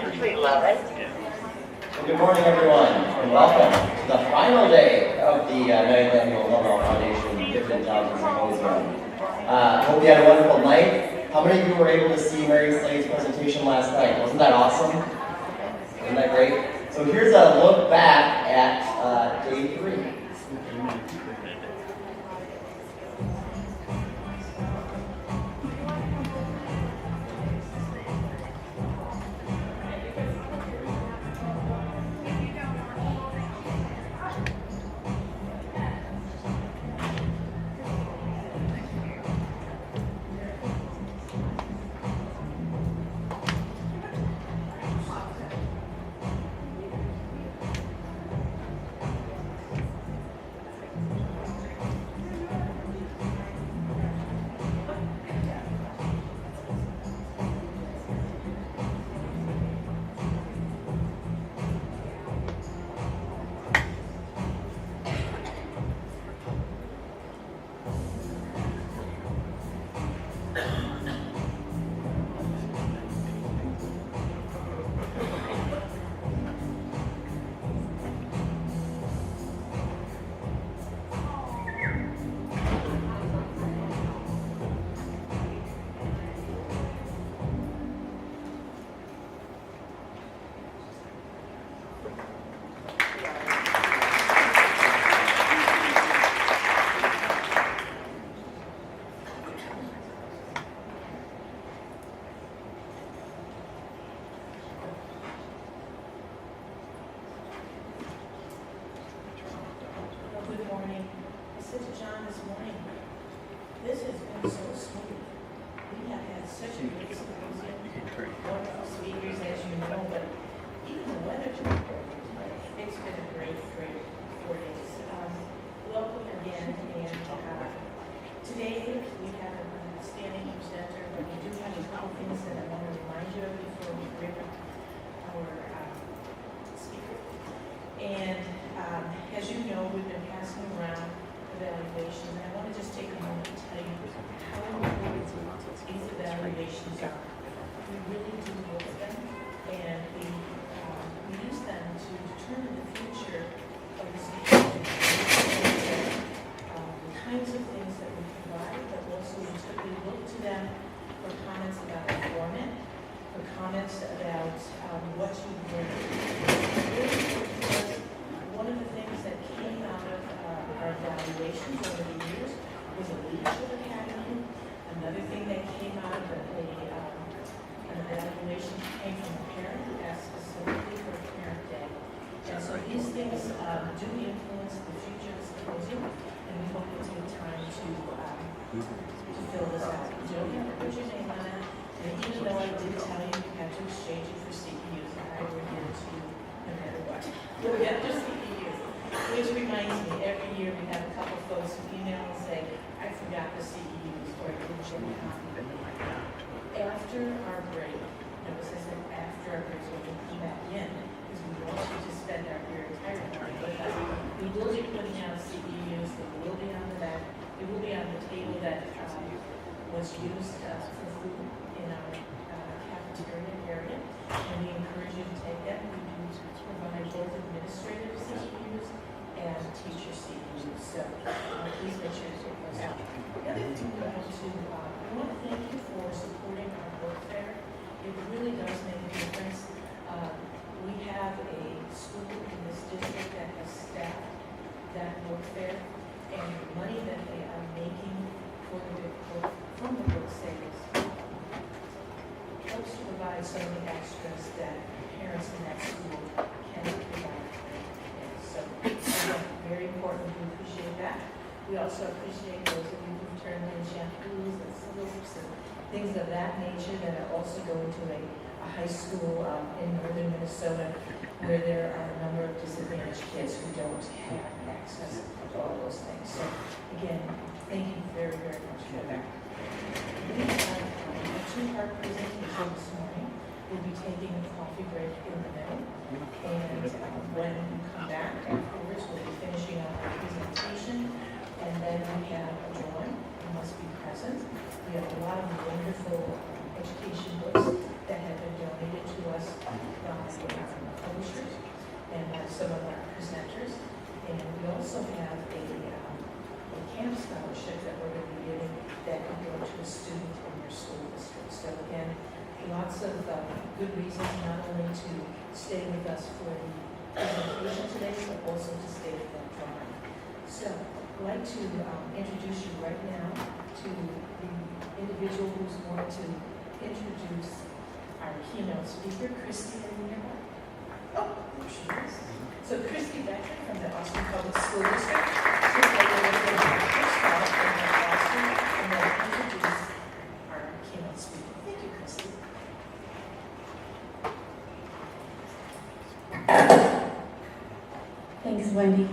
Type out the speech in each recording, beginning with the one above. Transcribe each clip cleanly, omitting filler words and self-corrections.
Well, good morning, everyone, and welcome to the final day of the 9th Annual Hormel Foundation Gifted and Talented Symposium. Hope you had a wonderful night. How many of you were able to see Mary Slade's presentation last night? Wasn't that awesome? Wasn't that great? So here's a look back at day 3. This has been so smooth. We have had such a great symposium, wonderful speakers, as you know, but even the weather's been great. It's been a great 4 days. Welcome again, and today we have an outstanding presenter, but we do have a couple things that I want to remind you of before we bring up our speaker. And as you know, we've been passing around evaluations, and I want to just take a moment to tell you how important these evaluations are. We really do look at them, and we use them to determine the future of the student. The kinds of things that we provide, but also we typically look to them for comments about the format, for comments about what you've learned. One of the things that came out of our evaluations over the years was a leadership academy. Another thing that came out of an evaluation came from a parent who asked specifically for a parent day. And so these things do influence the future of the symposium, and we hope you'll take time to fill this out. You don't have to put your name on it, and even though I did tell you you had to exchange it for CEUs, I would give it to you no matter what. You'll get your CEUs. Which reminds me, every year we have a couple folks who email and say, I forgot the CEUs, or I didn't get a copy. After our break, notice I said after our break, so we can come back in, because we want you to spend our entire morning with us. We will be putting out CEUs, they will be on the back, they will be on the table that was used for food in our cafeteria area, and we encourage you to take that. We do provide both administrative CEUs and teacher CEUs, so please make sure to take those out. The other thing we want to thank you for supporting our work fair. It really does make a difference. We have a school in this district that has staffed that work fair, and the money that they are making from the book sales helps to provide some of the extras that parents in that school cannot provide. So very important. We appreciate that. We also appreciate those of you who turned in shampoos and soaps and things of that nature that are also going to a high school in northern Minnesota, where there are a number of disadvantaged kids who don't have access to all those things. So again, thank you very, very much for that. We have a 2-part presentation this morning. We'll be taking a coffee break in the middle, and when we come back afterwards, we'll be finishing up our presentation, and then we have a drawing. You must be present. We have a lot of wonderful education books that have been donated to us a student in your school district. So again, lots of good reasons not only to stay with us for the presentation today, but also to stay for that drawing. So I'd like to introduce you right now to the individual who's going to introduce our keynote speaker, Christy. Oh, there she is. So Christy Becker from the Austin Public School District. She's going to first off from Austin and then introduce our keynote speaker. Thank you, Christy. Thanks, Wendy.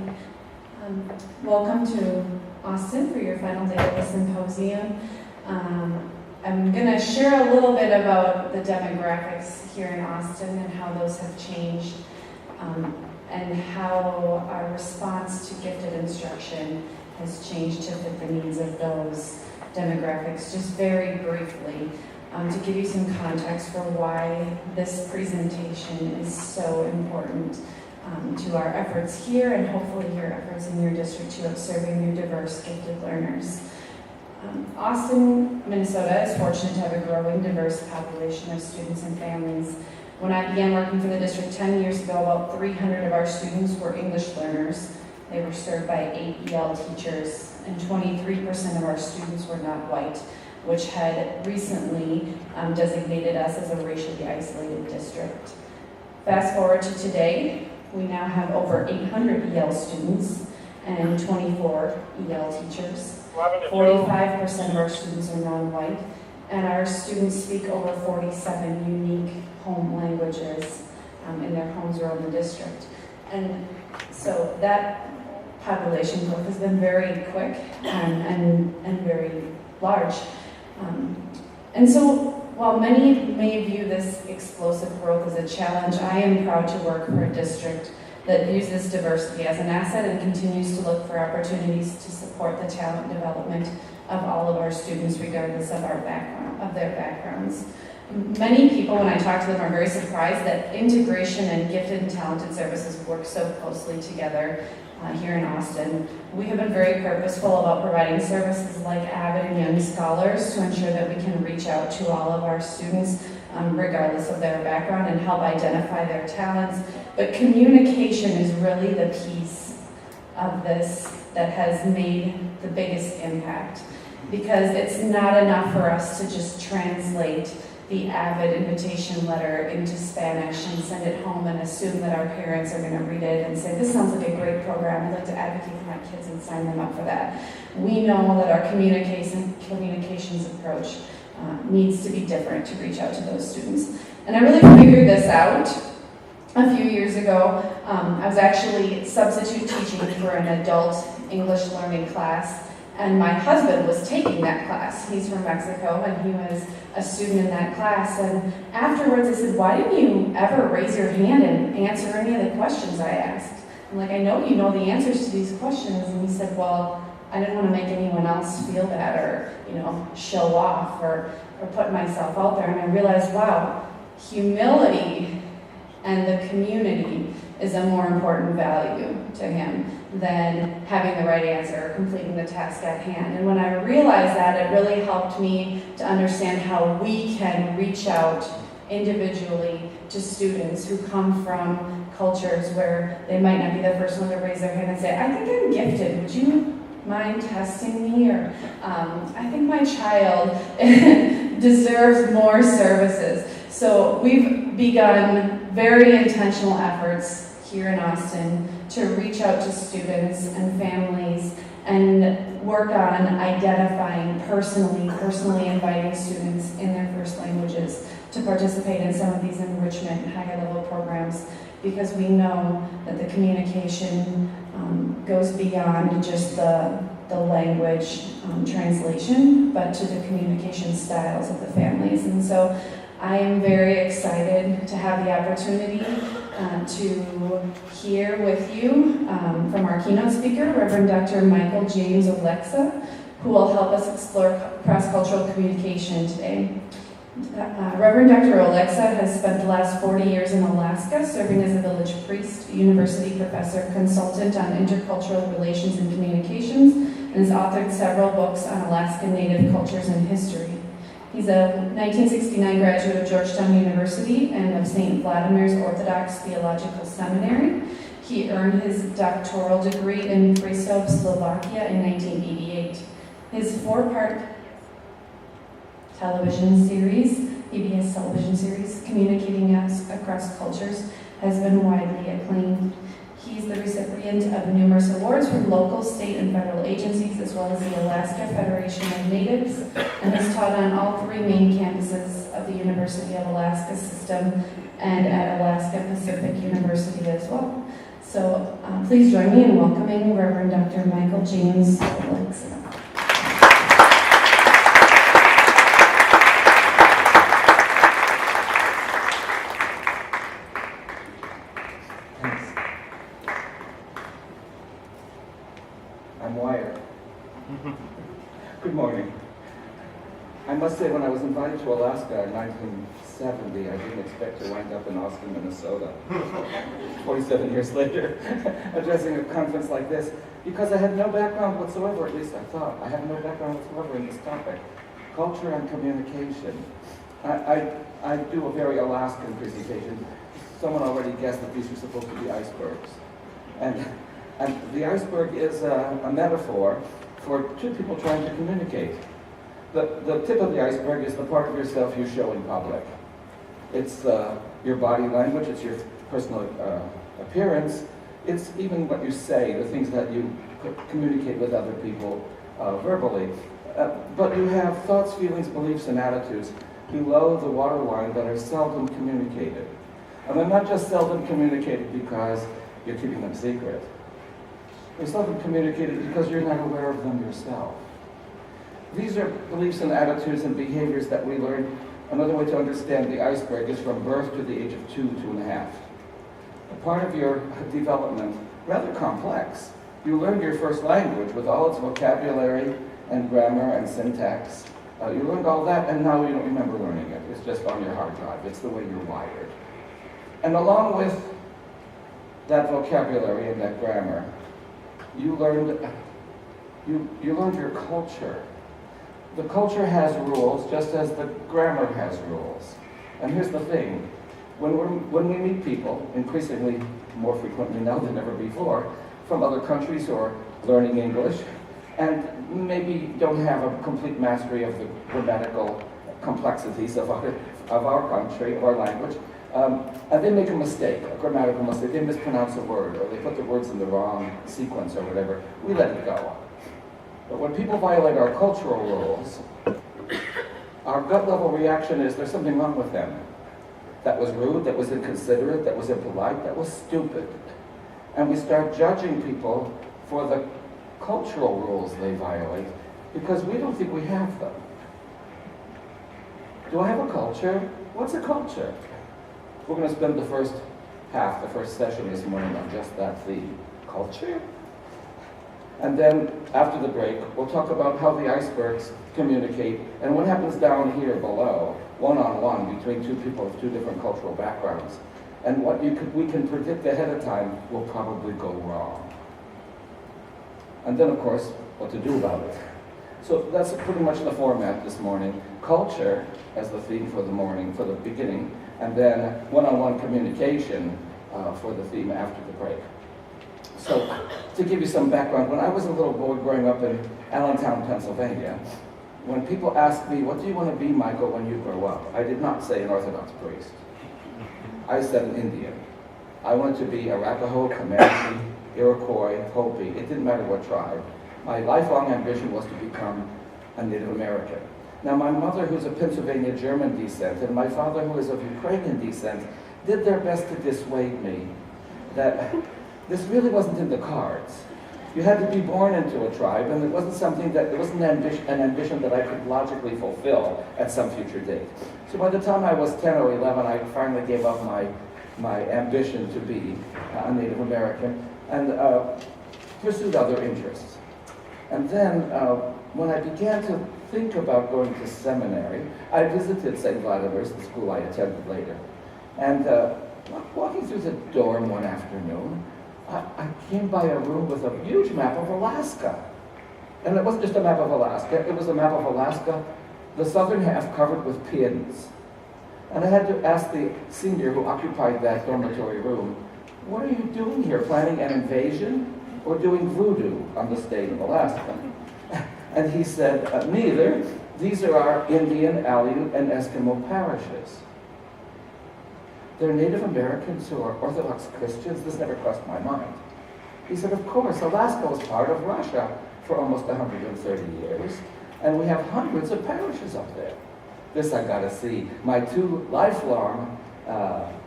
Welcome to Austin for your final day of the symposium. I'm going to share a little bit about the demographics here in Austin and how those have changed, and how our response to gifted instruction has changed to fit the needs of those demographics. Just very briefly, to give you some context for why this presentation is so important to our efforts here and hopefully your efforts in your district too of serving your diverse gifted learners. Austin, Minnesota is fortunate to have a growing diverse population of students and families. When I began working for the district 10 years ago, about 300 of our students were English learners. They were served by 8 EL teachers, and 23% of our students were not white, which had recently designated us as a racially isolated district. Fast forward to today, we now have over 800 EL students and 24 EL teachers. 45% of our students are non-white, and our students speak over 47 unique home languages in their homes around the district. And so that population growth has been very quick and very large. And so while many may view this explosive growth as a challenge, I am proud to work for a district that views this diversity as an asset and continues to look for opportunities to support the talent development of all of our students, regardless of their backgrounds. Many people, when I talk to them, are very surprised that integration and gifted and talented services work so closely together here in Austin. We have been very purposeful about providing services like Avid and Young Scholars to ensure that we can reach out to all of our students regardless of their background and help identify their talents. But communication is really the piece of this that has made the biggest impact, because it's not enough for us to just translate the Avid invitation letter into Spanish and send it home and assume that our parents are going to read it and say, this sounds like a great program, I'd like to advocate for my kids and sign them up for that. We know that our communications approach needs to be different to reach out to those students. And I really figured this out a few years ago. I was actually substitute teaching for an adult English learning class, and my husband was taking that class. He's from Mexico, and he was a student in that class. And afterwards I said, why didn't you ever raise your hand and answer any of the questions I asked? I'm like, I know you know the answers to these questions. And he said, well, I didn't want to make anyone else feel bad or, show off or put myself out there. And I realized, wow, humility and the community is a more important value to him than having the right answer or completing the task at hand. And when I realized that, it really helped me to understand how we can reach out individually to students who come from cultures where they might not be the first one to raise their hand and say, I think I'm gifted, would you mind testing me? Or I think my child deserves more services. So we've begun very intentional efforts here in Austin to reach out to students and families and work on identifying personally inviting students in their first languages to participate in some of these enrichment and higher level programs, because we know that the communication goes beyond just the language translation, but to the communication styles of the families. And so I am very excited to have the opportunity to hear with you from our keynote speaker, Reverend Dr. Michael James Oleksa, who will help us explore cross-cultural communication today. Reverend Dr. Oleksa has spent the last 40 years in Alaska serving as a village priest, university professor, consultant on intercultural relations and communications, and has authored several books on Alaskan Native cultures and history. He's a 1969 graduate of Georgetown University and of St. Vladimir's Orthodox Theological Seminary. He earned his doctoral degree in Prešov, Slovakia in 1988. His four-part television series, PBS television series, Communicating Us Across Cultures, has been widely acclaimed. He's the recipient of numerous awards from local, state, and federal agencies, as well as the Alaska Federation of Natives, and has taught on all three main campuses of the University of Alaska system and at Alaska Pacific University as well. So please join me in welcoming Reverend Dr. Michael James Oleksa. I'm wired. Good morning. I must say, when I was invited to Alaska in 1970, I didn't expect to wind up in Austin, Minnesota, 47 years later, addressing a conference like this, because I had no background whatsoever, at least I thought. I had no background whatsoever in this topic, culture and communication. I do a very Alaskan presentation. Someone already guessed that these are supposed to be icebergs. And the iceberg is a metaphor for two people trying to communicate. The tip of the iceberg is the part of yourself you show in public. It's your body language, it's your personal appearance, it's even what you say, the things that you communicate with other people verbally. But you have thoughts, feelings, beliefs, and attitudes below the waterline that are seldom communicated. And they're not just seldom communicated because you're keeping them secret. They're seldom communicated because you're not aware of them yourself. These are beliefs and attitudes and behaviors that we learn. Another way to understand the iceberg is from birth to the age of 2.5. A part of your development, rather complex. You learned your first language with all its vocabulary and grammar and syntax. You learned all that, and now you don't remember learning it. It's just on your hard drive. It's the way you're wired. And along with that vocabulary and that grammar, you learned your culture. The culture has rules, just as the grammar has rules. And here's the thing: when we meet people, increasingly more frequently now than ever before, from other countries who are learning English, and maybe don't have a complete mastery of the grammatical complexities of our country, of our language, and they make a mistake, a grammatical mistake. They mispronounce a word, or they put the words in the wrong sequence or whatever. We let it go. But when people violate our cultural rules, our gut level reaction is there's something wrong with them. That was rude, that was inconsiderate, that was impolite, that was stupid. And we start judging people for the cultural rules they violate because we don't think we have them. Do I have a culture? What's a culture? We're going to spend the first session this morning on just that theme, culture. And then after the break, we'll talk about how the icebergs communicate and what happens down here below, one-on-one, between two people with two different cultural backgrounds. And what we can predict ahead of time will probably go wrong. And then, of course, what to do about it. So that's pretty much the format this morning. Culture as the theme for the morning, for the beginning, and then one-on-one communication for the theme after the break. So, to give you some background, when I was a little boy growing up in Allentown, Pennsylvania, when people asked me, what do you want to be, Michael, when you grow up? I did not say an Orthodox priest. I said an Indian. I wanted to be Arapaho, Comanche, Iroquois, Hopi. It didn't matter what tribe. My lifelong ambition was to become a Native American. Now, my mother, who's of Pennsylvania German descent, and my father, who is of Ukrainian descent, did their best to dissuade me that this really wasn't in the cards. You had to be born into a tribe, and it wasn't something that, it wasn't an ambition that I could logically fulfill at some future date. So by the time I was 10 or 11, I finally gave up my ambition to be a Native American and pursued other interests. And then when I began to think about going to seminary, I visited St. Vladimir's, the school I attended later. And walking through the dorm one afternoon, I came by a room with a huge map of Alaska. And it wasn't just a map of Alaska, it was a map of Alaska, the southern half covered with pins. And I had to ask the senior who occupied that dormitory room, what are you doing here, planning an invasion or doing voodoo on the state of Alaska? And he said, neither. These are our Indian, Aleut, and Eskimo parishes. They're Native Americans who are Orthodox Christians. This never crossed my mind. He said, of course, Alaska was part of Russia for almost 130 years, and we have hundreds of parishes up there. This I got to see. My two lifelong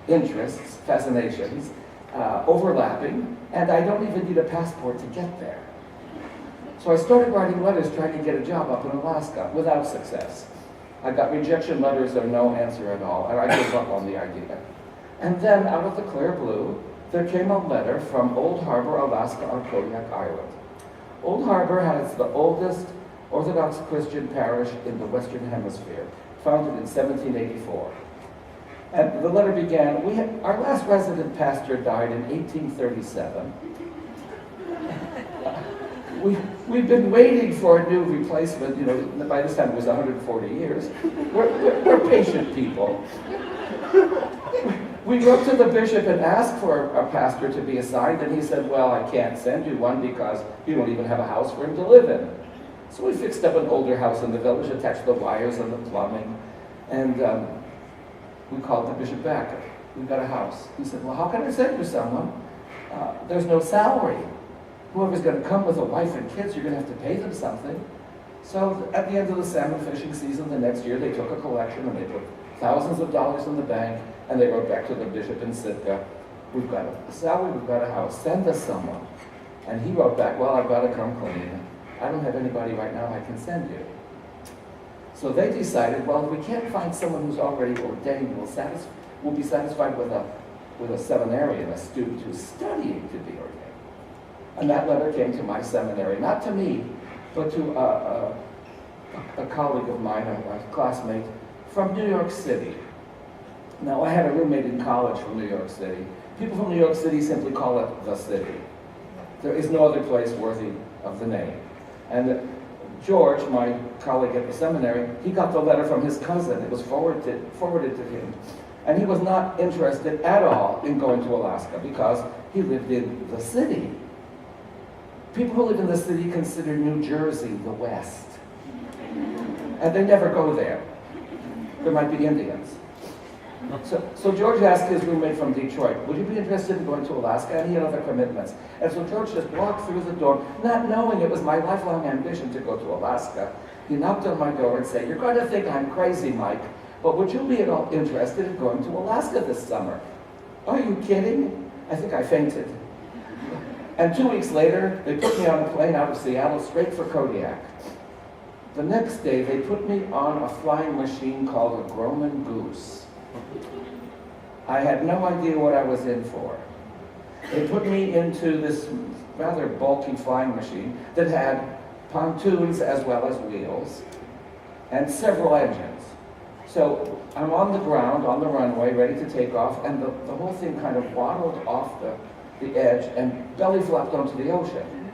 interests, fascinations, overlapping, and I don't even need a passport to get there. So I started writing letters trying to get a job up in Alaska without success. I got rejection letters or no answer at all, and I gave up on the idea. And then, out of the clear blue, there came a letter from Old Harbor, Alaska on Kodiak Island. Old Harbor has the oldest Orthodox Christian parish in the Western Hemisphere, founded in 1784. And the letter began, our last resident pastor died in 1837. We've been waiting for a new replacement, by this time it was 140 years. We're patient people. We wrote to the bishop and asked for a pastor to be assigned, and he said, well, I can't send you one because you don't even have a house for him to live in. So we fixed up an older house in the village, attached the wires and the plumbing, and we called the bishop back. We've got a house. He said, well, how can I send you someone? There's no salary. Whoever's going to come with a wife and kids, you're going to have to pay them something. So at the end of the salmon fishing season the next year, they took a collection and they put thousands of dollars in the bank, and they wrote back to the bishop in Sitka, we've got a salary, we've got a house, send us someone. And he wrote back, well, I've got to come clean. I don't have anybody right now I can send you. So they decided, well, if we can't find someone who's already ordained, we'll be satisfied with a seminarian, a student who's studying to be ordained. And that letter came to my seminary, not to me, but to a colleague of mine, a classmate from New York City. Now, I had a roommate in college from New York City. People from New York City simply call it the city. There is no other place worthy of the name. And George, my colleague at the seminary, he got the letter from his cousin. It was forwarded to him. And he was not interested at all in going to Alaska because he lived in the city. People who live in the city consider New Jersey the West. And they never go there. There might be Indians. So George asked his roommate from Detroit, would you be interested in going to Alaska? And he had other commitments. And so George just walked through the door, not knowing it was my lifelong ambition to go to Alaska. He knocked on my door and said, you're going to think I'm crazy, Mike, but would you be at all interested in going to Alaska this summer? Are you kidding? I think I fainted. And 2 weeks later, they put me on a plane out of Seattle straight for Kodiak. The next day, they put me on a flying machine called a Grumman Goose. I had no idea what I was in for. They put me into this rather bulky flying machine that had pontoons as well as wheels and several engines. So I'm on the ground, on the runway, ready to take off, and the whole thing kind of waddled off the edge and belly flopped onto the ocean.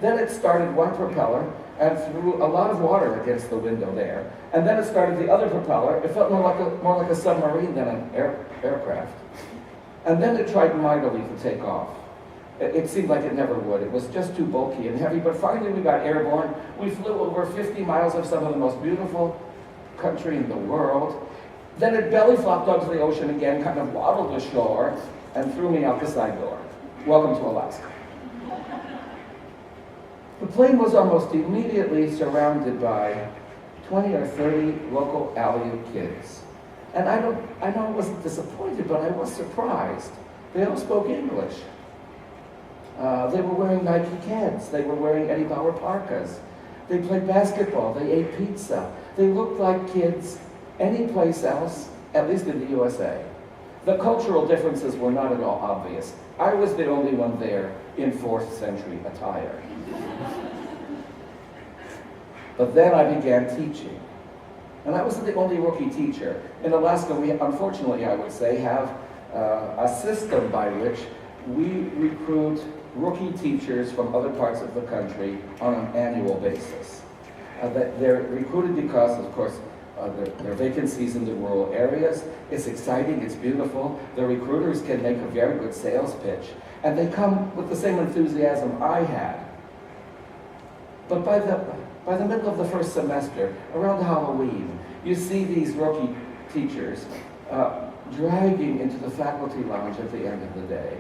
Then it started one propeller and threw a lot of water against the window there. And then it started the other propeller. It felt more like a submarine than an aircraft. And then it tried mightily to take off. It seemed like it never would. It was just too bulky and heavy, but finally we got airborne. We flew over 50 miles of some of the most beautiful country in the world. Then it belly flopped onto the ocean again, kind of waddled ashore, and threw me out the side door. Welcome to Alaska. The plane was almost immediately surrounded by 20 or 30 local Aleut kids. And I know I wasn't disappointed, but I was surprised. They all spoke English. They were wearing Nike Keds. They were wearing Eddie Bauer parkas. They played basketball. They ate pizza. They looked like kids any place else, at least in the USA. The cultural differences were not at all obvious. I was the only one there in 4th century attire. But then I began teaching. And I wasn't the only rookie teacher. In Alaska, we, unfortunately, I would say, have a system by which we recruit rookie teachers from other parts of the country on an annual basis. They're recruited because, of course, there are vacancies in the rural areas. It's exciting, it's beautiful. The recruiters can make a very good sales pitch, and they come with the same enthusiasm I had. But by the middle of the first semester, around Halloween, you see these rookie teachers dragging into the faculty lounge at the end of the day,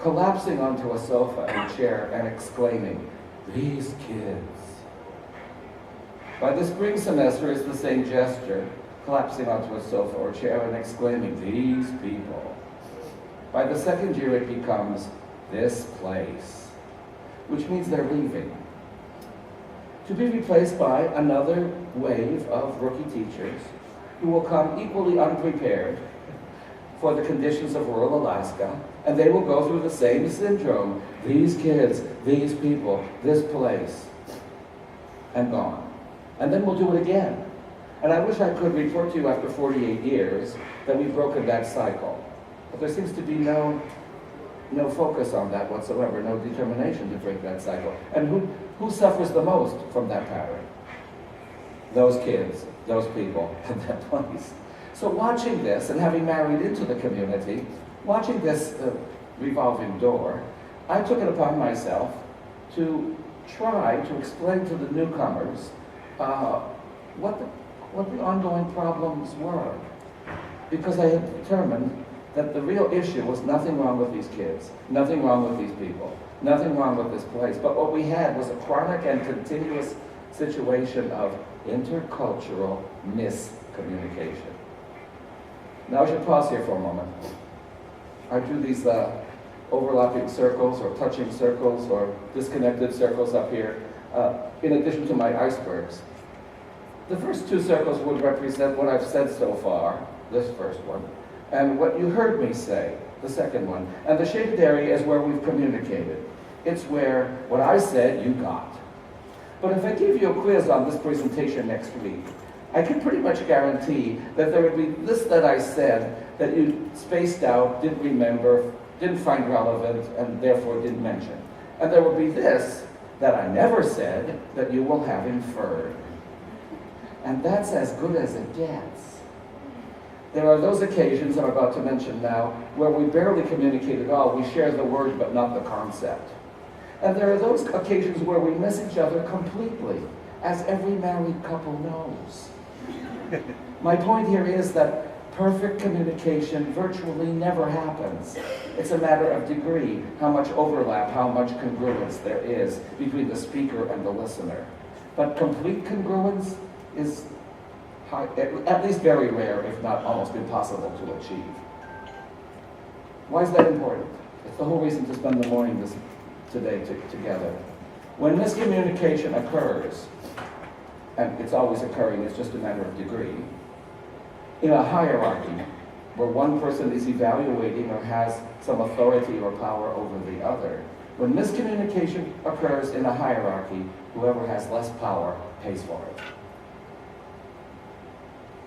collapsing onto a sofa and chair and exclaiming, "These kids." By the spring semester, it's the same gesture, collapsing onto a sofa or chair and exclaiming, "These people." By the second year, it becomes, "This place," which means they're leaving, to be replaced by another wave of rookie teachers who will come equally unprepared for the conditions of rural Alaska, and they will go through the same syndrome. These kids, these people, this place, and gone. And then we'll do it again. And I wish I could report to you after 48 years that we've broken that cycle. But there seems to be no focus on that whatsoever, no determination to break that cycle. And who suffers the most from that pattern? Those kids, those people, and that place. So watching this and having married into the community, watching this revolving door, I took it upon myself to try to explain to the newcomers what the ongoing problems were. Because I had determined that the real issue was nothing wrong with these kids, nothing wrong with these people, nothing wrong with this place. But what we had was a chronic and continuous situation of intercultural miscommunication. Now I should pause here for a moment. I drew these overlapping circles or touching circles or disconnected circles up here in addition to my icebergs. The first two circles would represent what I've said so far, this first one, and what you heard me say, the second one. And the shaded area is where we've communicated. It's where what I said, you got. But if I gave you a quiz on this presentation next week, I can pretty much guarantee that there would be this that I said that you spaced out, didn't remember, didn't find relevant, and therefore didn't mention. And there would be this that I never said that you will have inferred. And that's as good as it gets. There are those occasions I'm about to mention now where we barely communicate at all. We share the word but not the concept. And there are those occasions where we miss each other completely, as every married couple knows. My point here is that perfect communication virtually never happens. It's a matter of degree, how much overlap, how much congruence there is between the speaker and the listener. But complete congruence is at least very rare, if not almost impossible to achieve. Why is that important? It's the whole reason to spend the morning today together. When miscommunication occurs, and it's always occurring, it's just a matter of degree, in a hierarchy where one person is evaluating or has some authority or power over the other, when miscommunication occurs in a hierarchy, whoever has less power pays for it.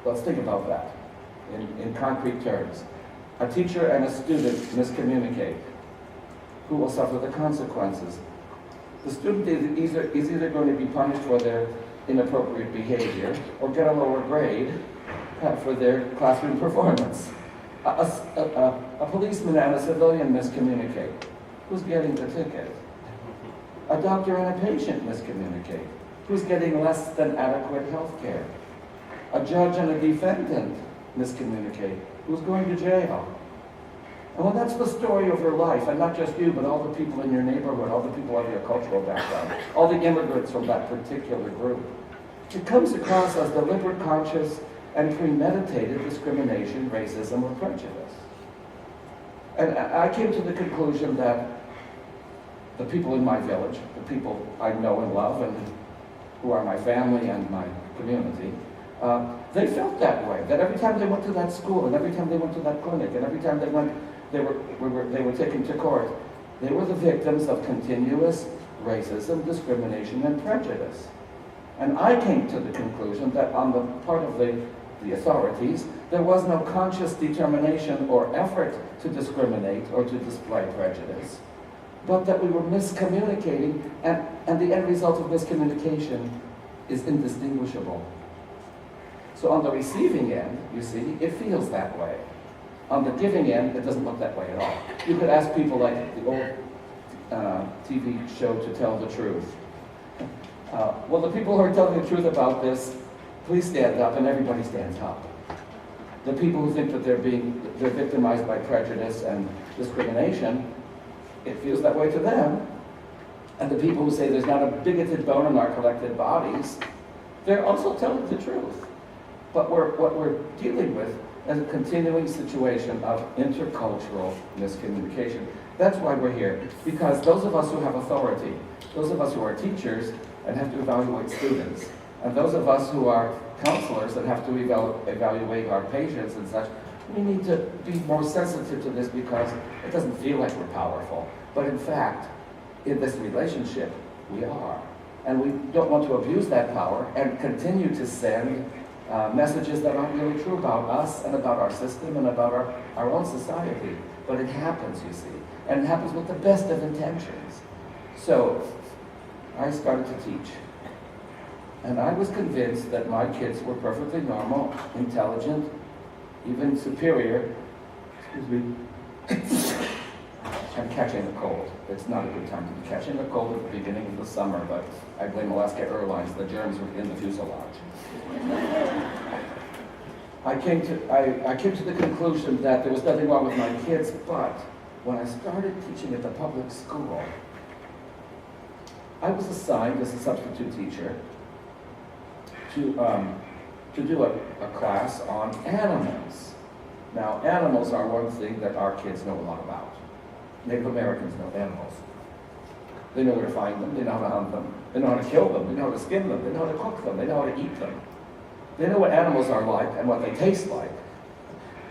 Let's think about that in concrete terms. A teacher and a student miscommunicate. Who will suffer the consequences? The student is either going to be punished for their inappropriate behavior or get a lower grade for their classroom performance. A policeman and a civilian miscommunicate. Who's getting the ticket? A doctor and a patient miscommunicate. Who's getting less than adequate health care? A judge and a defendant miscommunicate. Who's going to jail? And when that's the story of your life, and not just you, but all the people in your neighborhood, all the people of your cultural background, all the immigrants from that particular group, it comes across as deliberate, conscious, and premeditated discrimination, racism, or prejudice. And I came to the conclusion that the people in my village, the people I know and love, and who are my family and my community, they felt that way. That every time they went to that school, and every time they went to that clinic, and every time they were taken to court, they were the victims of continuous racism, discrimination, and prejudice. And I came to the conclusion that on the part of the authorities, There was no conscious determination or effort to discriminate or to display prejudice, but that we were miscommunicating, and the end result of miscommunication is indistinguishable. So on the receiving end, you see, it feels that way. On the giving end, it doesn't look that way at all. You could ask people like the old TV show To Tell the Truth. Well, the people who are telling the truth about this, please stand up, and everybody stands up. The people who think that they're victimized by prejudice and discrimination, it feels that way to them. And the people who say there's not a bigoted bone in our collected bodies, they're also telling the truth. But what we're dealing with is a continuing situation of intercultural miscommunication. That's why we're here, because those of us who have authority, those of us who are teachers and have to evaluate students, and those of us who are counselors that have to evaluate our patients and such, we need to be more sensitive to this because it doesn't feel like we're powerful. But in fact, in this relationship, we are. And we don't want to abuse that power and continue to send messages that aren't really true about us and about our system and about our own society. But it happens, you see. And it happens with the best of intentions. So, I started to teach. And I was convinced that my kids were perfectly normal, intelligent, even superior. Excuse me. I'm catching a cold. It's not a good time to be catching a cold at the beginning of the summer, but I blame Alaska Airlines. The germs were in the fuselage. I came to the conclusion that there was nothing wrong with my kids, but when I started teaching at the public school, I was assigned as a substitute teacher to do a class on animals. Now, animals are one thing that our kids know a lot about. Native Americans know animals. They know where to find them, they know how to hunt them, they know how to kill them, they know how to skin them, they know how to cook them, they know how to eat them. They know what animals are like and what they taste like.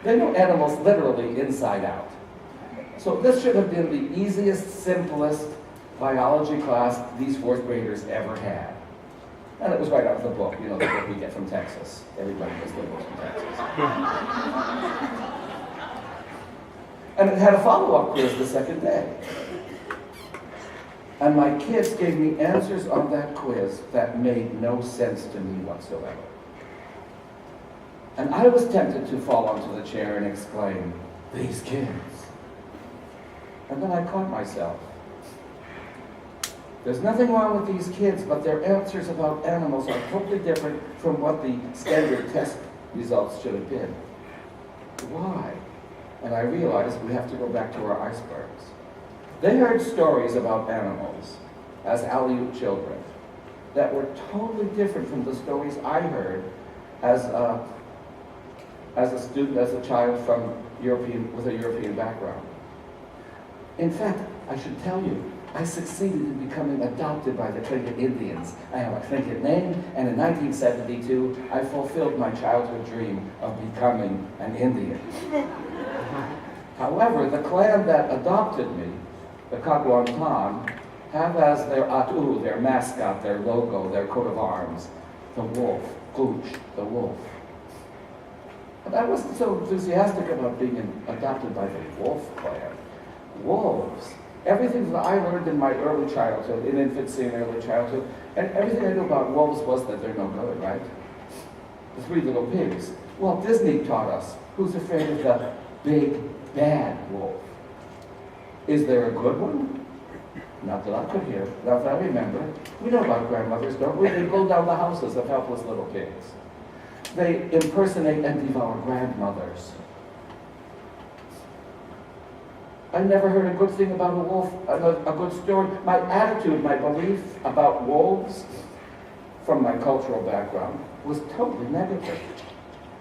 They know animals literally inside out. So this should have been the easiest, simplest biology class these fourth graders ever had. And it was right out of the book, you know, the book we get from Texas. Everybody gets their books from Texas. And it had a follow-up quiz the second day. And my kids gave me answers on that quiz that made no sense to me whatsoever. And I was tempted to fall onto the chair and exclaim, "These kids." And then I caught myself. There's nothing wrong with these kids, but their answers about animals are totally different from what the standard test results should have been. Why? And I realized we have to go back to our icebergs. They heard stories about animals as alley-oop children that were totally different from the stories I heard as a student, as a child with a European background. In fact, I should tell you, I succeeded in becoming adopted by the Tlingit Indians. I have a Tlingit name, and in 1972, I fulfilled my childhood dream of becoming an Indian. However, the clan that adopted me, the Kagwantan, have as their atu, their mascot, their logo, their coat of arms, the wolf, Gooch, the wolf. And I wasn't so enthusiastic about being adopted by the wolf clan. Wolves. Everything that I learned in my early childhood, in infancy and early childhood, and everything I knew about wolves was that they're no good, right? The Three Little Pigs. Walt Disney taught us, who's afraid of the big, bad wolf? Is there a good one? Not that I could hear, not that I remember. We know about grandmothers, don't we? They blow down the houses of helpless little pigs. They impersonate and devour grandmothers. I never heard a good thing about a wolf, a good story. My attitude, my belief about wolves from my cultural background was totally negative.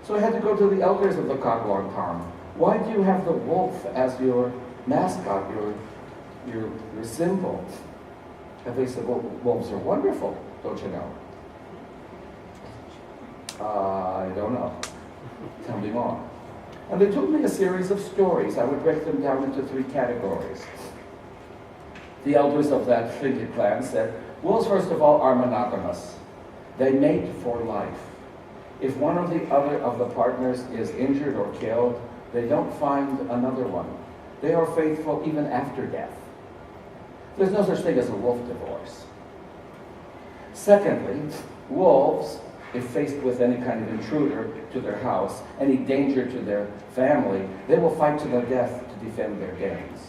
So I had to go to the elders of the Kagwantan. Why do you have the wolf as your mascot, your symbol? And they said, well, wolves are wonderful, don't you know? I don't know. Tell me more. And they told me a series of stories. I would break them down into three categories. The elders of that Tlingit clan said, wolves, first of all, are monogamous. They mate for life. If one of the other of the partners is injured or killed, they don't find another one. They are faithful even after death. There's no such thing as a wolf divorce. Secondly, wolves, if faced with any kind of intruder to their house, any danger to their family, they will fight to the death to defend their gains.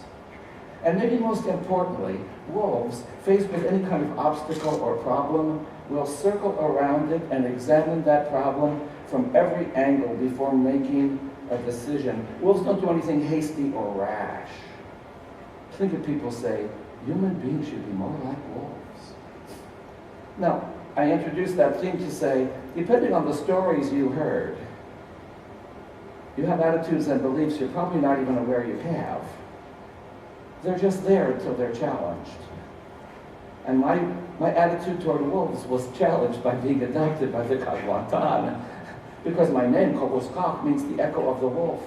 And maybe most importantly, wolves, faced with any kind of obstacle or problem, will circle around it and examine that problem from every angle before making a decision. Wolves don't do anything hasty or rash. Think of people say, human beings should be more like wolves. Now, I introduced that theme to say, depending on the stories you heard, you have attitudes and beliefs you're probably not even aware you have. They're just there until they're challenged. And my attitude toward wolves was challenged by being adopted by the Kagwantan, because my name, Kokoskak, means the echo of the wolf.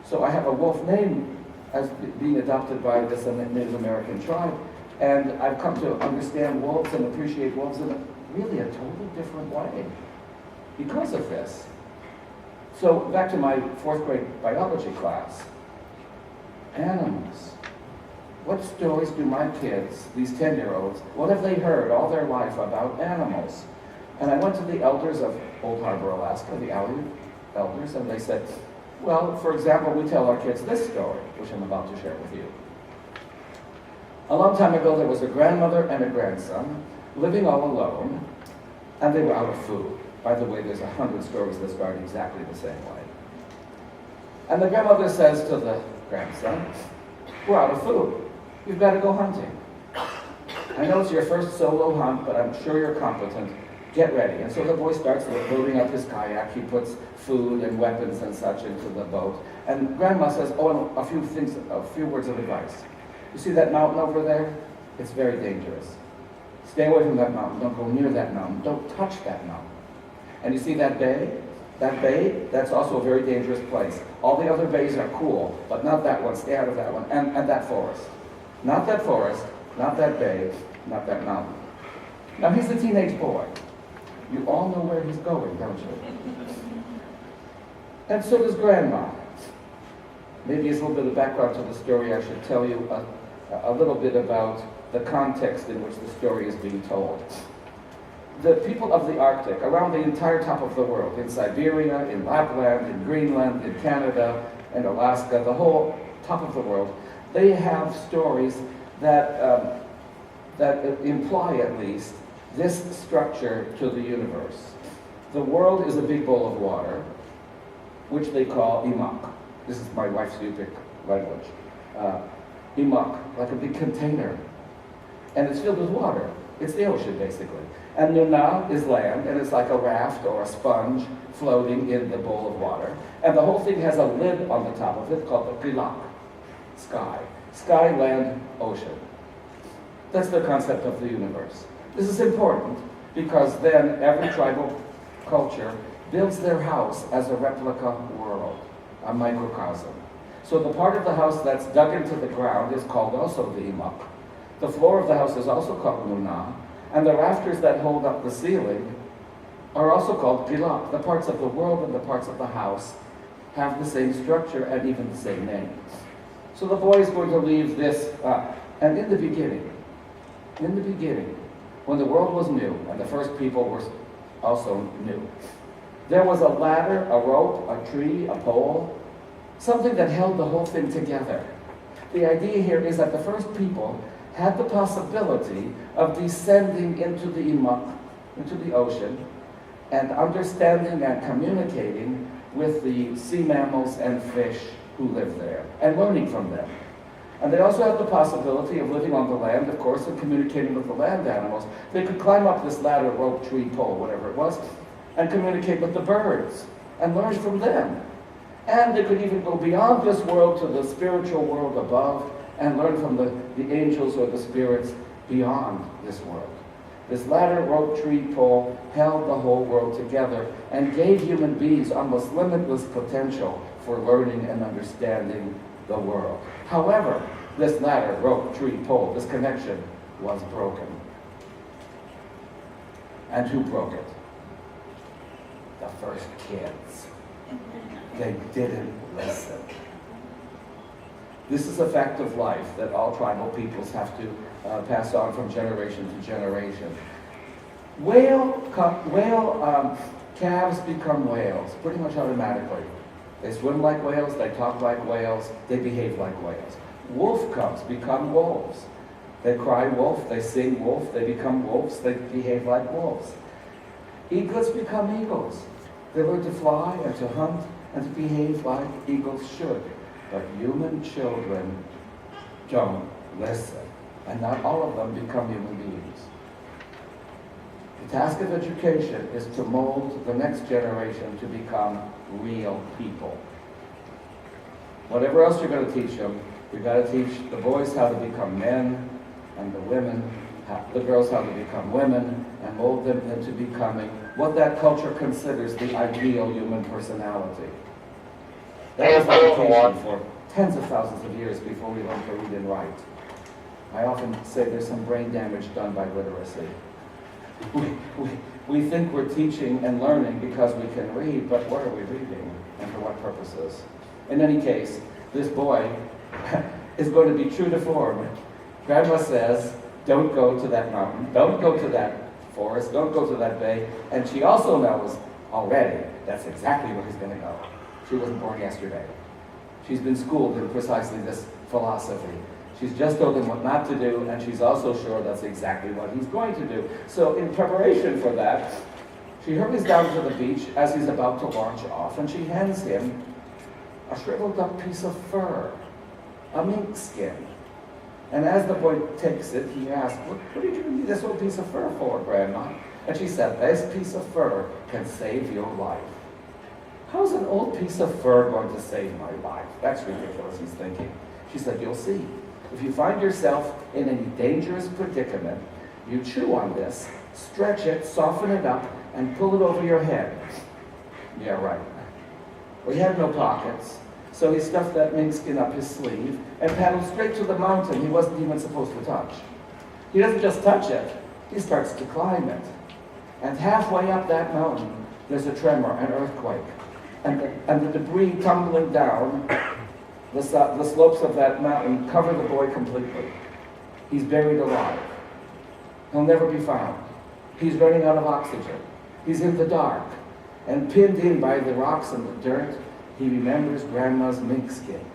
So I have a wolf name as being adopted by this Native American tribe. And I've come to understand wolves and appreciate wolves in really a totally different way because of this. So back to my 4th grade biology class. Animals. What stories do my kids, these 10-year-olds, what have they heard all their life about animals? And I went to the elders of Old Harbor, Alaska, the Aleut elders, and they said, well, for example, we tell our kids this story, which I'm about to share with you. A long time ago, there was a grandmother and a grandson living all alone, and they were out of food. By the way, there's 100 stories that start exactly the same way. And the grandmother says to the grandson, we're out of food. You've got to go hunting. I know it's your first solo hunt, but I'm sure you're competent. Get ready. And so the boy starts loading up his kayak. He puts food and weapons and such into the boat. And Grandma says, oh, and a few words of advice. You see that mountain over there? It's very dangerous. Stay away from that mountain. Don't go near that mountain. Don't touch that mountain. And you see that bay? That bay, that's also a very dangerous place. All the other bays are cool, but not that one. Stay out of that one. And that forest. Not that forest, not that bay, not that mountain. Now he's a teenage boy. You all know where he's going, don't you? And so does Grandma. Maybe as a little bit of background to the story, I should tell you a little bit about the context in which the story is being told. The people of the Arctic, around the entire top of the world, in Siberia, in Lapland, in Greenland, in Canada, and Alaska, the whole top of the world, they have stories that imply, at least, this structure to the universe. The world is a big bowl of water, which they call imak. This is my wife's Yupik language. Imak, like a big container. And it's filled with water. It's the ocean, basically. And Nuna is land, and it's like a raft or a sponge floating in the bowl of water. And the whole thing has a lid on the top of it called the kilak, sky. Sky, land, ocean. That's the concept of the universe. This is important because then every tribal culture builds their house as a replica world, a microcosm. So the part of the house that's dug into the ground is called also the imak. The floor of the house is also called nuna, and the rafters that hold up the ceiling are also called kilak. The parts of the world and the parts of the house have the same structure and even the same name. So the boy is going to leave this, and in the beginning, when the world was new and the first people were also new, there was a ladder, a rope, a tree, a pole, something that held the whole thing together. The idea here is that the first people had the possibility of descending into the imak, into the ocean, and understanding and communicating with the sea mammals and fish who live there, and learning from them. And they also had the possibility of living on the land, of course, and communicating with the land animals. They could climb up this ladder, rope, tree, pole, whatever it was, and communicate with the birds, and learn from them. And they could even go beyond this world to the spiritual world above, and learn from the angels or the spirits beyond this world. This ladder, rope, tree, pole held the whole world together and gave human beings almost limitless potential for learning and understanding the world. However, this ladder, rope, tree, pole, this connection was broken. And who broke it? the first kids. They didn't listen. This is a fact of life that all tribal peoples have to pass on from generation to generation. Calves become whales pretty much automatically. They swim like whales, they talk like whales, they behave like whales. Wolf cubs become wolves. They cry wolf, they sing wolf, they become wolves, they behave like wolves. Eaglets become eagles. They learn to fly and to hunt and to behave like eagles should. But human children don't listen, and not all of them become human beings. The task of education is to mold the next generation to become real people. Whatever else you're going to teach them, you've got to teach the boys how to become men, and the girls how to become women, and mold them into becoming what that culture considers the ideal human personality. That was education for tens of thousands of years before we learned to read and write. I often say there's some brain damage done by literacy. We think we're teaching and learning because we can read, but what are we reading and for what purposes? In any case, this boy is going to be true to form. Grandma says, don't go to that mountain, don't go to that forest, don't go to that bay, and she also knows already that's exactly where he's going to go. She wasn't born yesterday. She's been schooled in precisely this philosophy. She's just told him what not to do, and she's also sure that's exactly what he's going to do. So in preparation for that, she hurries down to the beach as he's about to launch off, and she hands him a shriveled up piece of fur, a mink skin. And as the boy takes it, he asks, what did you need this old piece of fur for, Grandma? And she said, this piece of fur can save your life. How's an old piece of fur going to save my life? That's ridiculous, he's thinking. She said, you'll see. If you find yourself in any dangerous predicament, you chew on this, stretch it, soften it up, and pull it over your head. Yeah, right. Well, he had no pockets, so he stuffed that mink skin up his sleeve and paddled straight to the mountain he wasn't even supposed to touch. He doesn't just touch it, he starts to climb it. And halfway up that mountain, there's a tremor, an earthquake. And the debris tumbling down the slopes of that mountain cover the boy completely. He's buried alive. He'll never be found. He's running out of oxygen. He's in the dark. And pinned in by the rocks and the dirt, he remembers Grandma's mink skin.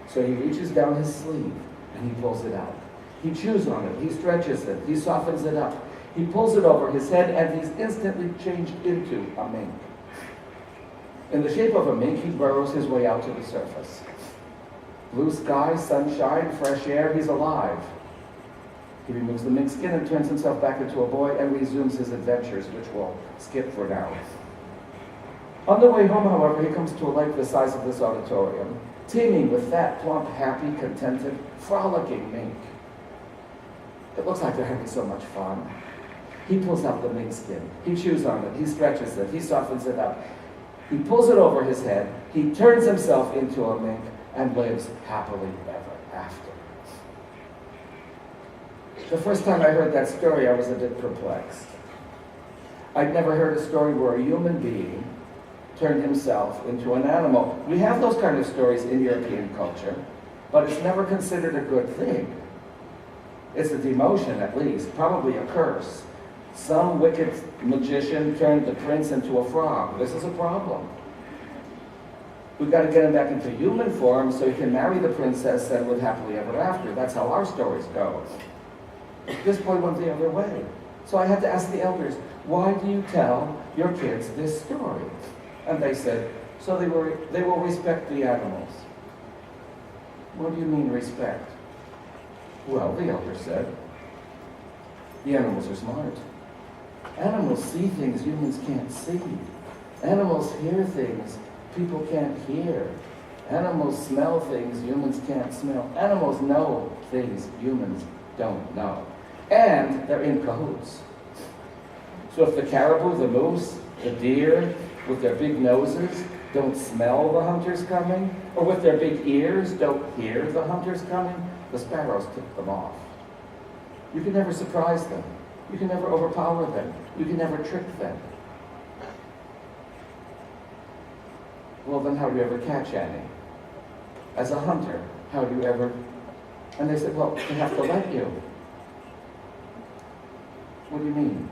So he reaches down his sleeve and he pulls it out. He chews on it, he stretches it, he softens it up. He pulls it over his head and he's instantly changed into a mink. In the shape of a mink, he burrows his way out to the surface. Blue sky, sunshine, fresh air, he's alive. He removes the mink skin and turns himself back into a boy and resumes his adventures, which we'll skip for now. On the way home, however, he comes to a lake the size of this auditorium, teeming with that plump, happy, contented, frolicking mink. It looks like they're having so much fun. He pulls out the mink skin. He chews on it. He stretches it. He softens it up. He pulls it over his head. He turns himself into a mink and lives happily ever after. The first time I heard that story, I was a bit perplexed. I'd never heard a story where a human being turned himself into an animal. We have those kind of stories in European culture, but it's never considered a good thing. It's a demotion, at least, probably a curse. Some wicked magician turned the prince into a frog. This is a problem. We've got to get him back into human form so he can marry the princess and live happily ever after. That's how our stories go. This boy went the other way. So I had to ask the elders, why do you tell your kids this story? And they said, so they will respect the animals. What do you mean respect? Well, the elder said, the animals are smart. Animals see things humans can't see. Animals hear things people can't hear. Animals smell things humans can't smell. Animals know things humans don't know. And they're in cahoots. So if the caribou, the moose, the deer, with their big noses, don't smell the hunters coming, or with their big ears don't hear the hunters coming, the sparrows tip them off. You can never surprise them. You can never overpower them. You can never trick them. Well, then how do you ever catch any? As a hunter, how do you ever? And they said, well, they have to let you. What do you mean?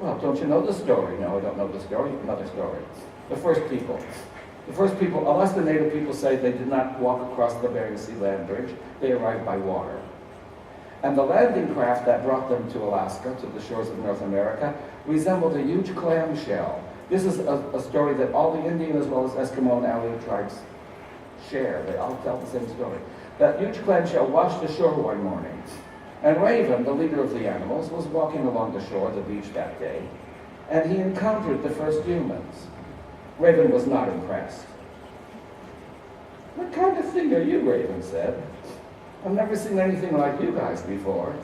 Well, don't you know the story? No, I don't know the story. Another story. The first people, Alaska Native people say they did not walk across the Bering Sea land bridge. They arrived by water. And the landing craft that brought them to Alaska, to the shores of North America, resembled a huge clam shell. This is a story that all the Indian as well as Eskimo and Aleut tribes share. They all tell the same story. That huge clam shell washed ashore one morning. And Raven, the leader of the animals, was walking along the shore, the beach that day, and he encountered the first humans. Raven was not impressed. What kind of thing are you, Raven said. I've never seen anything like you guys before.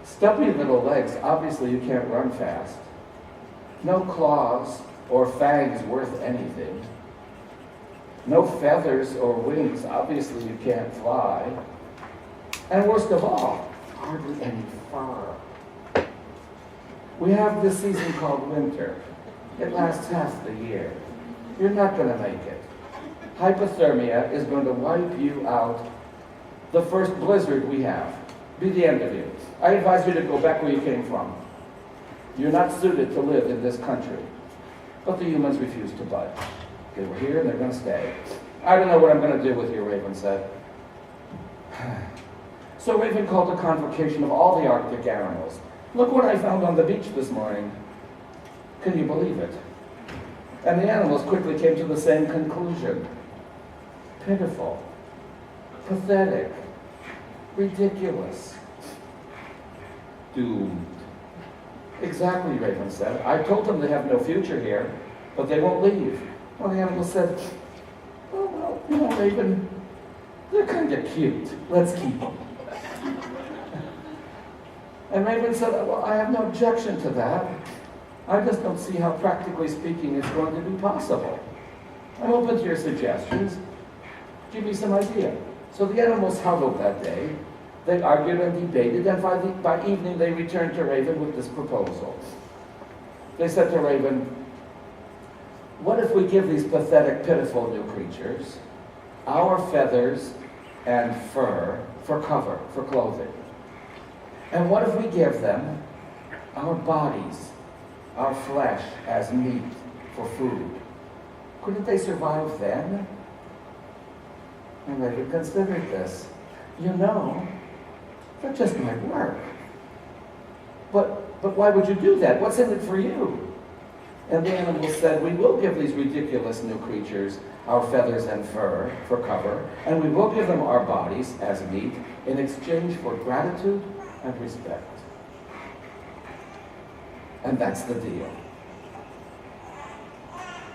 Stumpy little legs, obviously you can't run fast. No claws or fangs worth anything. No feathers or wings, obviously you can't fly. And worst of all, hardly any fur. We have this season called winter. It lasts half the year. You're not going to make it. Hypothermia is going to wipe you out. The first blizzard we have, be the end of you. I advise you to go back where you came from. You're not suited to live in this country. But the humans refused to budge. They were here and they're going to stay. I don't know what I'm going to do with you, Raven said. So Raven called a convocation of all the Arctic animals. Look what I found on the beach this morning. Can you believe it? And the animals quickly came to the same conclusion. Pitiful. Pathetic. Ridiculous. Doomed. Exactly, Raven said. I told them they have no future here, but they won't leave. Well, the animals said, oh, well, you know, Raven, they're kind of cute. Let's keep them. And Raven said, well, I have no objection to that. I just don't see how, practically speaking, it's going to be possible. I'm open to your suggestions. Give me some idea. So the animals huddled that day. They argued and debated, and by evening they returned to Raven with this proposal. They said to Raven, what if we give these pathetic, pitiful new creatures our feathers and fur for cover, for clothing? And what if we give them our bodies, our flesh as meat for food? Couldn't they survive then? And Raven considered this. You know, that just might work. But why would you do that? What's in it for you? And the animals said, we will give these ridiculous new creatures our feathers and fur for cover, and we will give them our bodies as meat in exchange for gratitude and respect. And that's the deal.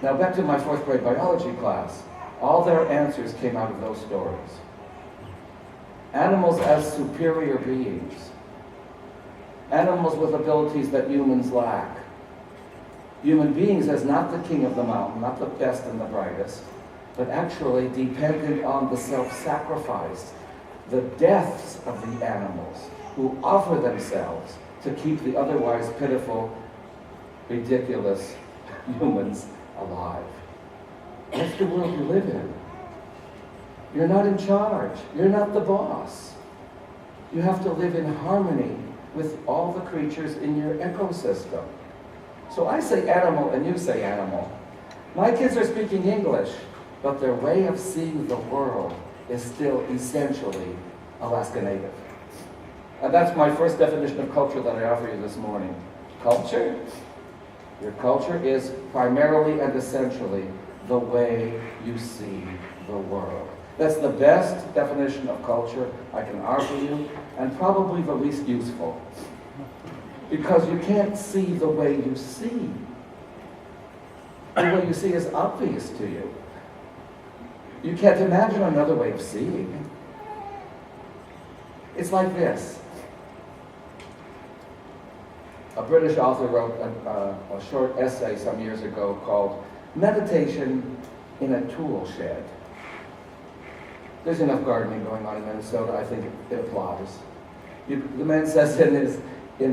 Now back to my 4th grade biology class. All their answers came out of those stories. Animals as superior beings. Animals with abilities that humans lack. Human beings as not the king of the mountain, not the best and the brightest, but actually dependent on the self-sacrifice, the deaths of the animals who offer themselves to keep the otherwise pitiful, ridiculous humans alive. That's the world you live in. You're not in charge. You're not the boss. You have to live in harmony with all the creatures in your ecosystem. So I say animal and you say animal. My kids are speaking English, but their way of seeing the world is still essentially Alaska Native. And that's my first definition of culture that I offer you this morning. Culture? Your culture is primarily and essentially the way you see the world. That's the best definition of culture I can offer you, and probably the least useful. Because you can't see the way you see. The way you see is obvious to you. You can't imagine another way of seeing. It's like this. A British author wrote a short essay some years ago called Meditation in a Tool Shed. There's enough gardening going on in Minnesota, I think it applies. The man says in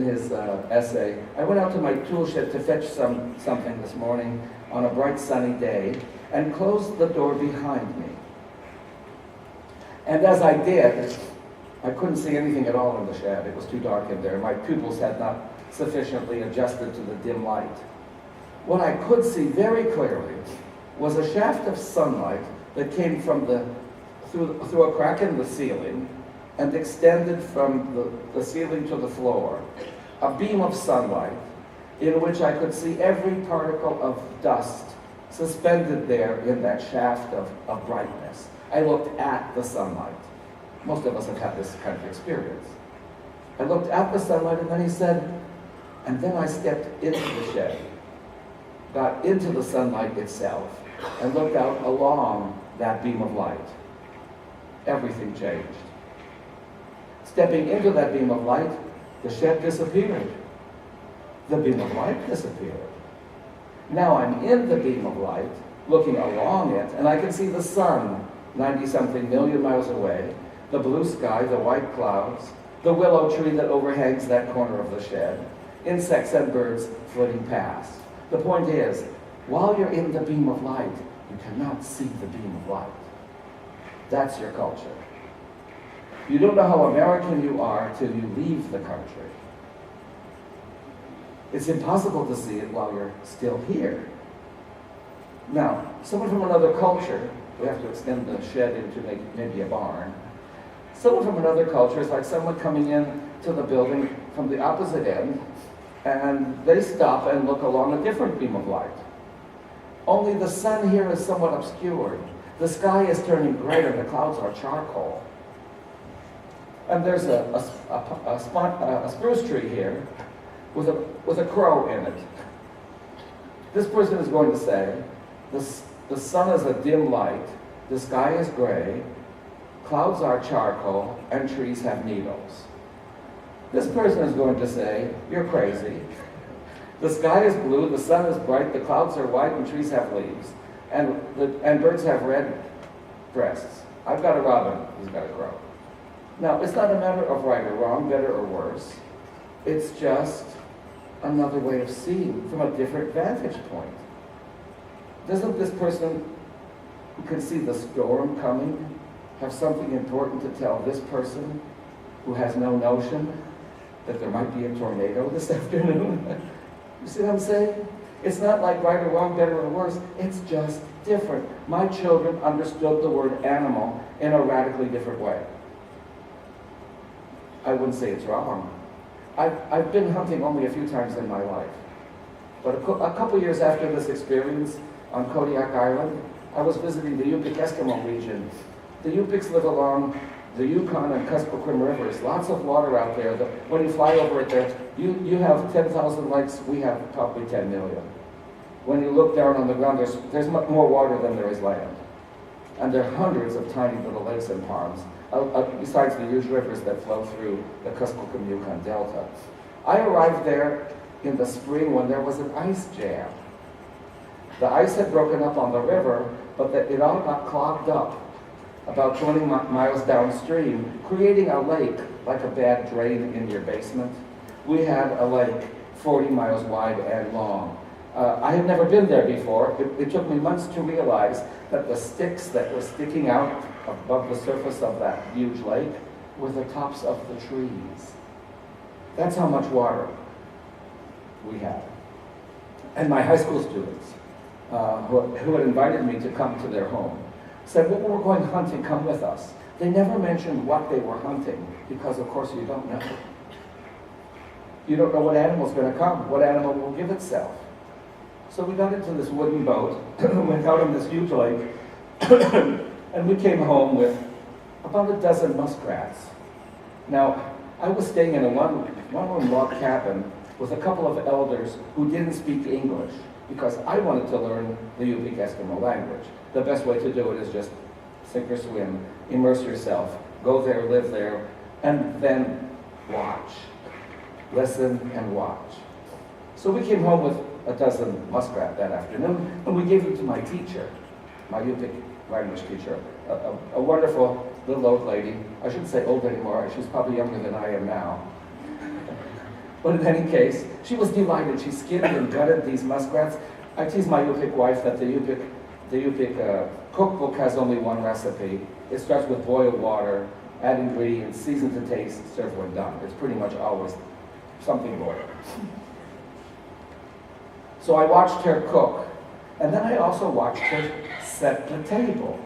his essay, I went out to my tool shed to fetch something this morning, on a bright sunny day and closed the door behind me. And as I did, I couldn't see anything at all in the shed. It was too dark in there. My pupils had not sufficiently adjusted to the dim light. What I could see very clearly was a shaft of sunlight that came from through a crack in the ceiling and extended from the ceiling to the floor. A beam of sunlight in which I could see every particle of dust suspended there in that shaft of brightness. I looked at the sunlight. Most of us have had this kind of experience. I looked at the sunlight, and then he said, and then I stepped into the shed, got into the sunlight itself, and looked out along that beam of light. Everything changed. Stepping into that beam of light, the shed disappeared. The beam of light disappeared. Now I'm in the beam of light, looking along it, and I can see the sun 90-something million miles away, the blue sky, the white clouds, the willow tree that overhangs that corner of the shed, insects and birds flitting past. The point is, while you're in the beam of light, you cannot see the beam of light. That's your culture. You don't know how American you are till you leave the country. It's impossible to see it while you're still here. Now, someone from another culture, we have to extend the shed into maybe a barn. Someone from another culture is like someone coming in to the building from the opposite end, and they stop and look along a different beam of light. Only the sun here is somewhat obscured. The sky is turning gray and the clouds are charcoal. And there's a spruce tree here with a crow in it. This person is going to say, the sun is a dim light, the sky is gray, clouds are charcoal, and trees have needles. This person is going to say, you're crazy. The sky is blue, the sun is bright, the clouds are white, and trees have leaves. And birds have red breasts. I've got a robin, he's got a crow. Now, it's not a matter of right or wrong, better or worse. It's just another way of seeing from a different vantage point. Doesn't this person who can see the storm coming have something important to tell this person who has no notion that there might be a tornado this afternoon? You see what I'm saying? It's not like right or wrong, better or worse. It's just different. My children understood the word animal in a radically different way. I wouldn't say it's wrong. I've been hunting only a few times in my life. But a couple years after this experience on Kodiak Island, I was visiting the Yupik Eskimo region. The Yupiks live along the Yukon and Kuskokwim rivers. Lots of water out there. When you fly over it there, you have 10,000 lakes. We have probably 10 million. When you look down on the ground, there's much more water than there is land. And there are hundreds of tiny little lakes and ponds, besides the huge rivers that flow through the Kuskokwim Yukon Delta. I arrived there in the spring when there was an ice jam. The ice had broken up on the river, but it all got clogged up about 20 miles downstream, creating a lake like a bad drain in your basement. We had a lake 40 miles wide and long. I had never been there before. It took me months to realize that the sticks that were sticking out above the surface of that huge lake were the tops of the trees. That's how much water we had. And my high school students, who had invited me to come to their home, said, well, we're going hunting, come with us. They never mentioned what they were hunting, because of course you don't know. You don't know what animal's going to come, what animal will give itself. So we got into this wooden boat, went out on this huge lake, and we came home with about a dozen muskrats. Now, I was staying in a one-room log cabin with a couple of elders who didn't speak English, because I wanted to learn the Yupik Eskimo language. The best way to do it is just sink or swim, immerse yourself, go there, live there, and then watch. Listen and watch. So we came home with a dozen muskrat that afternoon, and we gave them to my teacher, my Yupik language teacher, a wonderful little old lady. I shouldn't say old anymore, she's probably younger than I am now. But in any case, she was delighted. She skinned and gutted these muskrats. I tease my Yupik wife that the Yupik cookbook has only one recipe. It starts with boiled water, add ingredients, season to taste, serve when done. It's pretty much always something boiled. So I watched her cook, and then I also watched her set the table.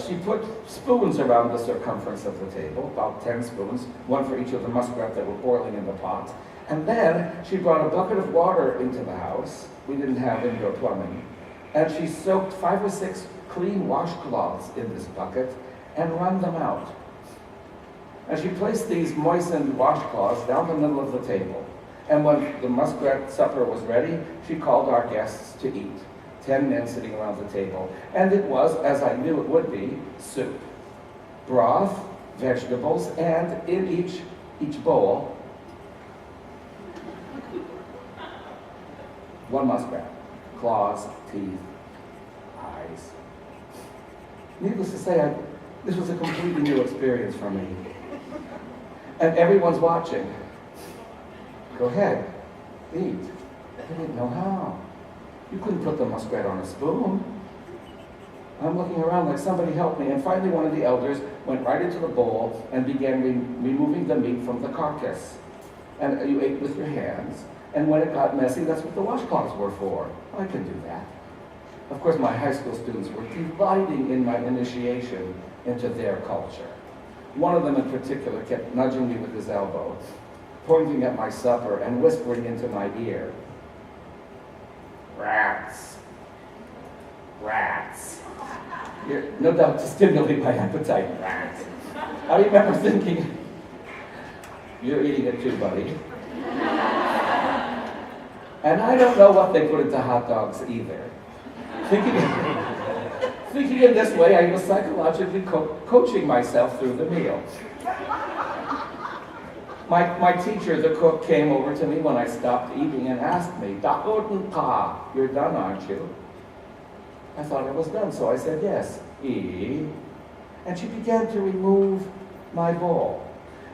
She put spoons around the circumference of the table, about 10 spoons, one for each of the muskrat that were boiling in the pot. And then she brought a bucket of water into the house. We didn't have indoor plumbing. And she soaked 5 or 6 clean washcloths in this bucket and wrung them out. And she placed these moistened washcloths down the middle of the table. And when the muskrat supper was ready, she called our guests to eat. 10 men sitting around the table. And it was, as I knew it would be, soup, broth, vegetables, and in each bowl, one muskrat. Claws, teeth, eyes. Needless to say, this was a completely new experience for me. And everyone's watching. Go ahead, eat. I didn't know how. You couldn't put the muskrat on a spoon. I'm looking around like somebody help me. And finally one of the elders went right into the bowl and began removing the meat from the carcass. And you ate with your hands. And when it got messy, that's what the washcloths were for. I can do that. Of course, my high school students were delighting in my initiation into their culture. One of them in particular kept nudging me with his elbow, pointing at my supper and whispering into my ear, "Rats, rats." No doubt to stimulate my appetite, rats. I remember thinking, you're eating it too, buddy. And I don't know what they put into hot dogs either. Thinking in this way, I was psychologically coaching myself through the meal. My teacher, the cook, came over to me when I stopped eating and asked me, "You're done, aren't you?" I thought I was done, so I said yes. And she began to remove my bowl.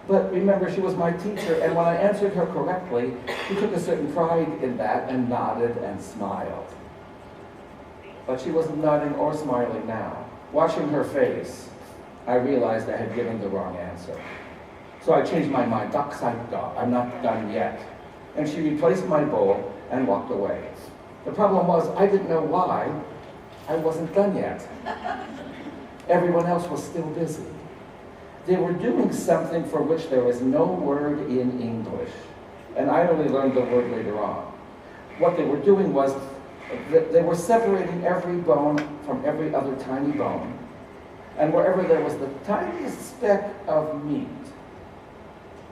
But remember, she was my teacher, and when I answered her correctly, she took a certain pride in that and nodded and smiled. But she wasn't nodding or smiling now. Watching her face, I realized I had given the wrong answer. So I changed my mind. I'm not done yet. And she replaced my bowl and walked away. The problem was, I didn't know why I wasn't done yet. Everyone else was still busy. They were doing something for which there is no word in English. And I only learned the word later on. What they were doing was, they were separating every bone from every other tiny bone. And wherever there was the tiniest speck of meat,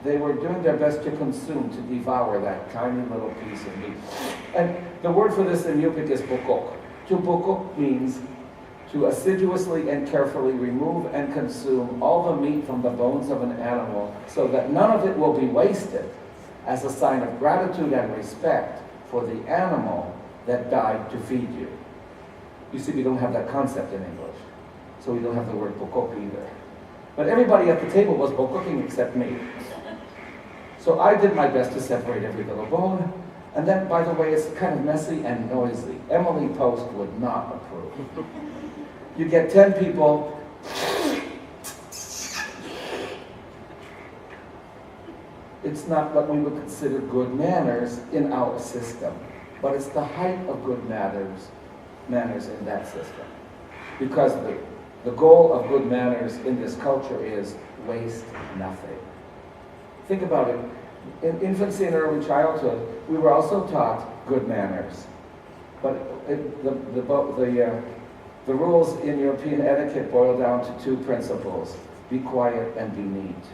they were doing their best to consume, to devour that tiny little piece of meat. And the word for this in Yupik is bukok. To bukok means to assiduously and carefully remove and consume all the meat from the bones of an animal so that none of it will be wasted, as a sign of gratitude and respect for the animal that died to feed you. You see, we don't have that concept in English, so we don't have the word bukok either. But everybody at the table was bukoking except me. So I did my best to separate every little bone, and then, by the way, it's kind of messy and noisy. Emily Post would not approve. You get 10 people, it's not what we would consider good manners in our system, but it's the height of good manners in that system. Because the goal of good manners in this culture is waste nothing. Think about it. In infancy and early childhood, we were also taught good manners. But the rules in European etiquette boil down to 2 principles: be quiet and be neat.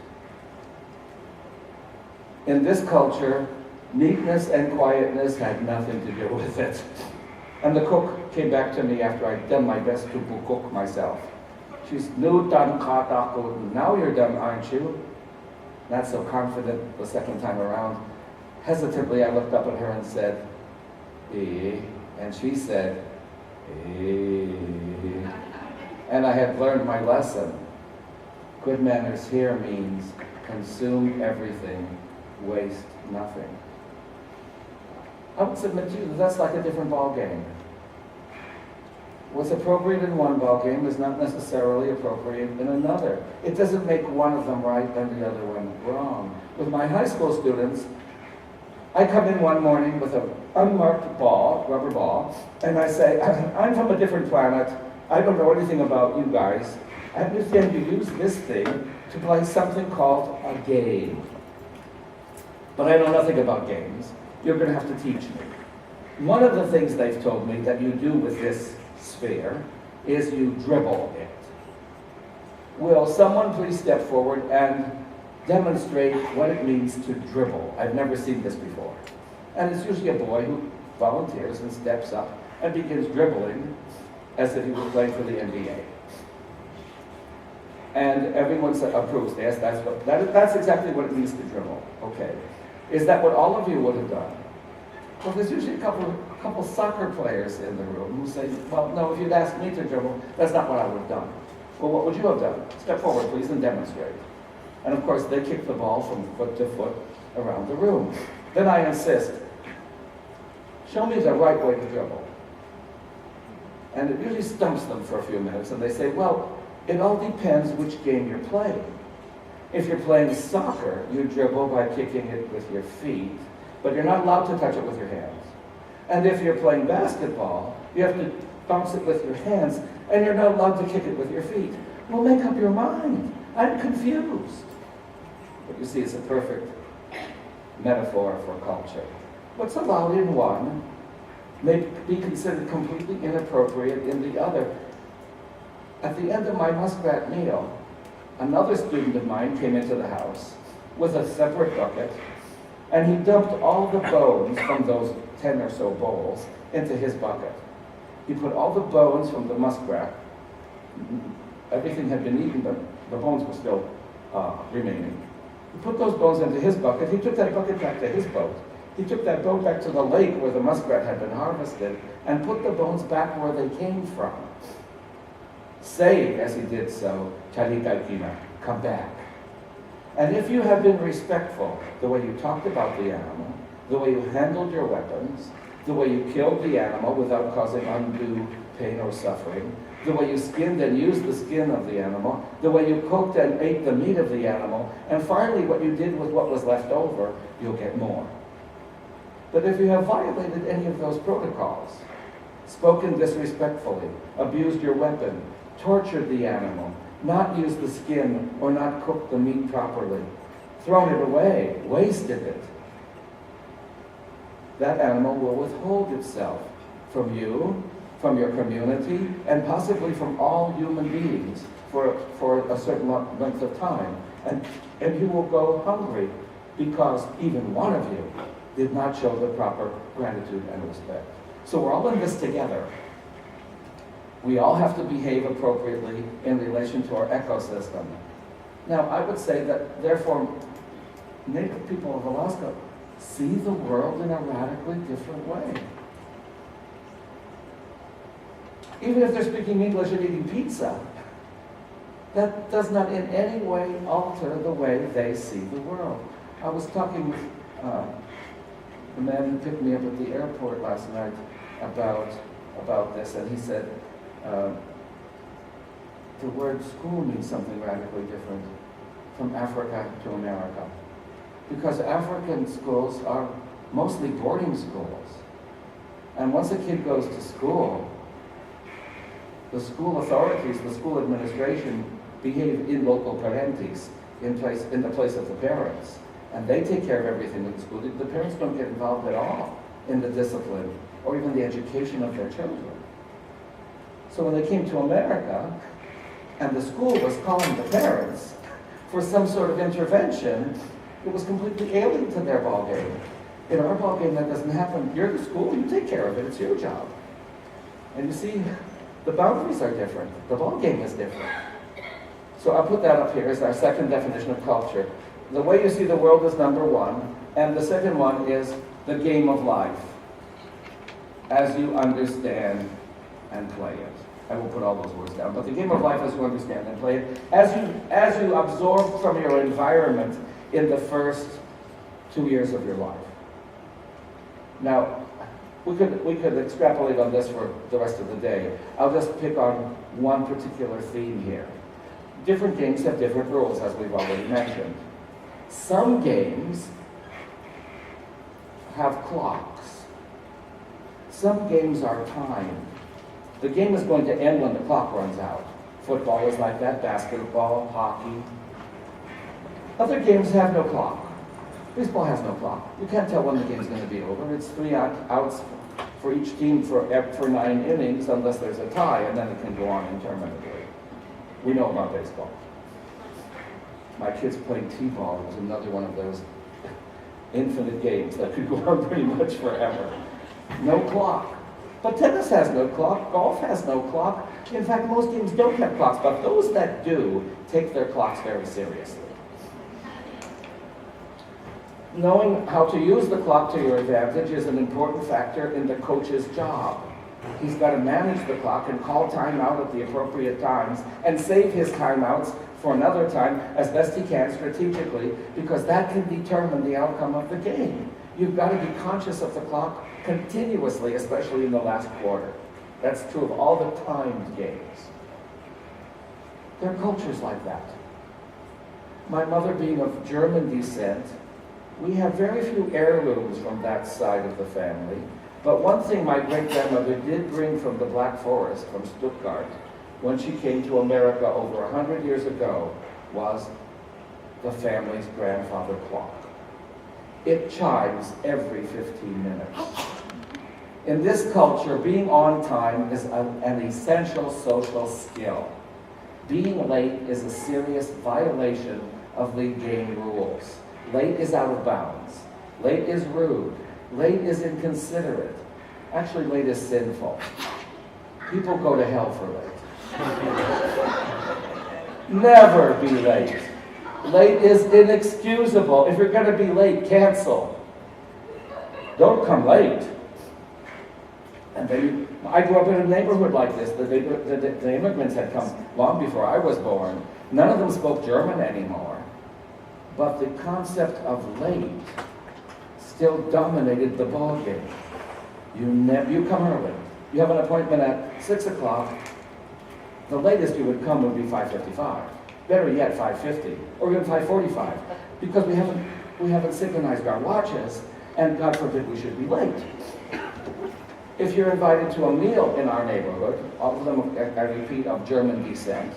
In this culture, neatness and quietness had nothing to do with it. And the cook came back to me after I'd done my best to cook myself. She's, "Nu done katako, now you're done, aren't you?" Not so confident the second time around. Hesitantly, I looked up at her and said, "Eh?" And she said, "Eh?" And I had learned my lesson. Good manners here means consume everything, waste nothing. I would submit to you that that's like a different ball game. What's appropriate in one ball game is not necessarily appropriate in another. It doesn't make one of them right and the other one wrong. With my high school students, I come in one morning with an unmarked ball, rubber ball, and I say, I'm from a different planet. I don't know anything about you guys. I understand you use this thing to play something called a game. But I know nothing about games. You're going to have to teach me. One of the things they've told me that you do with this sphere is you dribble it. Will someone please step forward and demonstrate what it means to dribble? I've never seen this before. And it's usually a boy who volunteers and steps up and begins dribbling as if he were playing for the NBA. And everyone approves. Yes, that's exactly what it means to dribble. Okay. Is that what all of you would have done? Well, there's usually a couple soccer players in the room who say, well, no, if you'd asked me to dribble, that's not what I would have done. Well, what would you have done? Step forward, please, and demonstrate. And of course, they kick the ball from foot to foot around the room. Then I insist, show me the right way to dribble. And it usually stumps them for a few minutes, and they say, well, it all depends which game you're playing. If you're playing soccer, you dribble by kicking it with your feet, but you're not allowed to touch it with your hands. And if you're playing basketball, you have to bounce it with your hands, and you're not allowed to kick it with your feet. Well, make up your mind. I'm confused. But you see, it's a perfect metaphor for culture. What's allowed in one may be considered completely inappropriate in the other. At the end of my muskrat meal, another student of mine came into the house with a separate bucket, and he dumped all the bones from those 10 or so bowls into his bucket. He put all the bones from the muskrat. Everything had been eaten, but the bones were still remaining. He put those bones into his bucket. He took that bucket back to his boat. He took that boat back to the lake where the muskrat had been harvested and put the bones back where they came from, saying, as he did so, "Charikaikina, come back." And if you have been respectful, the way you talked about the animal, the way you handled your weapons, the way you killed the animal without causing undue pain or suffering, the way you skinned and used the skin of the animal, the way you cooked and ate the meat of the animal, and finally what you did with what was left over, you'll get more. But if you have violated any of those protocols, spoken disrespectfully, abused your weapon, tortured the animal, not used the skin or not cooked the meat properly, thrown it away, wasted it, that animal will withhold itself from you, from your community, and possibly from all human beings for a certain length of time. And you will go hungry because even one of you did not show the proper gratitude and respect. So we're all in this together. We all have to behave appropriately in relation to our ecosystem. Now, I would say that, therefore, Native people of Alaska see the world in a radically different way. Even if they're speaking English and eating pizza, that does not in any way alter the way they see the world. I was talking with the man who picked me up at the airport last night about this, and he said, the word school means something radically different from Africa to America. Because African schools are mostly boarding schools. And once a kid goes to school, the school authorities, the school administration behave in local parentis, in the place of the parents. And they take care of everything in the school. The parents don't get involved at all in the discipline or even the education of their children. So when they came to America, and the school was calling the parents for some sort of intervention, it was completely alien to their ballgame. In our ballgame, that doesn't happen. You're the school, you take care of it, it's your job. And you see, the boundaries are different. The ballgame is different. So I'll put that up here as our second definition of culture. The way you see the world is number one, and the second one is the game of life, as you understand and play it. I will put all those words down, but the game of life as you understand and play it, as you absorb from your environment in the first 2 years of your life. Now, We could extrapolate on this for the rest of the day. I'll just pick on one particular theme here. Different games have different rules, as we've already mentioned. Some games have clocks. Some games are timed. The game is going to end when the clock runs out. Football is like that, basketball, hockey. Other games have no clock. Baseball has no clock. You can't tell when the game's going to be over. It's 3 outs for each team for 9 innings unless there's a tie, and then it can go on interminably. We know about baseball. My kids playing t-ball was another one of those infinite games that could go on pretty much forever. No clock. But tennis has no clock, golf has no clock. In fact, most games don't have clocks, but those that do take their clocks very seriously. Knowing how to use the clock to your advantage is an important factor in the coach's job. He's got to manage the clock and call timeout at the appropriate times and save his timeouts for another time as best he can strategically, because that can determine the outcome of the game. You've got to be conscious of the clock continuously, especially in the last quarter. That's true of all the timed games. There are cultures like that. My mother being of German descent, we have very few heirlooms from that side of the family. But one thing my great-grandmother did bring from the Black Forest, from Stuttgart, when she came to America over 100 years ago, was the family's grandfather clock. It chimes every 15 minutes. In this culture, being on time is an essential social skill. Being late is a serious violation of the game rules. Late is out of bounds. Late is rude. Late is inconsiderate. Actually, late is sinful. People go to hell for late. Never be late. Late is inexcusable. If you're going to be late, cancel. Don't come late. And then I grew up in a neighborhood like this. The immigrants had come long before I was born. None of them spoke German anymore. But the concept of late still dominated the ballgame. You come early. You have an appointment at 6 o'clock. The latest you would come would be 5:55. Better yet, 5:50 or even 5:45, because we haven't synchronized our watches, and God forbid we should be late. If you're invited to a meal in our neighborhood, all of them, I repeat, of German descent,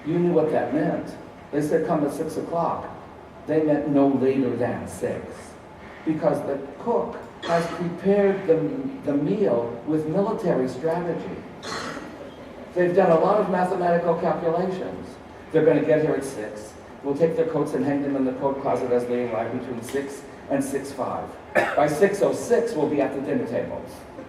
you knew what that meant. They said come at 6 o'clock. They meant no later than 6, because the cook has prepared the meal with military strategy. They've done a lot of mathematical calculations. They're going to get here at 6. We'll take their coats and hang them in the coat closet as they arrive between 6 and 6:05. By 6:06, we'll be at the dinner table.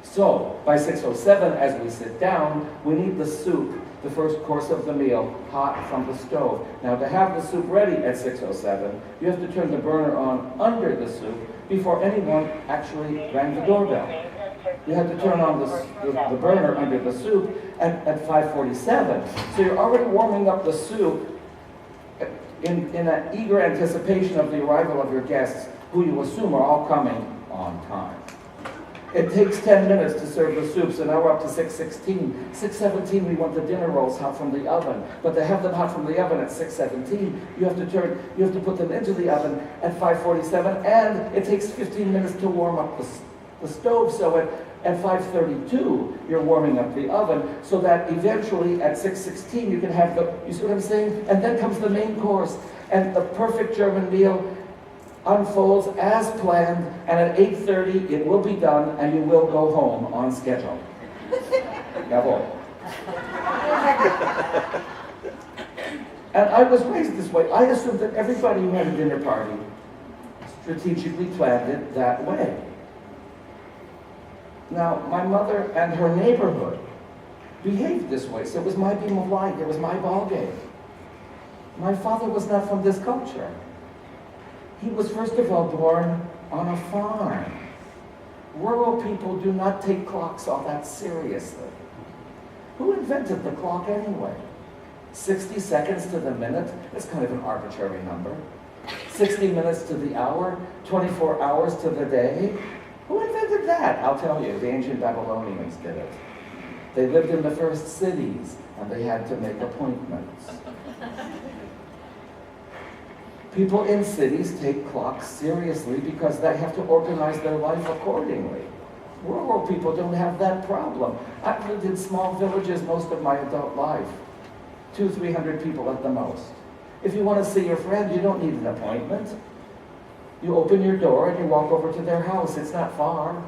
So, by 6:07, as we sit down, we need the soup, the first course of the meal, hot from the stove. Now, to have the soup ready at 6:07, you have to turn the burner on under the soup before anyone actually rang the doorbell. You have to turn on the burner under the soup at 5:47. So you're already warming up the soup in an eager anticipation of the arrival of your guests, who you assume are all coming on time. It takes 10 minutes to serve the soup, so now we're up to 6:16. 6:17, we want the dinner rolls hot from the oven. But to have them hot from the oven at 6:17, you have to put them into the oven at 5:47, and it takes 15 minutes to warm up the stove. So at 5:32, you're warming up the oven, so that eventually at 6:16 you can have you see what I'm saying? And then comes the main course, and the perfect German meal unfolds as planned, and at 8:30 it will be done, and you will go home on schedule. Jawohl. And I was raised this way. I assumed that everybody who had a dinner party strategically planned it that way. Now, my mother and her neighborhood behaved this way, so it was my beam of light, it was my ball game. My father was not from this culture. He was first of all born on a farm. Rural people do not take clocks all that seriously. Who invented the clock anyway? 60 seconds to the minute? It's kind of an arbitrary number. 60 minutes to the hour? 24 hours to the day? Who invented that? I'll tell you, the ancient Babylonians did it. They lived in the first cities, and they had to make appointments. People in cities take clocks seriously because they have to organize their life accordingly. Rural people don't have that problem. I've lived in small villages most of my adult life. 200-300 people at the most. If you want to see your friend, you don't need an appointment. You open your door and you walk over to their house. It's not far.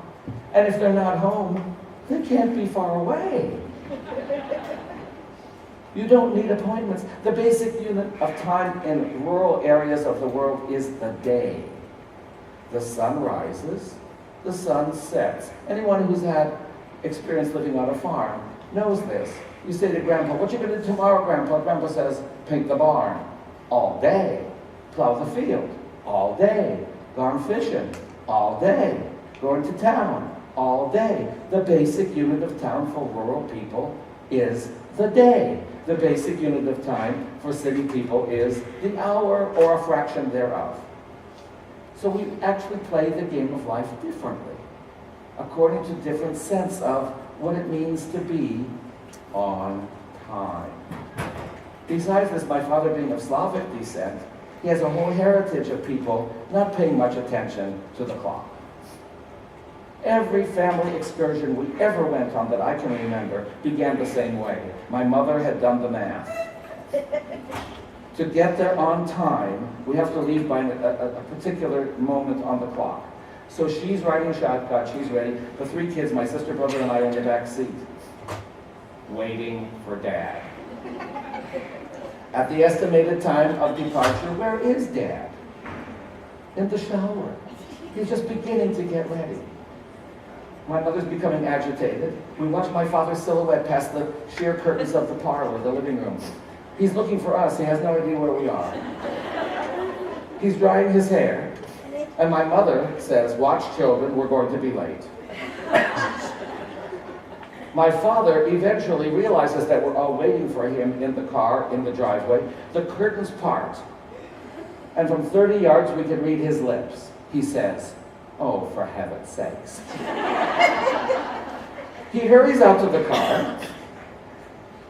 And if they're not home, they can't be far away. You don't need appointments. The basic unit of time in rural areas of the world is the day. The sun rises, the sun sets. Anyone who's had experience living on a farm knows this. You say to Grandpa, what you going to do tomorrow, Grandpa? Grandpa says, paint the barn. All day. Plow the field. All day. Gone fishing. All day. Going to town. All day. The basic unit of time for rural people is the day. The basic unit of time for city people is the hour or a fraction thereof. So we actually play the game of life differently, according to different sense of what it means to be on time. Besides this, my father being of Slavic descent, he has a whole heritage of people not paying much attention to the clock. Every family excursion we ever went on that I can remember began the same way. My mother had done the math. To get there on time, we have to leave by a particular moment on the clock. So she's riding shotgun, she's ready. The 3 kids, my sister, brother, and I are in the back seat, waiting for Dad. At the estimated time of departure, where is Dad? In the shower. He's just beginning to get ready. My mother's becoming agitated. We watch my father's silhouette past the sheer curtains of the parlor, the living room. He's looking for us. He has no idea where we are. He's drying his hair. And my mother says, watch children, we're going to be late. My father eventually realizes that we're all waiting for him in the car, in the driveway. The curtains part. And from 30 yards, we can read his lips. He says, oh, for heaven's sakes. He hurries out to the car,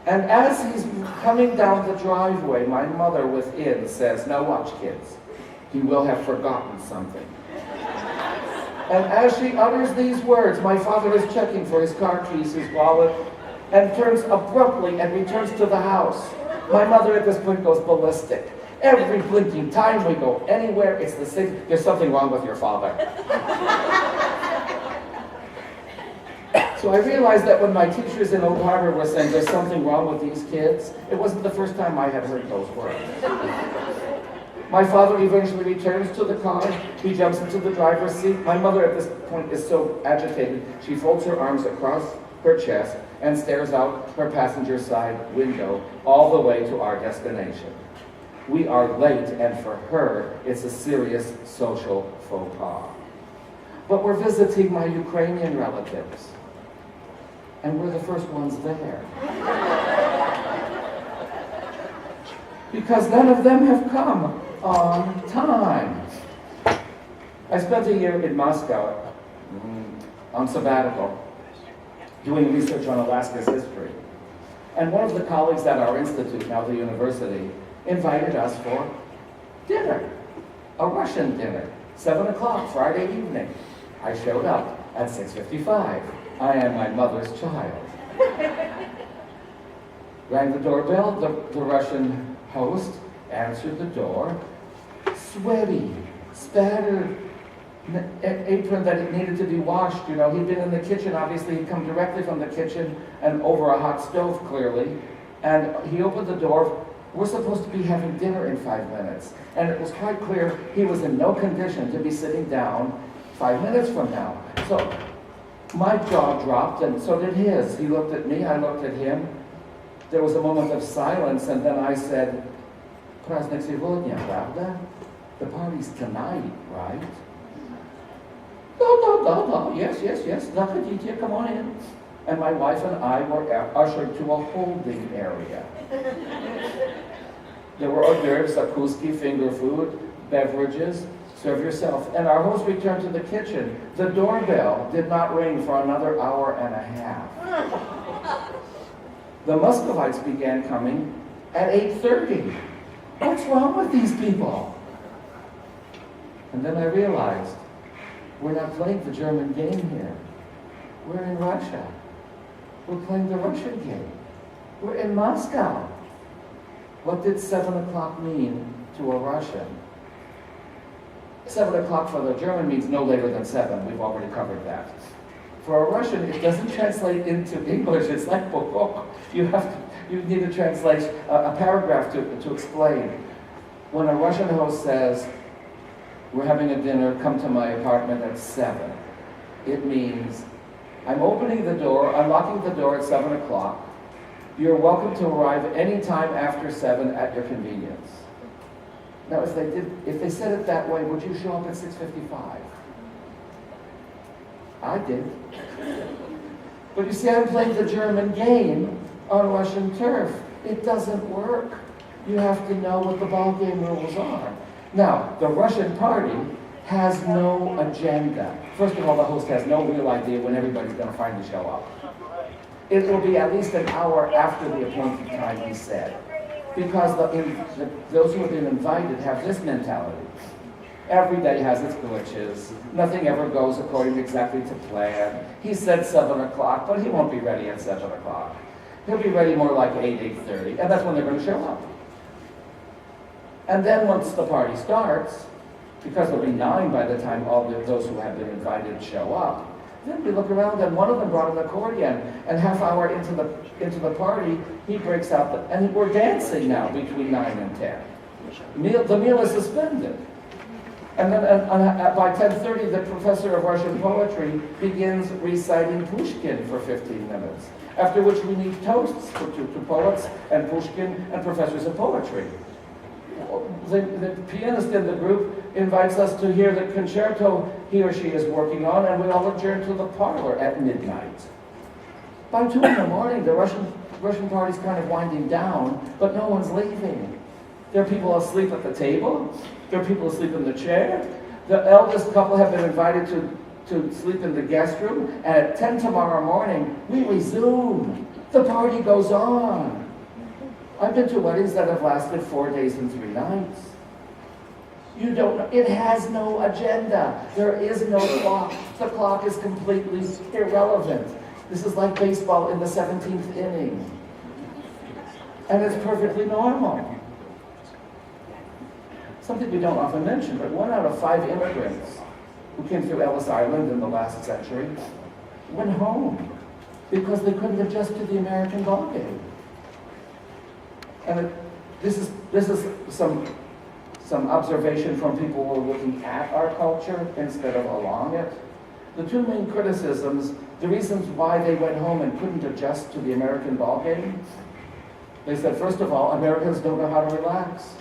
and as he's coming down the driveway, my mother within says, now watch, kids. He will have forgotten something. And as she utters these words, my father is checking for his car keys, his wallet, and turns abruptly and returns to the house. My mother at this point goes ballistic. Every blinking time we go anywhere, it's the same. There's something wrong with your father. So I realized that when my teachers in Oak Harbor were saying there's something wrong with these kids, it wasn't the first time I had heard those words. My father eventually returns to the car. He jumps into the driver's seat. My mother at this point is so agitated, she folds her arms across her chest and stares out her passenger side window all the way to our destination. We are late, and for her, it's a serious social faux pas. But we're visiting my Ukrainian relatives, and we're the first ones there. Because none of them have come on time. I spent a year in Moscow on sabbatical, doing research on Alaska's history. And one of the colleagues at our institute, now the university, invited us for dinner, a Russian dinner, 7 o'clock Friday evening. I showed up at 6:55. I am my mother's child. Rang the doorbell, the Russian host answered the door, sweaty, spattered, apron that it needed to be washed. You know, he'd been in the kitchen, obviously he'd come directly from the kitchen and over a hot stove clearly, and he opened the door. We're supposed to be having dinner in 5 minutes. And it was quite clear he was in no condition to be sitting down 5 minutes from now. So my jaw dropped, and so did his. He looked at me, I looked at him. There was a moment of silence, and then I said, "Праздник сегодня, правда? The party's tonight, right?" No, yes, заходите, come on in. And my wife and I were ushered to a holding area. There were hors d'oeuvres, zakouski, finger food, beverages, serve yourself. And our host returned to the kitchen. The doorbell did not ring for another hour and a half. The Muscovites began coming at 8:30. What's wrong with these people? And then I realized, we're not playing the German game here. We're in Russia. We're playing the Russian game. We're in Moscow. What did 7 o'clock mean to a Russian? 7 o'clock for the German means no later than 7. We've already covered that. For a Russian, it doesn't translate into English. It's like bokok. You need to translate a paragraph to explain. When a Russian host says, we're having a dinner, come to my apartment at 7, it means, I'm opening the door, unlocking the door at 7 o'clock. You're welcome to arrive any time after 7 at your convenience. Now, if they said it that way, would you show up at 6:55? I did. But you see, I'm playing the German game on Russian turf. It doesn't work. You have to know what the ball game rules are. Now, the Russian party has no agenda. First of all, the host has no real idea when everybody's going to finally show up. It will be at least an hour after the appointed time he said. Because those who have been invited have this mentality. Every day has its glitches. Nothing ever goes according exactly to plan. He said 7 o'clock, but he won't be ready at 7 o'clock. He'll be ready more like 8:30, and that's when they're going to show up. And then once the party starts, because there'll be 9 by the time those who have been invited show up, then we look around and one of them brought an accordion, and half hour into the party, he breaks out, and we're dancing now between 9 and 10. The meal is suspended. And then by 10:30, the professor of Russian poetry begins reciting Pushkin for 15 minutes, after which we need toasts to poets and Pushkin and professors of poetry. The pianist in the group invites us to hear the concerto he or she is working on, and we all adjourn to the parlor at midnight. By 2 in the morning, the Russian party's kind of winding down, but no one's leaving. There are people asleep at the table. There are people asleep in the chair. The eldest couple have been invited to sleep in the guest room, and at 10 tomorrow morning, we resume. The party goes on. I've been to weddings that have lasted 4 days and 3 nights. You don't know. It has no agenda. There is no clock. The clock is completely irrelevant. This is like baseball in the 17th inning. And it's perfectly normal. Something we don't often mention, but 1 out of 5 immigrants who came through Ellis Island in the last century went home because they couldn't adjust to the American ballgame. And this is some observation from people who are looking at our culture instead of along it. The 2 main criticisms, the reasons why they went home and couldn't adjust to the American ballgame, they said, first of all, Americans don't know how to relax.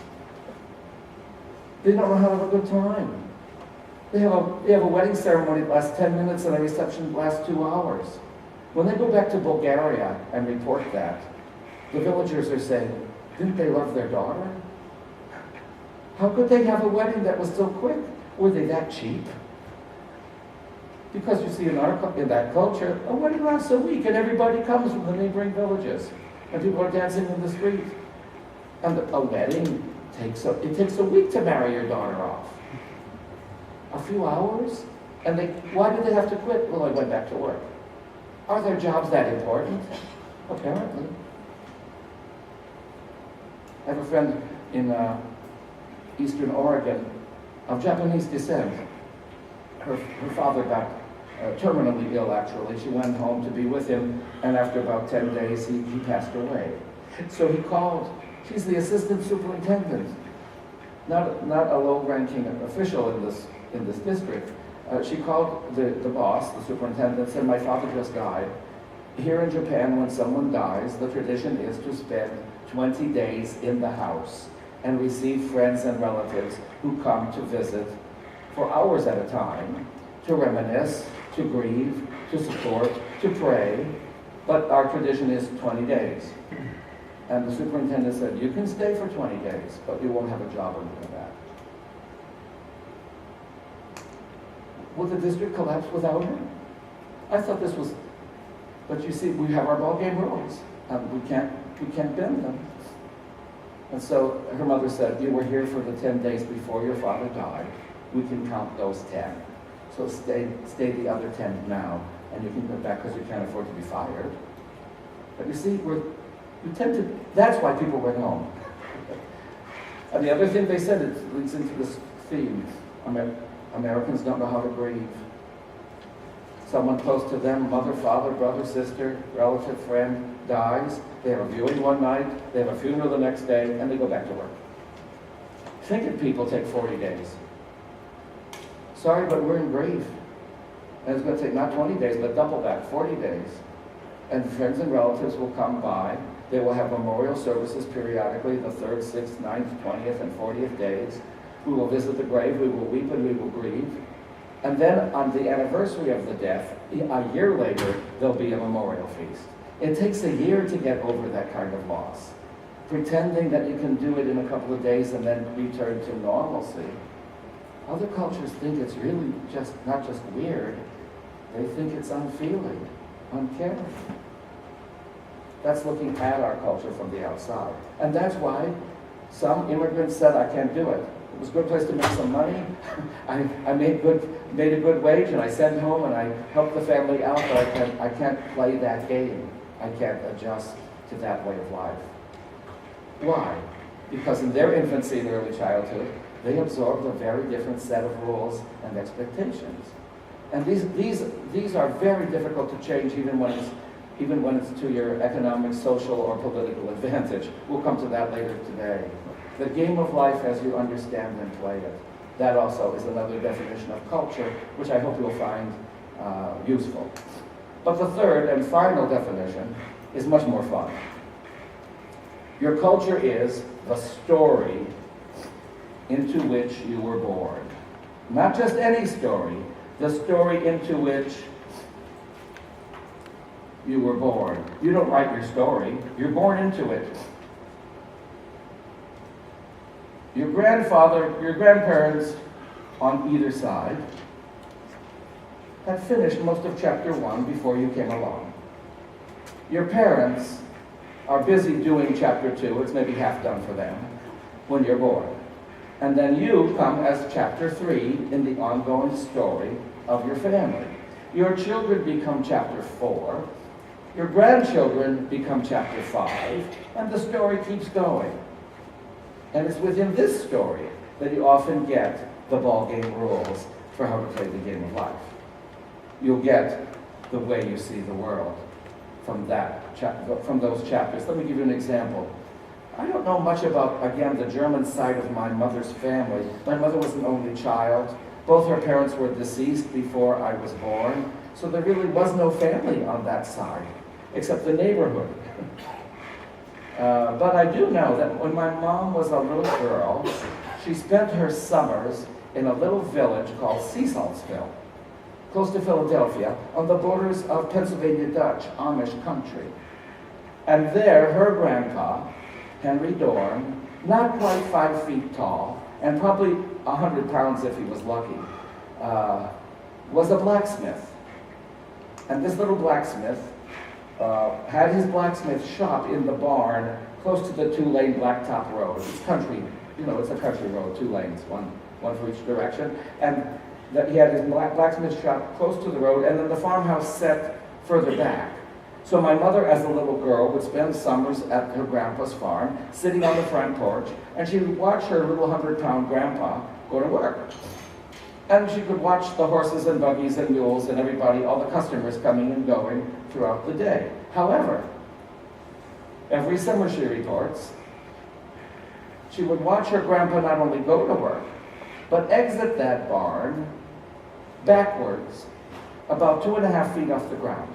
They don't know how to have a good time. They have a wedding ceremony that lasts 10 minutes and a reception that lasts 2 hours. When they go back to Bulgaria and report that, the villagers are saying, didn't they love their daughter? How could they have a wedding that was so quick? Were they that cheap? Because you see, in that culture, a wedding lasts a week, and everybody comes from the neighboring villages, and people are dancing in the street. And a wedding takes a week to marry your daughter off. A few hours, and why did they have to quit? Well, I went back to work. Are their jobs that important? Apparently. I have a friend in Eastern Oregon of Japanese descent. Her father got terminally ill, actually. She went home to be with him, and after about 10 days, he passed away. So he called. She's the assistant superintendent, not a low-ranking official in this district. She called the boss, the superintendent, said, my father just died. Here in Japan, when someone dies, the tradition is to spend 20 days in the house and receive friends and relatives who come to visit for hours at a time, to reminisce, to grieve, to support, to pray. But our tradition is 20 days. And the superintendent said, you can stay for 20 days, but you won't have a job when you come back. will the district collapse without her? I thought this was, but you see, we have our ball game rules, and we can't bend them. And so her mother said, you were here for the 10 days before your father died. We can count those 10. So stay the other 10 now, and you can go back because you can't afford to be fired. But you see, that's why people went home. And the other thing they said, it leads into this theme. Americans don't know how to grieve. Someone close to them, mother, father, brother, sister, relative, friend, dies. They have a viewing one night, they have a funeral the next day, and they go back to work. Thinking people take 40 days. Sorry, but we're in grief. And it's going to take not 20 days, but double that, 40 days. And friends and relatives will come by. They will have memorial services periodically, the 3rd, 6th, 9th, 20th, and 40th days. We will visit the grave, we will weep, and we will grieve. And then on the anniversary of the death, a year later, there'll be a memorial feast. It takes a year to get over that kind of loss. Pretending that you can do it in a couple of days and then return to normalcy. Other cultures think it's really not just weird, they think it's unfeeling, uncaring. That's looking at our culture from the outside. And that's why some immigrants said, I can't do it. It was a good place to make some money. I made a good wage, and I sent home and I helped the family out, but I can't play that game. I can't adjust to that way of life. Why? Because in their infancy and early childhood, they absorbed a very different set of rules and expectations. And these are very difficult to change even when it's to your economic, social, or political advantage. We'll come to that later today. The game of life as you understand and play it. That also is another definition of culture, which I hope you'll find useful. But the third and final definition is much more fun. Your culture is the story into which you were born. Not just any story, the story into which you were born. You don't write your story, you're born into it. Your grandparents on either side had finished most of chapter 1 before you came along. Your parents are busy doing chapter 2, it's maybe half done for them, when you're born. And then you come as chapter 3 in the ongoing story of your family. Your children become chapter 4, your grandchildren become chapter 5, and the story keeps going. And it's within this story that you often get the ball game rules for how to play the game of life. You'll get the way you see the world from those chapters. Let me give you an example. I don't know much about, again, the German side of my mother's family. My mother was an only child. Both her parents were deceased before I was born, so there really was no family on that side, except the neighborhood. But I do know that when my mom was a little girl, she spent her summers in a little village called Seasaltsville, close to Philadelphia, on the borders of Pennsylvania Dutch, Amish country. And there, her grandpa, Henry Dorn, not quite 5 feet tall, and probably 100 pounds if he was lucky, was a blacksmith. And this little blacksmith had his blacksmith shop in the barn close to the 2-lane blacktop road. It's country, it's a country road, 2 lanes, one for each direction. And that he had his blacksmith shop close to the road, and then the farmhouse set further back. So my mother, as a little girl, would spend summers at her grandpa's farm, sitting on the front porch, and she would watch her little 100-pound grandpa go to work. And she could watch the horses and buggies and mules and everybody, all the customers coming and going throughout the day. However, every summer, she reports, she would watch her grandpa not only go to work, but exit that barn backwards, about 2.5 feet off the ground.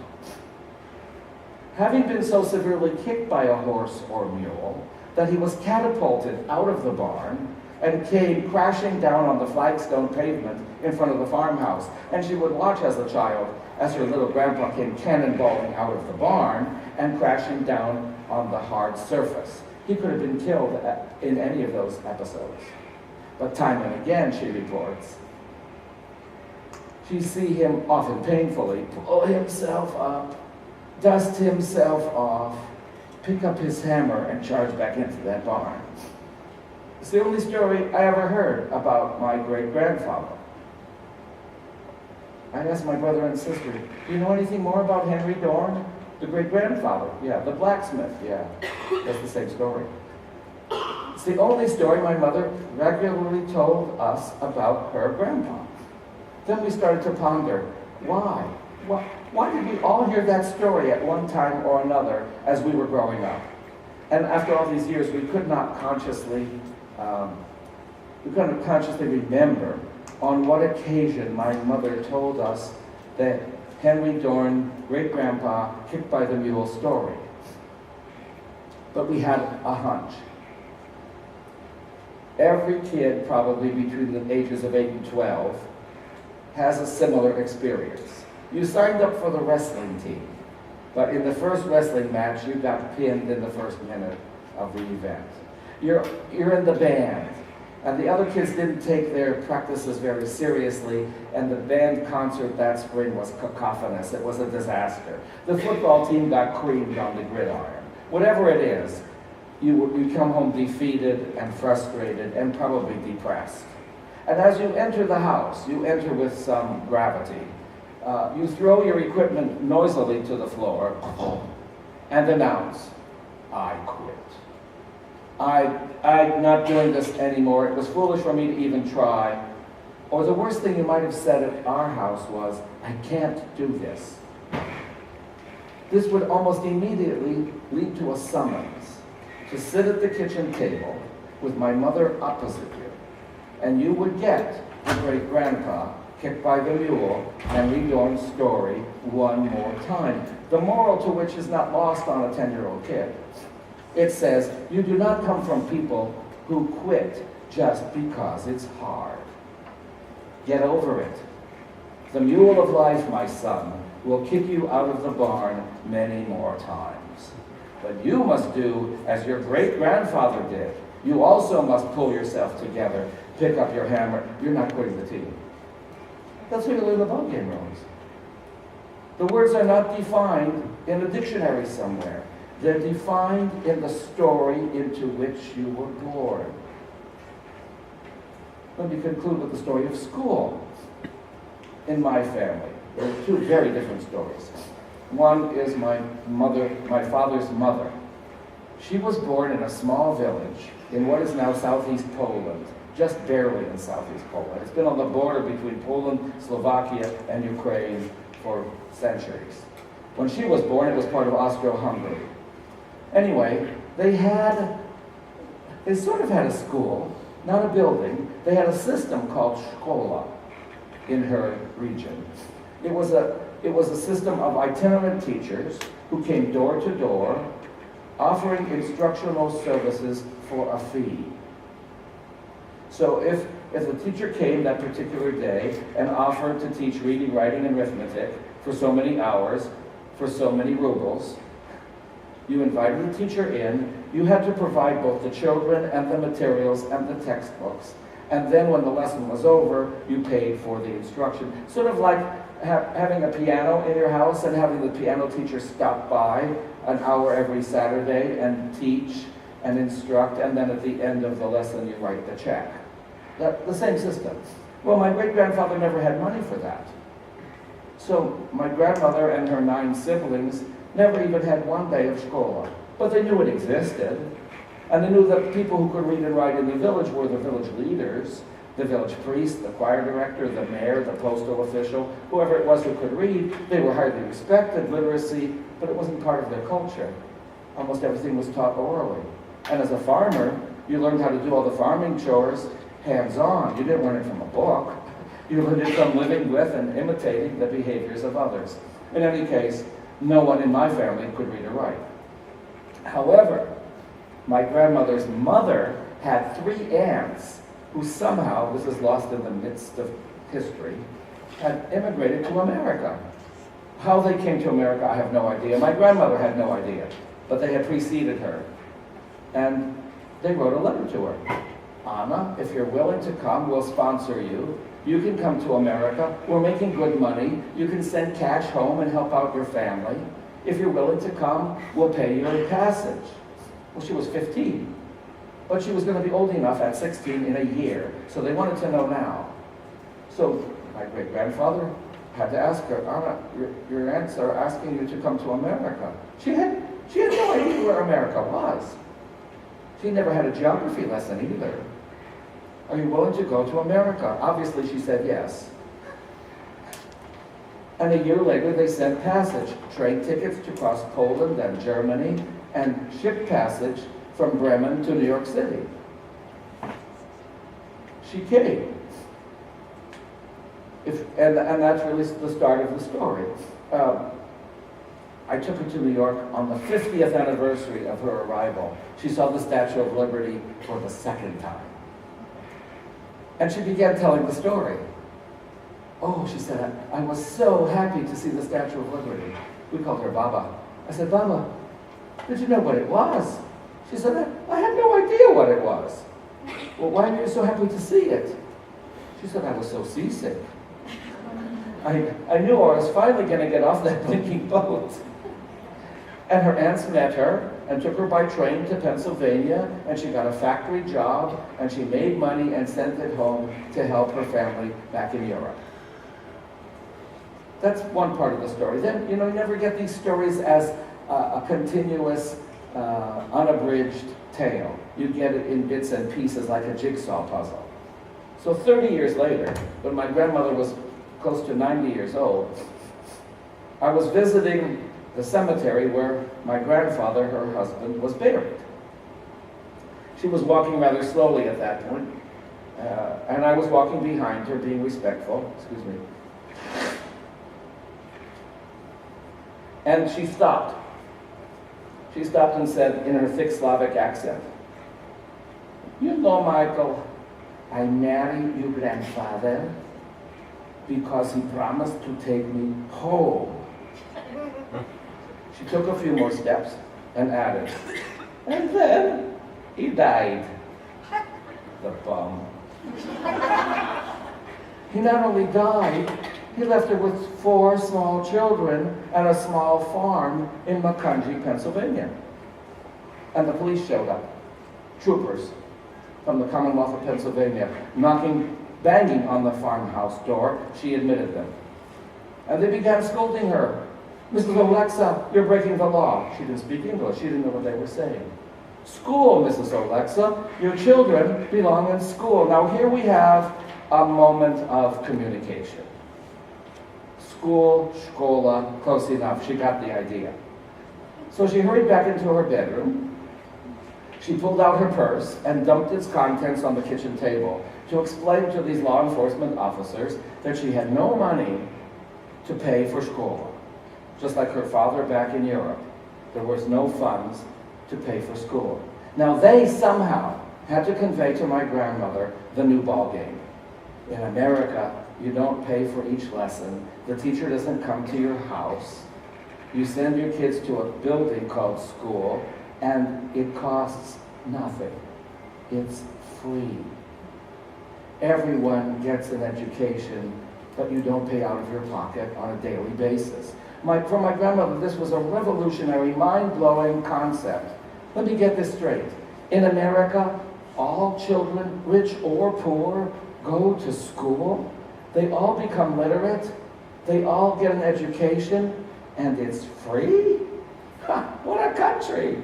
Having been so severely kicked by a horse or mule that he was catapulted out of the barn and came crashing down on the flagstone pavement in front of the farmhouse. And she would watch as a child as her little grandpa came cannonballing out of the barn and crashing down on the hard surface. He could have been killed in any of those episodes. But time and again, she reports, She'd see him often painfully pull himself up, dust himself off, pick up his hammer, and charge back into that barn. It's the only story I ever heard about my great-grandfather. I asked my brother and sister, do you know anything more about Henry Dorn? The great-grandfather, yeah. The blacksmith, yeah. That's the same story. It's the only story my mother regularly told us about her grandpa. Then we started to ponder, why? Why did we all hear that story at one time or another as we were growing up? And after all these years, we could not consciously remember on what occasion my mother told us that Henry Dorn, great-grandpa, kicked by the mule story. But we had a hunch. Every kid, probably between the ages of 8 and 12, has a similar experience. You signed up for the wrestling team, but in the first wrestling match, you got pinned in the first minute of the event. You're in the band, and the other kids didn't take their practices very seriously, and the band concert that spring was cacophonous. It was a disaster. The football team got creamed on the gridiron. Whatever it is, you come home defeated and frustrated and probably depressed. And as you enter the house, you enter with some gravity. You throw your equipment noisily to the floor and announce, I quit. I'm not doing this anymore. It was foolish for me to even try. Or the worst thing you might have said at our house was, I can't do this. This would almost immediately lead to a summons to sit at the kitchen table with my mother opposite you. And you would get the great-grandpa kicked by the mule, Henry Dorn's story, one more time. The moral to which is not lost on a 10-year-old kid. It says, you do not come from people who quit just because it's hard. Get over it. The mule of life, my son, will kick you out of the barn many more times. But you must do as your great-grandfather did. You also must pull yourself together, pick up your hammer. You're not quitting the team. That's what you learn the ball game rules. The words are not defined in a dictionary somewhere. They're defined in the story into which you were born. Let me conclude with the story of school. In my family, there are two very different stories. One is my father's mother. She was born in a small village in what is now southeast Poland, just barely in southeast Poland. It's been on the border between Poland, Slovakia, and Ukraine for centuries. When she was born, it was part of Austro-Hungary. Anyway, they sort of had a school, not a building. They had a system called Szkola in her region. It was a system of itinerant teachers who came door to door, offering instructional services for a fee. So if a teacher came that particular day and offered to teach reading, writing, and arithmetic for so many hours, for so many rubles, you invited the teacher in, you had to provide both the children and the materials and the textbooks. And then when the lesson was over, you paid for the instruction. Sort of like having a piano in your house and having the piano teacher stop by an hour every Saturday and teach and instruct, and then at the end of the lesson you write the check. The same system. Well, my great-grandfather never had money for that. So my grandmother and her 9 siblings never even had one day of Szkola. But they knew it existed. And they knew that people who could read and write in the village were the village leaders, the village priest, the choir director, the mayor, the postal official, whoever it was who could read. They were highly respected, literacy, but it wasn't part of their culture. Almost everything was taught orally. And as a farmer, you learned how to do all the farming chores hands-on. You didn't learn it from a book. You learned it from living with and imitating the behaviors of others. In any case, no one in my family could read or write. However, my grandmother's mother had 3 aunts who somehow, this is lost in the midst of history, had immigrated to America. How they came to America, I have no idea. My grandmother had no idea, but they had preceded her. And they wrote a letter to her. Anna, if you're willing to come, we'll sponsor you. You can come to America. We're making good money. You can send cash home and help out your family. If you're willing to come, we'll pay your passage. Well, she was 15, but she was going to be old enough at 16 in a year, so they wanted to know now. So my great-grandfather had to ask her, Anna, your aunts are asking you to come to America. She had no idea where America was. She never had a geography lesson either. Are you willing to go to America? Obviously, she said yes. And a year later, they sent passage, train tickets to cross Poland and Germany, and ship passage from Bremen to New York City. She came. And that's really the start of the story. I took her to New York on the 50th anniversary of her arrival. She saw the Statue of Liberty for the second time. And she began telling the story. Oh, she said, I was so happy to see the Statue of Liberty. We called her Baba. I said, Baba, did you know what it was? She said, I had no idea what it was. Well, why were you so happy to see it? She said, I was so seasick. I knew I was finally going to get off that blinking boat. And her aunts met her and took her by train to Pennsylvania, and she got a factory job, and she made money and sent it home to help her family back in Europe. That's one part of the story. Then, you never get these stories as a continuous, unabridged tale. You get it in bits and pieces like a jigsaw puzzle. So 30 years later, when my grandmother was close to 90 years old, I was visiting the cemetery where my grandfather, her husband, was buried. She was walking rather slowly at that point, and I was walking behind her, being respectful. Excuse me. And she stopped. She stopped and said in her thick Slavic accent, "You know, Michael, I married your grandfather because he promised to take me home." She took a few more steps and added, "And then he died." The bum. He not only died, he left her with 4 small children and a small farm in Macungie, Pennsylvania. And the police showed up, troopers from the Commonwealth of Pennsylvania, banging on the farmhouse door. She admitted them. And they began scolding her. "Mrs. Oleksa, you're breaking the law." She didn't speak English. She didn't know what they were saying. "School, Mrs. Oleksa. Your children belong in school." Now here we have a moment of communication. School, shkola, close enough. She got the idea. So she hurried back into her bedroom. She pulled out her purse and dumped its contents on the kitchen table to explain to these law enforcement officers that she had no money to pay for shkola. Just like her father back in Europe, there was no funds to pay for school. Now they somehow had to convey to my grandmother the new ball game. In America, you don't pay for each lesson. The teacher doesn't come to your house. You send your kids to a building called school, and it costs nothing. It's free. Everyone gets an education, but you don't pay out of your pocket on a daily basis. For my grandmother, this was a revolutionary, mind-blowing concept. Let me get this straight. In America, all children, rich or poor, go to school. They all become literate. They all get an education, and it's free? What a country!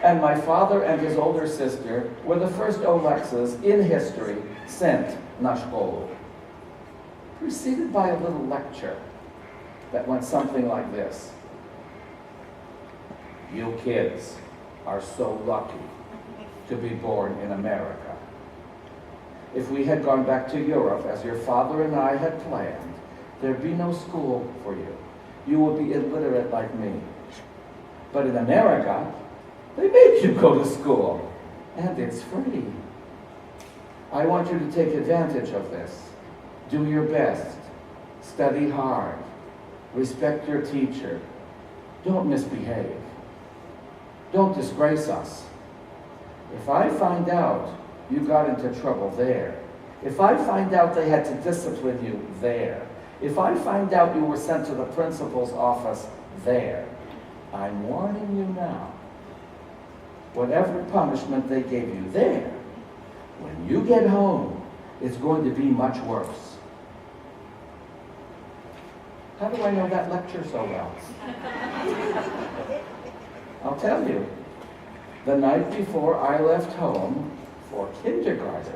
And my father and his older sister were the first Oleksas in history sent na shkolu, preceded by a little lecture that went something like this. "You kids are so lucky to be born in America. If we had gone back to Europe, as your father and I had planned, there'd be no school for you. You would be illiterate like me. But in America, they make you go to school, and it's free. I want you to take advantage of this. Do your best. Study hard. Respect your teacher. Don't misbehave. Don't disgrace us. If I find out you got into trouble there. If I find out they had to discipline you there, if I find out you were sent to the principal's office there, I'm warning you now. Whatever punishment they gave you there, when you get home, it's going to be much worse. How do I know that lecture so well? I'll tell you. The night before I left home for kindergarten,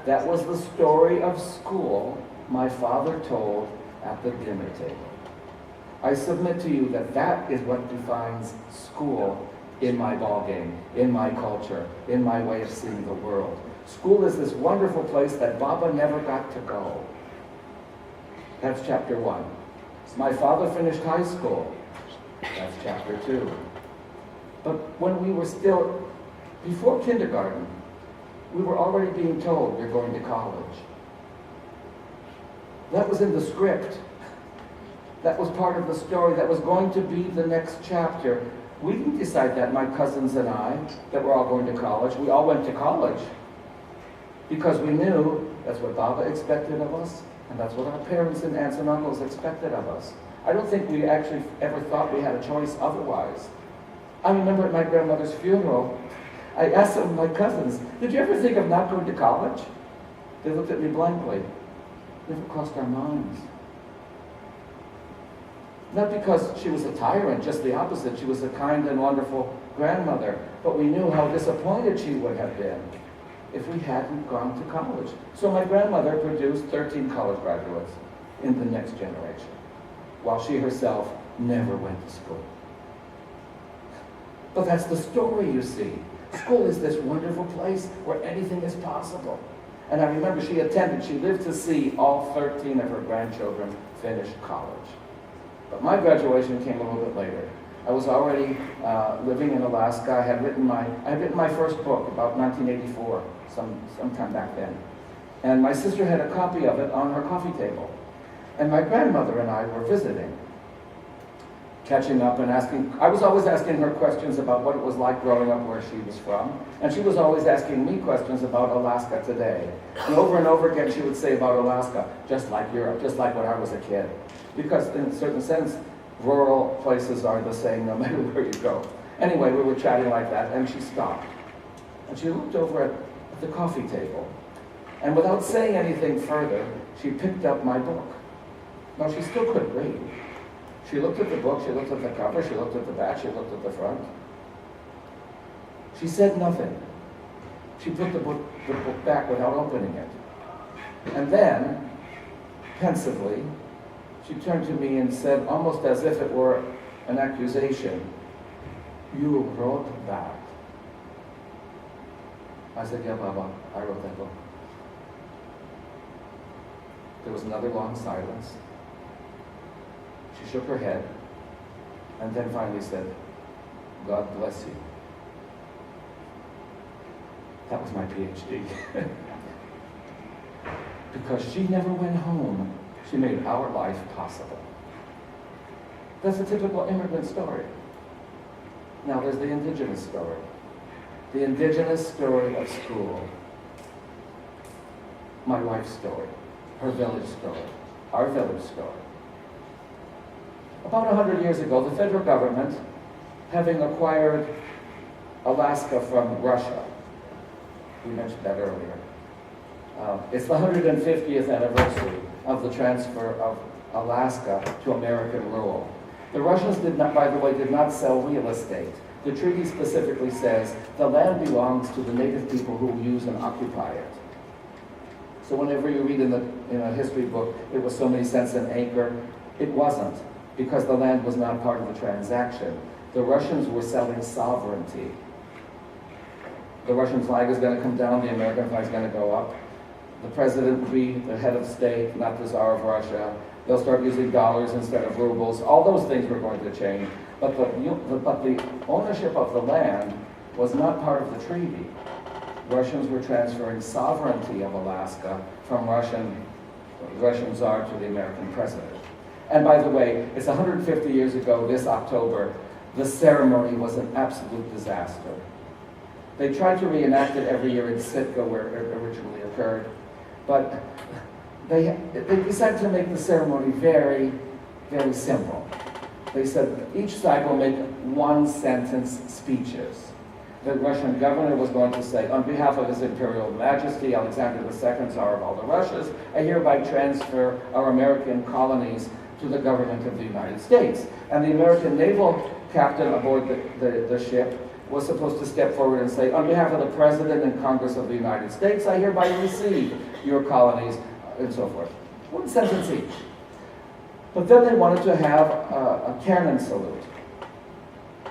that was the story of school my father told at the dinner table. I submit to you that that is what defines school in my ballgame, in my culture, in my way of seeing the world. School is this wonderful place that Baba never got to go. That's chapter 1. My father finished high school. That's chapter 2. But when we were still, before kindergarten, we were already being told you're going to college. That was in the script. That was part of the story. That was going to be the next chapter. We didn't decide that, my cousins and I, that we're all going to college. We all went to college because we knew that's what Baba expected of us, and that's what our parents and aunts and uncles expected of us. I don't think we actually ever thought we had a choice otherwise. I remember at my grandmother's funeral, I asked some of my cousins, did you ever think of not going to college? They looked at me blankly. Never crossed our minds. Not because she was a tyrant, just the opposite. She was a kind and wonderful grandmother. But we knew how disappointed she would have been if we hadn't gone to college. So my grandmother produced 13 college graduates in the next generation, while she herself never went to school. But that's the story, you see. School is this wonderful place where anything is possible. And I remember she lived to see all 13 of her grandchildren finish college. But my graduation came a little bit later. I was already living in Alaska. I had written my first book about 1984, sometime back then. And my sister had a copy of it on her coffee table. And my grandmother and I were visiting, catching up and asking. I was always asking her questions about what it was like growing up where she was from. And she was always asking me questions about Alaska today. And over again she would say about Alaska, just like Europe, just like when I was a kid. Because in a certain sense, rural places are the same no matter where you go. Anyway, we were chatting like that, and she stopped. And she looked over at the coffee table. And without saying anything further, she picked up my book. Now, she still couldn't read. She looked at the book, she looked at the cover, she looked at the back, she looked at the front. She said nothing. She put the book back without opening it. And then, pensively, she turned to me and said, almost as if it were an accusation, "You wrote that." I said, "Yeah, Baba, I wrote that book." There was another long silence. She shook her head and then finally said, "God bless you." That was my PhD. Because she never went home. She made our life possible. That's a typical immigrant story. Now there's the indigenous story. The indigenous story of school. My wife's story. Her village story. Our village story. About 100 years ago, the federal government, having acquired Alaska from Russia, we mentioned that earlier, it's the 150th anniversary of the transfer of Alaska to American rule. The Russians did not, by the way, did not sell real estate. The treaty specifically says the land belongs to the native people who use and occupy it. So whenever you read in a history book, it was so many cents an acre, it wasn't, because the land was not part of the transaction. The Russians were selling sovereignty. The Russian flag is going to come down, the American flag is going to go up. The president will be the head of state, not the Tsar of Russia. They'll start using dollars instead of rubles. All those things were going to change. But the ownership of the land was not part of the treaty. Russians were transferring sovereignty of Alaska from Russian Tsar to the American president. And by the way, it's 150 years ago this October. The ceremony was an absolute disaster. They try to reenact it every year in Sitka, where it originally occurred. But they decided to make the ceremony very, very simple. They said each side will make one-sentence speeches. The Russian governor was going to say, on behalf of His Imperial Majesty, Alexander II, Tsar of all the Russias, I hereby transfer our American colonies to the government of the United States. And the American naval captain aboard the ship was supposed to step forward and say, on behalf of the President and Congress of the United States, I hereby receive your colonies, and so forth. One sentence each. But then they wanted to have a cannon salute.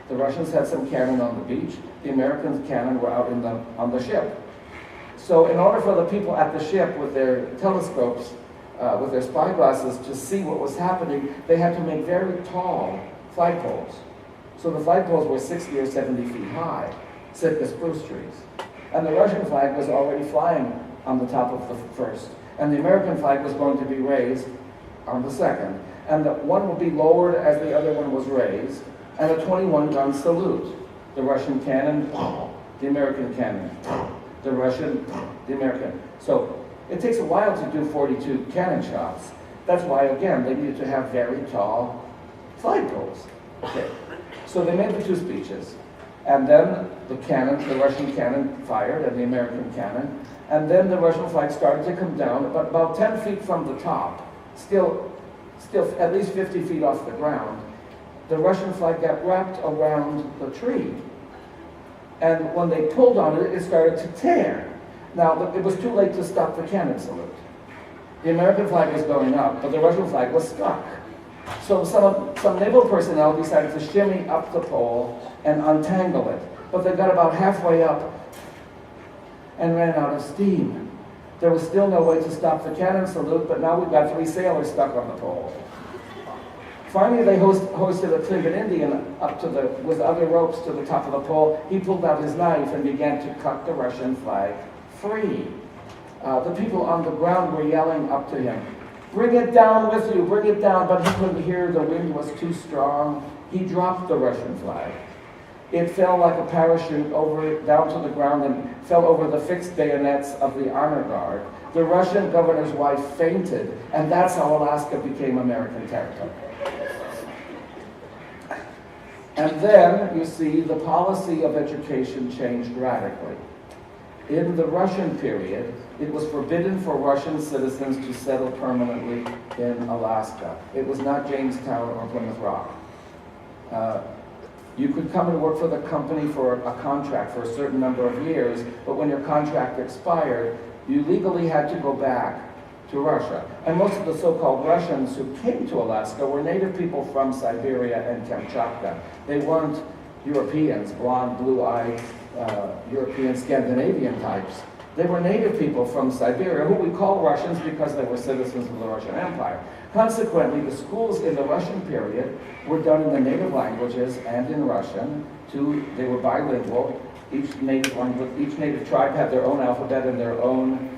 The Russians had some cannon on the beach. The American cannon were out on the ship. So in order for the people at the ship with their telescopes, with their spy glasses to see what was happening, they had to make very tall flagpoles. So the flagpoles were 60 or 70 feet high, Sitka spruce trees. And the Russian flag was already flying on the top of the first. And the American flag was going to be raised on the second. And the one would be lowered as the other one was raised, and a 21-gun salute. The Russian cannon, the American cannon, the Russian, the American. So it takes a while to do 42 cannon shots. That's why, again, they needed to have very tall flagpoles. Okay. So they made the two speeches. And then the cannon, the Russian cannon fired, and the American cannon. And then the Russian flag started to come down, but about 10 feet from the top, still at least 50 feet off the ground. The Russian flag got wrapped around the tree. And when they pulled on it, it started to tear. Now, it was too late to stop the cannon salute. The American flag was going up, but the Russian flag was stuck. So some naval personnel decided to shimmy up the pole and untangle it. But they got about halfway up and ran out of steam. There was still no way to stop the cannon salute, but now we've got 3 sailors stuck on the pole. Finally, they hoisted a Tlingit Indian up with other ropes to the top of the pole. He pulled out his knife and began to cut the Russian flag free. The people on the ground were yelling up to him, "Bring it down with you, bring it down," but he couldn't hear, the wind was too strong. He dropped the Russian flag. It fell like a parachute down to the ground and fell over the fixed bayonets of the honor guard. The Russian governor's wife fainted, and that's how Alaska became American territory. And then, you see, the policy of education changed radically. In the Russian period, it was forbidden for Russian citizens to settle permanently in Alaska. It was not Jamestown or Plymouth Rock. You could come and work for the company for a contract for a certain number of years, but when your contract expired, you legally had to go back to Russia. And most of the so-called Russians who came to Alaska were native people from Siberia and Kamchatka. They weren't Europeans, blonde, blue-eyed, European, Scandinavian types. They were native people from Siberia, who we call Russians because they were citizens of the Russian Empire. Consequently, the schools in the Russian period were done in the native languages and in Russian. They were bilingual. Each native tribe had their own alphabet and their own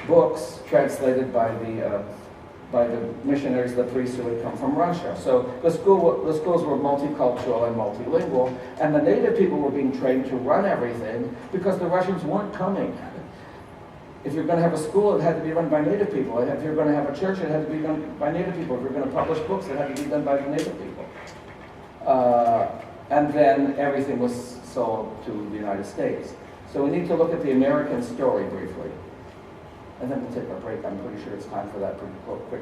books translated by the missionaries, the priests who had come from Russia. So the schools were multicultural and multilingual, and the native people were being trained to run everything because the Russians weren't coming. If you're going to have a school, it had to be run by native people. If you're going to have a church, it had to be done by native people. If you're going to publish books, it had to be done by the native people. And then everything was sold to the United States. So we need to look at the American story briefly. And then we'll take a break. I'm pretty sure it's time for that pretty quickly.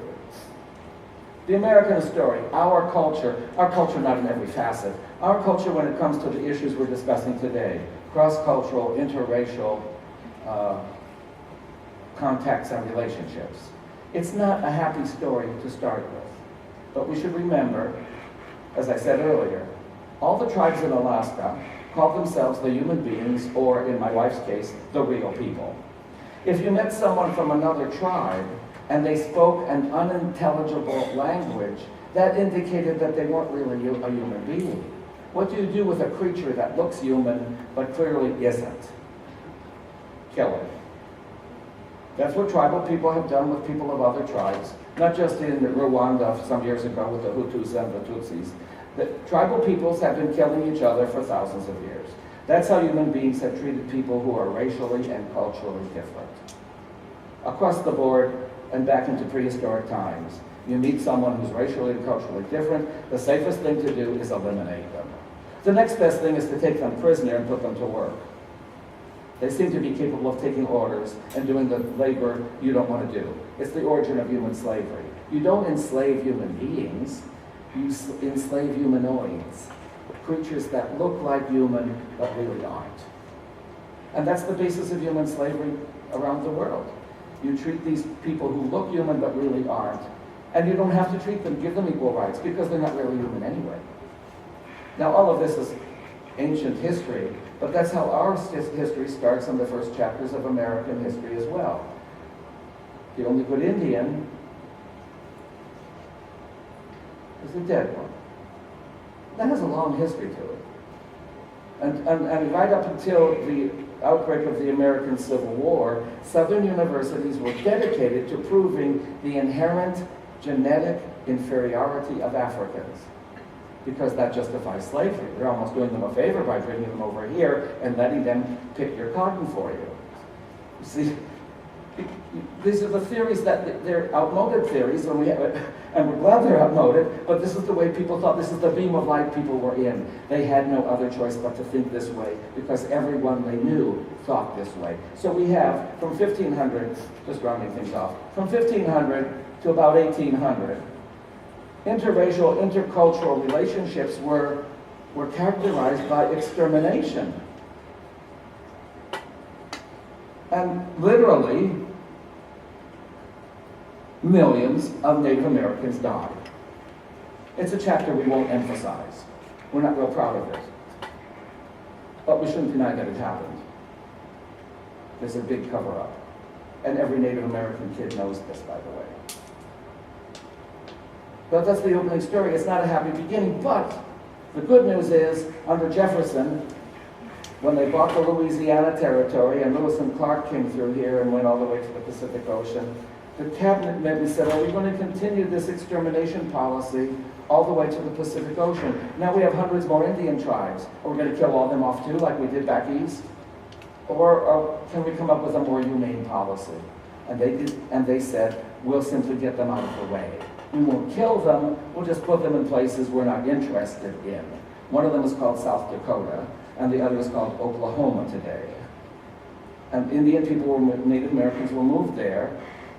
The American story, our culture not in every facet, our culture when it comes to the issues we're discussing today, cross-cultural, interracial contacts and relationships. It's not a happy story to start with. But we should remember, as I said earlier, all the tribes in Alaska call themselves the human beings, or in my wife's case, the real people. If you met someone from another tribe and they spoke an unintelligible language, that indicated that they weren't really a human being. What do you do with a creature that looks human but clearly isn't? Kill it. That's what tribal people have done with people of other tribes, not just in Rwanda some years ago with the Hutus and the Tutsis. The tribal peoples have been killing each other for thousands of years. That's how human beings have treated people who are racially and culturally different. Across the board and back into prehistoric times, you meet someone who's racially and culturally different, the safest thing to do is eliminate them. The next best thing is to take them prisoner and put them to work. They seem to be capable of taking orders and doing the labor you don't want to do. It's the origin of human slavery. You don't enslave human beings, you enslave humanoids. Creatures that look like human but really aren't. And that's the basis of human slavery around the world. You treat these people who look human but really aren't, and you don't have to treat them, give them equal rights, because they're not really human anyway. Now all of this is ancient history, but that's how our history starts in the first chapters of American history as well. The only good Indian is a dead one. That has a long history to it. And right up until the outbreak of the American Civil War, Southern universities were dedicated to proving the inherent genetic inferiority of Africans, because that justifies slavery. You're almost doing them a favor by bringing them over here and letting them pick your cotton for you. You see, these are the theories that they're outmoded theories, and we're glad they're outmoded, but this is the way people thought. This is the beam of light people were in. They had no other choice but to think this way, because everyone they knew thought this way. So we have, from 1500, just rounding things off, from 1500 to about 1800, interracial, intercultural relationships were characterized by extermination. And literally, millions of Native Americans died. It's a chapter we won't emphasize. We're not real proud of it. But we shouldn't deny that it happened. There's a big cover-up. And every Native American kid knows this, by the way. But that's the opening story. It's not a happy beginning, but the good news is, under Jefferson, when they bought the Louisiana Territory and Lewis and Clark came through here and went all the way to the Pacific Ocean, the cabinet met and said, are we going to continue this extermination policy all the way to the Pacific Ocean? Now we have hundreds more Indian tribes. Are we going to kill all of them off too, like we did back east? Or can we come up with a more humane policy? And they did, and they said, we'll simply get them out of the way. We won't kill them, we'll just put them in places we're not interested in. One of them is called South Dakota, and the other is called Oklahoma today. And Indian people, Native Americans were moved there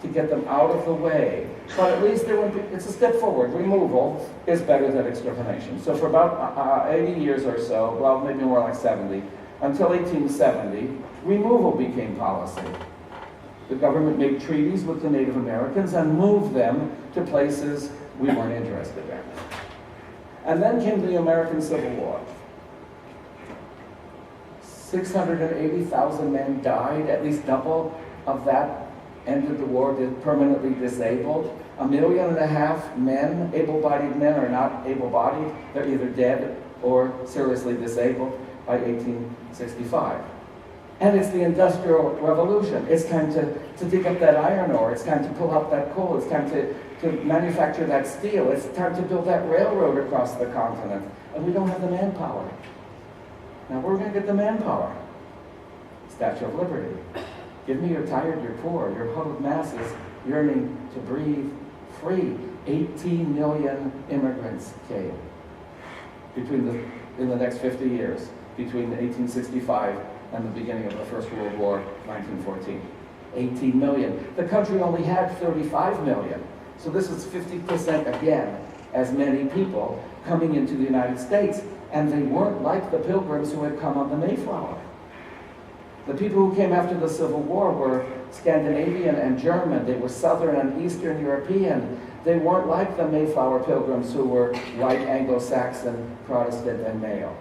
to get them out of the way. But at least it's a step forward. Removal is better than extermination. So for about 80 years or so, well, maybe more like 70, until 1870, removal became policy. The government made treaties with the Native Americans and moved them to places we weren't interested in. And then came the American Civil War. 680,000 men died, at least double of that ended the war permanently disabled. 1.5 million men, able-bodied men, are not able-bodied. They're either dead or seriously disabled by 1865. And it's the Industrial Revolution. It's time to dig up that iron ore. It's time to pull up that coal. It's time to manufacture that steel. It's time to build that railroad across the continent. And we don't have the manpower. Now, where are we going to get the manpower? Statue of Liberty. Give me your tired, your poor, your huddled masses yearning to breathe free. 18 million immigrants came in the next 50 years, between 1865 and the beginning of the First World War, 1914. 18 million. The country only had 35 million. So this is 50% again, as many people coming into the United States. And they weren't like the Pilgrims who had come on the Mayflower. The people who came after the Civil War were Scandinavian and German. They were Southern and Eastern European. They weren't like the Mayflower Pilgrims who were white Anglo-Saxon, Protestant, and male.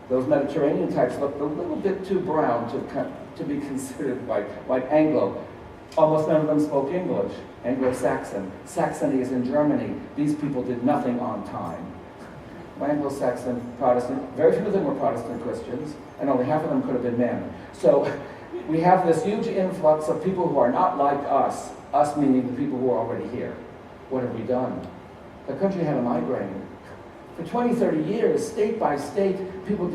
Those Mediterranean types looked a little bit too brown to be considered white Anglo. Almost none of them spoke English. Anglo-Saxon. Saxony is in Germany. These people did nothing on time. Anglo-Saxon, Protestant, very few of them were Protestant Christians, and only half of them could have been men. So we have this huge influx of people who are not like us meaning the people who are already here. What have we done? The country had a migraine. For 20, 30 years, state by state, people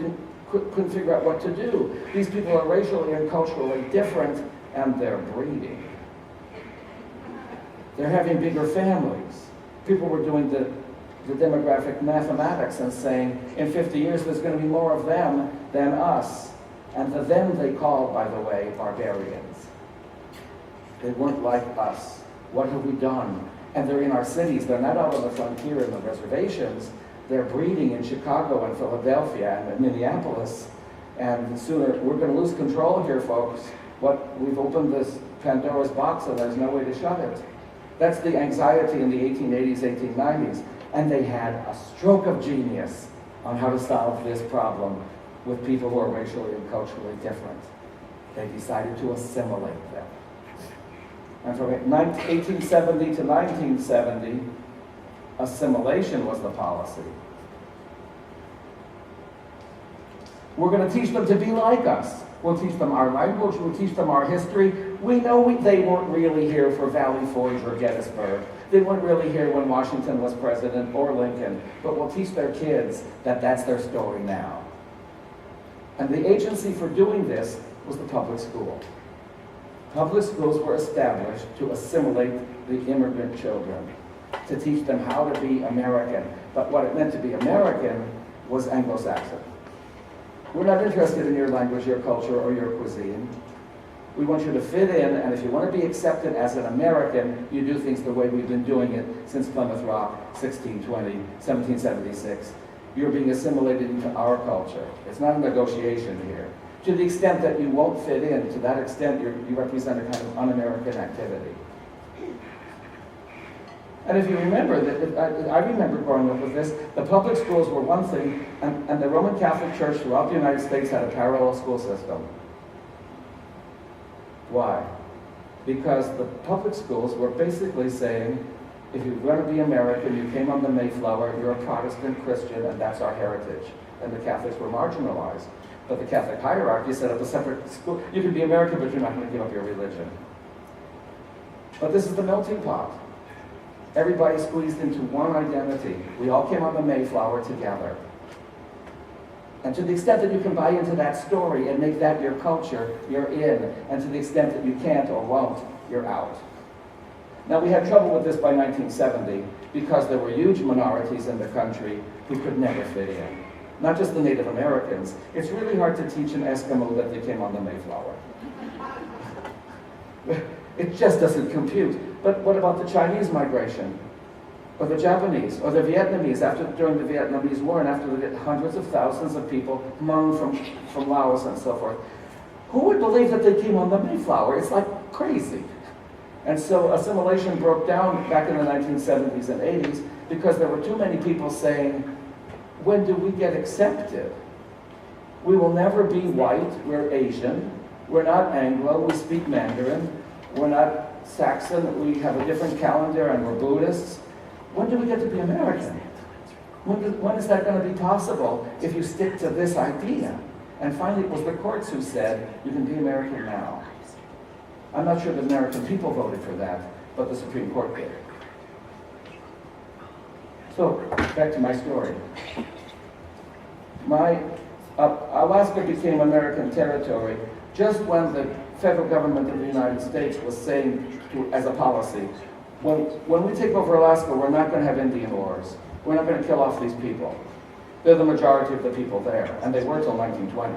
couldn't figure out what to do. These people are racially and culturally different, and they're breeding. They're having bigger families. People were doing the demographic mathematics and saying, in 50 years, there's going to be more of them than us. And the them they called, by the way, barbarians. They weren't like us. What have we done? And they're in our cities. They're not out on the frontier in the reservations. They're breeding in Chicago and Philadelphia and Minneapolis. And sooner, we're going to lose control here, folks. We've opened this Pandora's box and there's no way to shut it. That's the anxiety in the 1880s, 1890s. And they had a stroke of genius on how to solve this problem with people who are racially and culturally different. They decided to assimilate them. And from 1870 to 1970, assimilation was the policy. We're going to teach them to be like us. We'll teach them our language, we'll teach them our history. We know they weren't really here for Valley Forge or Gettysburg. They weren't really here when Washington was president or Lincoln, but we'll teach their kids that that's their story now. And the agency for doing this was the public school. Public schools were established to assimilate the immigrant children, to teach them how to be American. But what it meant to be American was Anglo-Saxon. We're not interested in your language, your culture, or your cuisine. We want you to fit in, and if you want to be accepted as an American, you do things the way we've been doing it since Plymouth Rock, 1620, 1776. You're being assimilated into our culture. It's not a negotiation here. To the extent that you won't fit in, to that extent you represent a kind of un-American activity. And if you remember, I remember growing up with this, the public schools were one thing, and the Roman Catholic Church throughout the United States had a parallel school system. Why? Because the public schools were basically saying, if you're going to be American, you came on the Mayflower, you're a Protestant Christian, and that's our heritage. And the Catholics were marginalized. But the Catholic hierarchy set up a separate school. You can be American, but you're not going to give up your religion. But this is the melting pot. Everybody squeezed into one identity. We all came on the Mayflower together. And to the extent that you can buy into that story and make that your culture, you're in. And to the extent that you can't or won't, you're out. Now, we had trouble with this by 1970 because there were huge minorities in the country who could never fit in. Not just the Native Americans. It's really hard to teach an Eskimo that they came on the Mayflower. It just doesn't compute. But what about the Chinese migration? Or the Japanese? Or the Vietnamese during the Vietnamese War and after the hundreds of thousands of people Hmong from Laos and so forth? Who would believe that they came on the Mayflower? It's like crazy. And so assimilation broke down back in the 1970s and 80s because there were too many people saying, when do we get accepted? We will never be white, we're Asian, we're not Anglo, we speak Mandarin, we're not Saxon, we have a different calendar and we're Buddhists. When do we get to be American? When is that going to be possible if you stick to this idea? And finally it was the courts who said, you can be American now. I'm not sure the American people voted for that, but the Supreme Court did. So, back to my story. Alaska became American territory just when the federal government of the United States was saying, as a policy, when we take over Alaska, we're not going to have Indian wars. We're not going to kill off these people. They're the majority of the people there, and they were till 1920.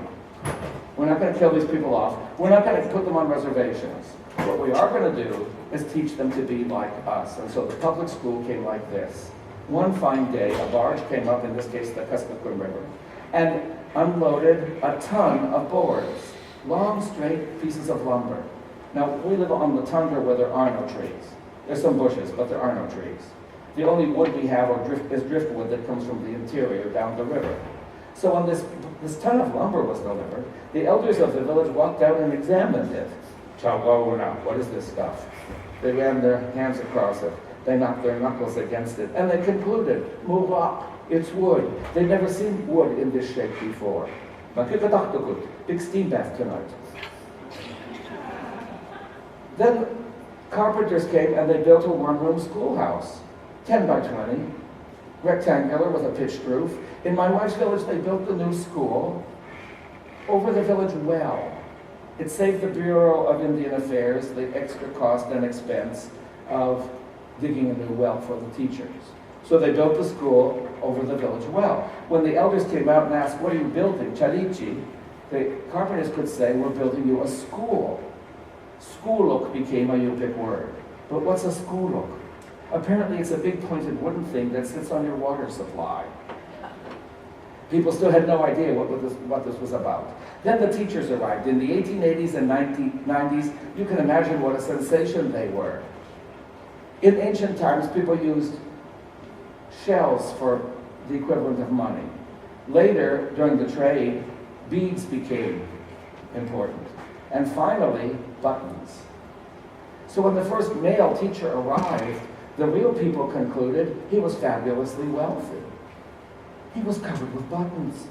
We're not going to kill these people off. We're not going to put them on reservations. What we are going to do is teach them to be like us. And so the public school came like this. One fine day, a barge came up, in this case the Kuskokwim River, and unloaded a ton of boards, long, straight pieces of lumber. Now, we live on the tundra where there are no trees. There's some bushes, but there are no trees. The only wood we have is driftwood that comes from the interior down the river. So when this ton of lumber was delivered, the elders of the village walked out and examined it. Chawawuna, what is this stuff? They ran their hands across it. They knocked their knuckles against it. And they concluded, move up, it's wood. They'd never seen wood in this shape before. Big steam bath tonight. Then carpenters came and they built a one-room schoolhouse, 10 by 20, rectangular with a pitched roof. In my wife's village, they built the new school, over the village well. It saved the Bureau of Indian Affairs the extra cost and expense of digging a new well for the teachers. So they built the school over the village well. When the elders came out and asked, what are you building, Chalichi? The carpenters could say, we're building you a school. Skulok became a Yupik word. But what's a skulok? Apparently it's a big pointed wooden thing that sits on your water supply. People still had no idea what this was about. Then the teachers arrived. In the 1880s and 1990s, you can imagine what a sensation they were. In ancient times, people used shells for the equivalent of money. Later, during the trade, beads became important. And finally, buttons. So when the first male teacher arrived, the real people concluded he was fabulously wealthy. He was covered with buttons.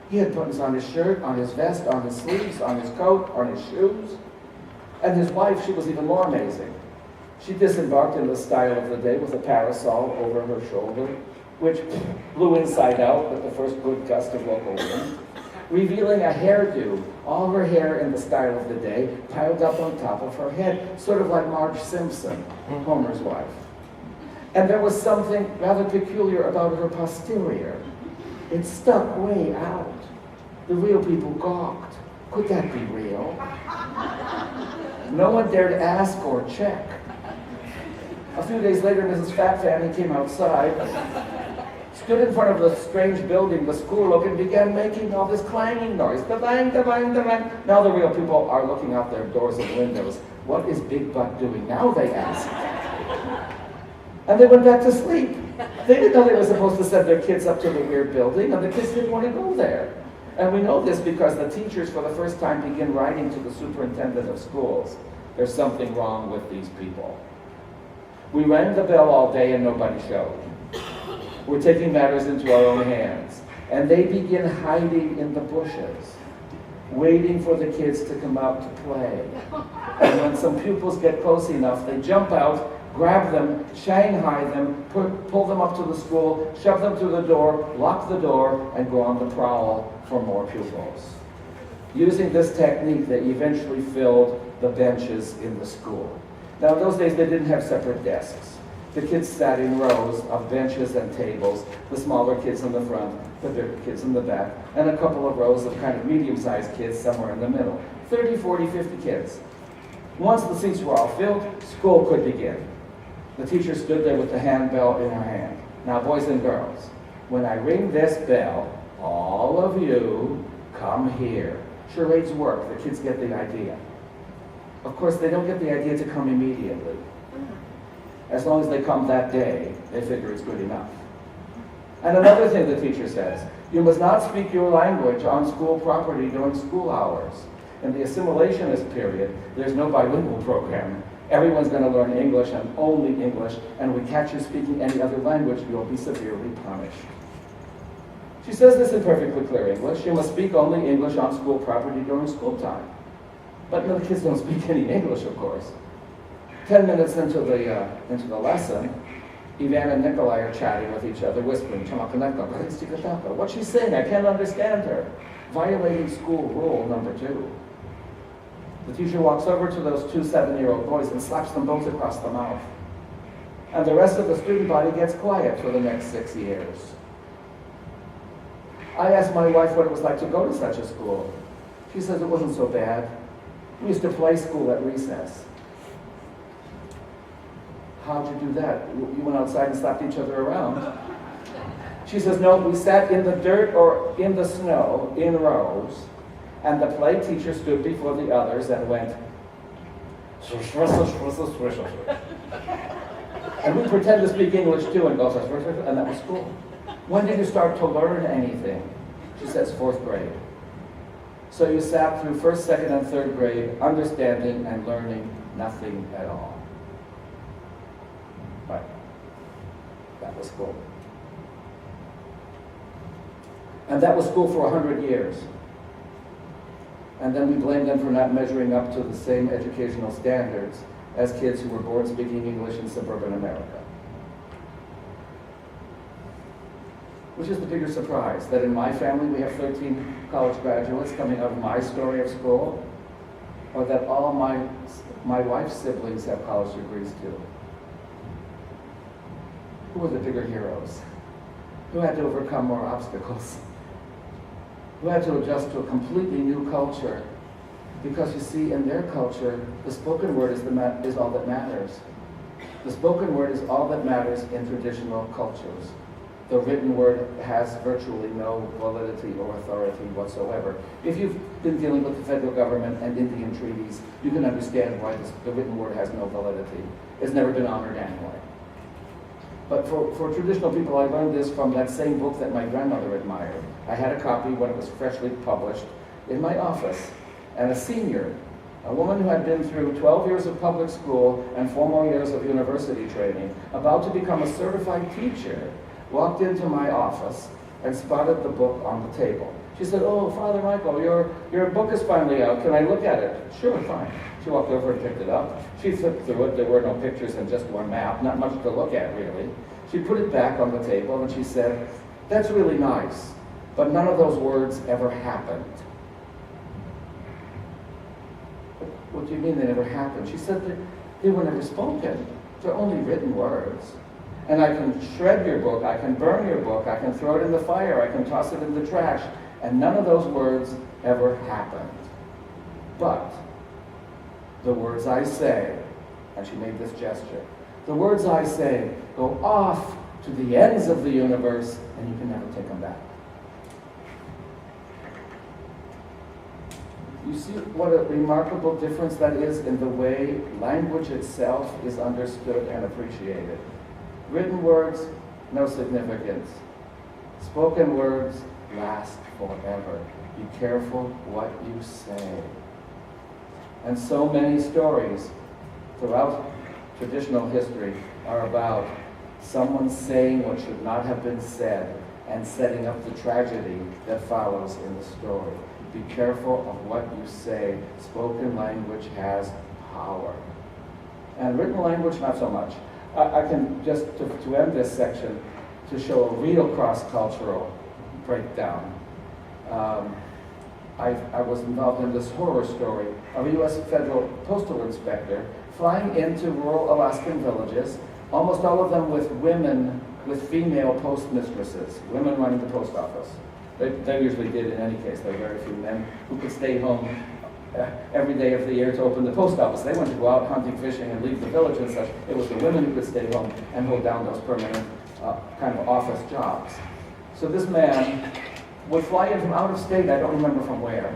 He had buttons on his shirt, on his vest, on his sleeves, on his coat, on his shoes. And his wife, she was even more amazing. She disembarked in the style of the day with a parasol over her shoulder, which blew inside out with the first good gust of local wind, revealing a hairdo, all her hair in the style of the day, piled up on top of her head, sort of like Marge Simpson, Homer's wife. And there was something rather peculiar about her posterior. It stuck way out. The real people gawked. Could that be real? No one dared ask or check. A few days later, Mrs. Fat Fanny came outside, stood in front of the strange building, the school, and began making all this clanging noise. Da-bang, da-bang, da-bang. Now the real people are looking out their doors and windows. What is Big Butt doing now, they asked. And they went back to sleep. They didn't know they were supposed to send their kids up to the weird building, and the kids didn't want to go there. And we know this because the teachers, for the first time, begin writing to the superintendent of schools. There's something wrong with these people. We rang the bell all day and nobody showed. We're taking matters into our own hands. And they begin hiding in the bushes, waiting for the kids to come out to play. And when some pupils get close enough, they jump out, grab them, shanghai them, pull them up to the school, shove them through the door, lock the door, and go on the prowl for more pupils. Using this technique, they eventually filled the benches in the school. Now, in those days, they didn't have separate desks. The kids sat in rows of benches and tables, the smaller kids in the front, the bigger kids in the back, and a couple of rows of kind of medium-sized kids somewhere in the middle. 30, 40, 50 kids. Once the seats were all filled, school could begin. The teacher stood there with the handbell in her hand. Now, boys and girls, when I ring this bell, all of you come here. Charades work. The kids get the idea. Of course, they don't get the idea to come immediately. As long as they come that day, they figure it's good enough. And another thing the teacher says, you must not speak your language on school property during school hours. In the assimilationist period, there's no bilingual program. Everyone's going to learn English and only English, and we catch you speaking any other language, you'll be severely punished. She says this in perfectly clear English. You must speak only English on school property during school time. But no, the kids don't speak any English, of course. 10 minutes into the lesson, Ivan and Nikolai are chatting with each other, whispering, what's she saying? I can't understand her. Violating school rule number 2. The teacher walks over to those 2 7-year-old boys and slaps them both across the mouth. And the rest of the student body gets quiet for the next 6 years. I asked my wife what it was like to go to such a school. She says it wasn't so bad. We used to play school at recess. How'd you do that? You went outside and slapped each other around? She says, no, we sat in the dirt or in the snow in rows, and the play teacher stood before the others and went, and we pretend to speak English too and go, and that was school. When did you start to learn anything? She says, 4th grade. So you sat through 1st, 2nd, and 3rd grade, understanding and learning nothing at all. Right. That was school. And that was school for 100 years. And then we blame them for not measuring up to the same educational standards as kids who were born speaking English in suburban America. Which is the bigger surprise? That in my family we have 13 college graduates coming out of my story of school? Or that all my wife's siblings have college degrees too? Who were the bigger heroes? Who had to overcome more obstacles? Who had to adjust to a completely new culture? Because you see, in their culture, the spoken word is all that matters. The spoken word is all that matters in traditional cultures. The written word has virtually no validity or authority whatsoever. If you've been dealing with the federal government and Indian treaties, you can understand why the written word has no validity. It's never been honored anyway. But for traditional people, I learned this from that same book that my grandmother admired. I had a copy when it was freshly published in my office. And a senior, a woman who had been through 12 years of public school and 4 more years of university training, about to become a certified teacher, walked into my office and spotted the book on the table. She said, "Oh, Father Michael, your book is finally out. Can I look at it?" "Sure, fine." She walked over and picked it up. She flipped through it. There were no pictures and just one map, not much to look at, really. She put it back on the table and she said, "That's really nice, but none of those words ever happened." "What do you mean they never happened?" She said, they were never spoken. They're only written words. And I can shred your book, I can burn your book, I can throw it in the fire, I can toss it in the trash, and none of those words ever happened. But the words I say, and she made this gesture, the words I say go off to the ends of the universe, and you can never take them back. You see what a remarkable difference that is in the way language itself is understood and appreciated. Written words, no significance. Spoken words last forever. Be careful what you say. And so many stories throughout traditional history are about someone saying what should not have been said and setting up the tragedy that follows in the story. Be careful of what you say. Spoken language has power. And written language, not so much. I can just, to end this section, to show a real cross-cultural breakdown. I was involved in this horror story of a U.S. federal postal inspector flying into rural Alaskan villages, almost all of them with women, with female postmistresses, women running the post office. They usually did in any case. There were very few men who could stay home every day of the year to open the post office. They went to go out hunting, fishing, and leave the village and such. It was the women who could stay home and hold down those permanent kind of office jobs. So this man would fly in from out of state, I don't remember from where.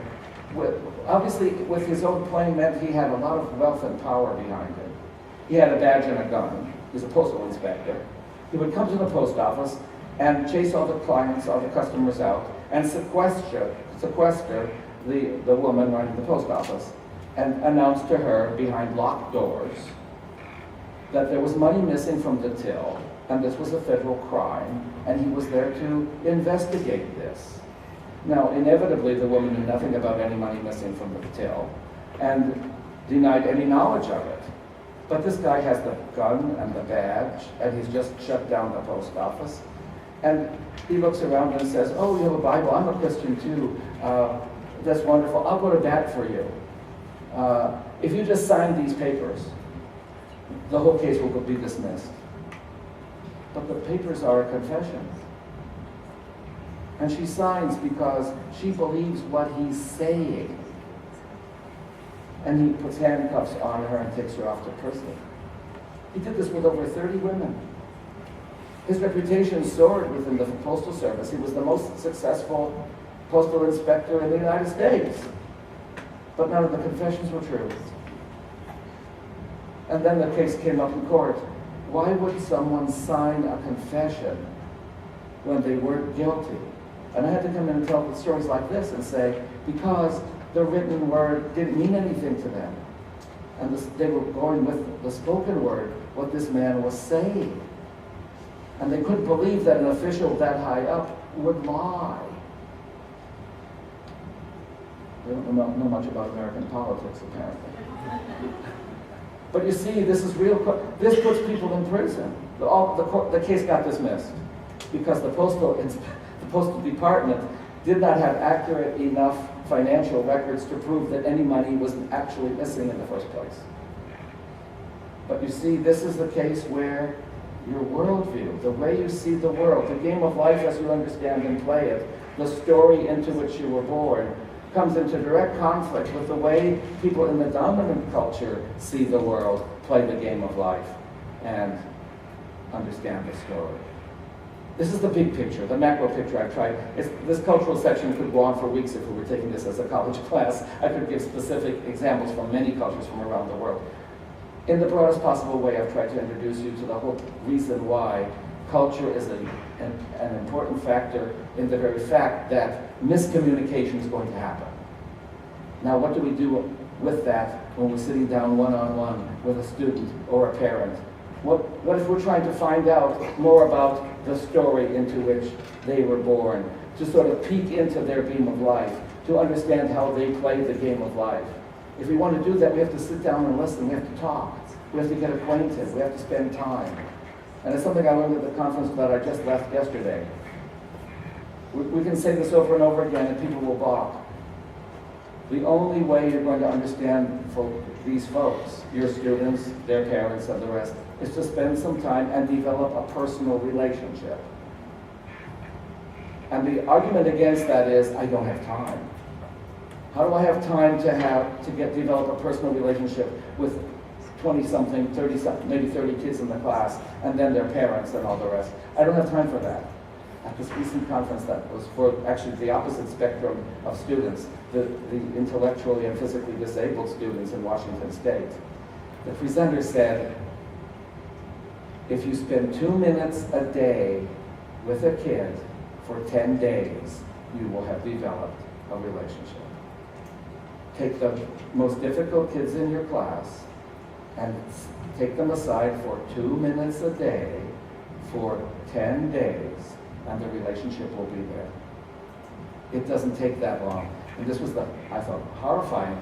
Obviously, with his own plane meant he had a lot of wealth and power behind him. He had a badge and a gun. He's a postal inspector. He would come to the post office and chase all the clients, all the customers out, and sequester the woman running the post office, and announce to her behind locked doors that there was money missing from the till, and this was a federal crime, and he was there to investigate this. Now, inevitably, the woman knew nothing about any money missing from the till, and denied any knowledge of it. But this guy has the gun and the badge, and he's just shut down the post office. And he looks around and says, "Oh, you have a Bible. I'm a Christian too. That's wonderful. I'll go to bat for you. If you just sign these papers, the whole case will be dismissed." But the papers are a confession. And she signs because she believes what he's saying. And he puts handcuffs on her and takes her off to prison. He did this with over 30 women. His reputation soared within the Postal Service. He was the most successful postal inspector in the United States. But none of the confessions were true. And then the case came up in court. Why would someone sign a confession when they weren't guilty? And I had to come in and tell stories like this and say, because the written word didn't mean anything to them. And they were going with the spoken word, what this man was saying. And they couldn't believe that an official that high up would lie. They don't know much about American politics, apparently. But you see, this is real. This puts people in prison. The case got dismissed. because the postal department did not have accurate enough financial records to prove that any money was actually missing in the first place. But you see, this is the case where your worldview, the way you see the world, the game of life as you understand and play it, the story into which you were born, comes into direct conflict with the way people in the dominant culture see the world, play the game of life, and understand the story. This is the big picture, the macro picture I've tried. This cultural section could go on for weeks if we were taking this as a college class. I could give specific examples from many cultures from around the world. In the broadest possible way, I've tried to introduce you to the whole reason why culture is an important factor in the very fact that miscommunication is going to happen. Now, what do we do with that when we're sitting down one-on-one with a student or a parent? What if we're trying to find out more about the story into which they were born, to sort of peek into their beam of life, to understand how they played the game of life? If we want to do that, we have to sit down and listen. We have to talk. We have to get acquainted. We have to spend time. And it's something I learned at the conference that I just left yesterday. We can say this over and over again and people will balk. The only way you're going to understand these folks, your students, their parents, and the rest, is to spend some time and develop a personal relationship. And the argument against that is, I don't have time. How do I have time to develop a personal relationship with 20-something, 30-something, maybe 30 kids in the class, and then their parents and all the rest? I don't have time for that. At this recent conference that was for actually the opposite spectrum of students, the intellectually and physically disabled students in Washington State, the presenter said, if you spend 2 minutes a day with a kid for 10 days, you will have developed a relationship. Take the most difficult kids in your class and take them aside for 2 minutes a day for 10 days, and the relationship will be there. It doesn't take that long. And this was I thought, horrifying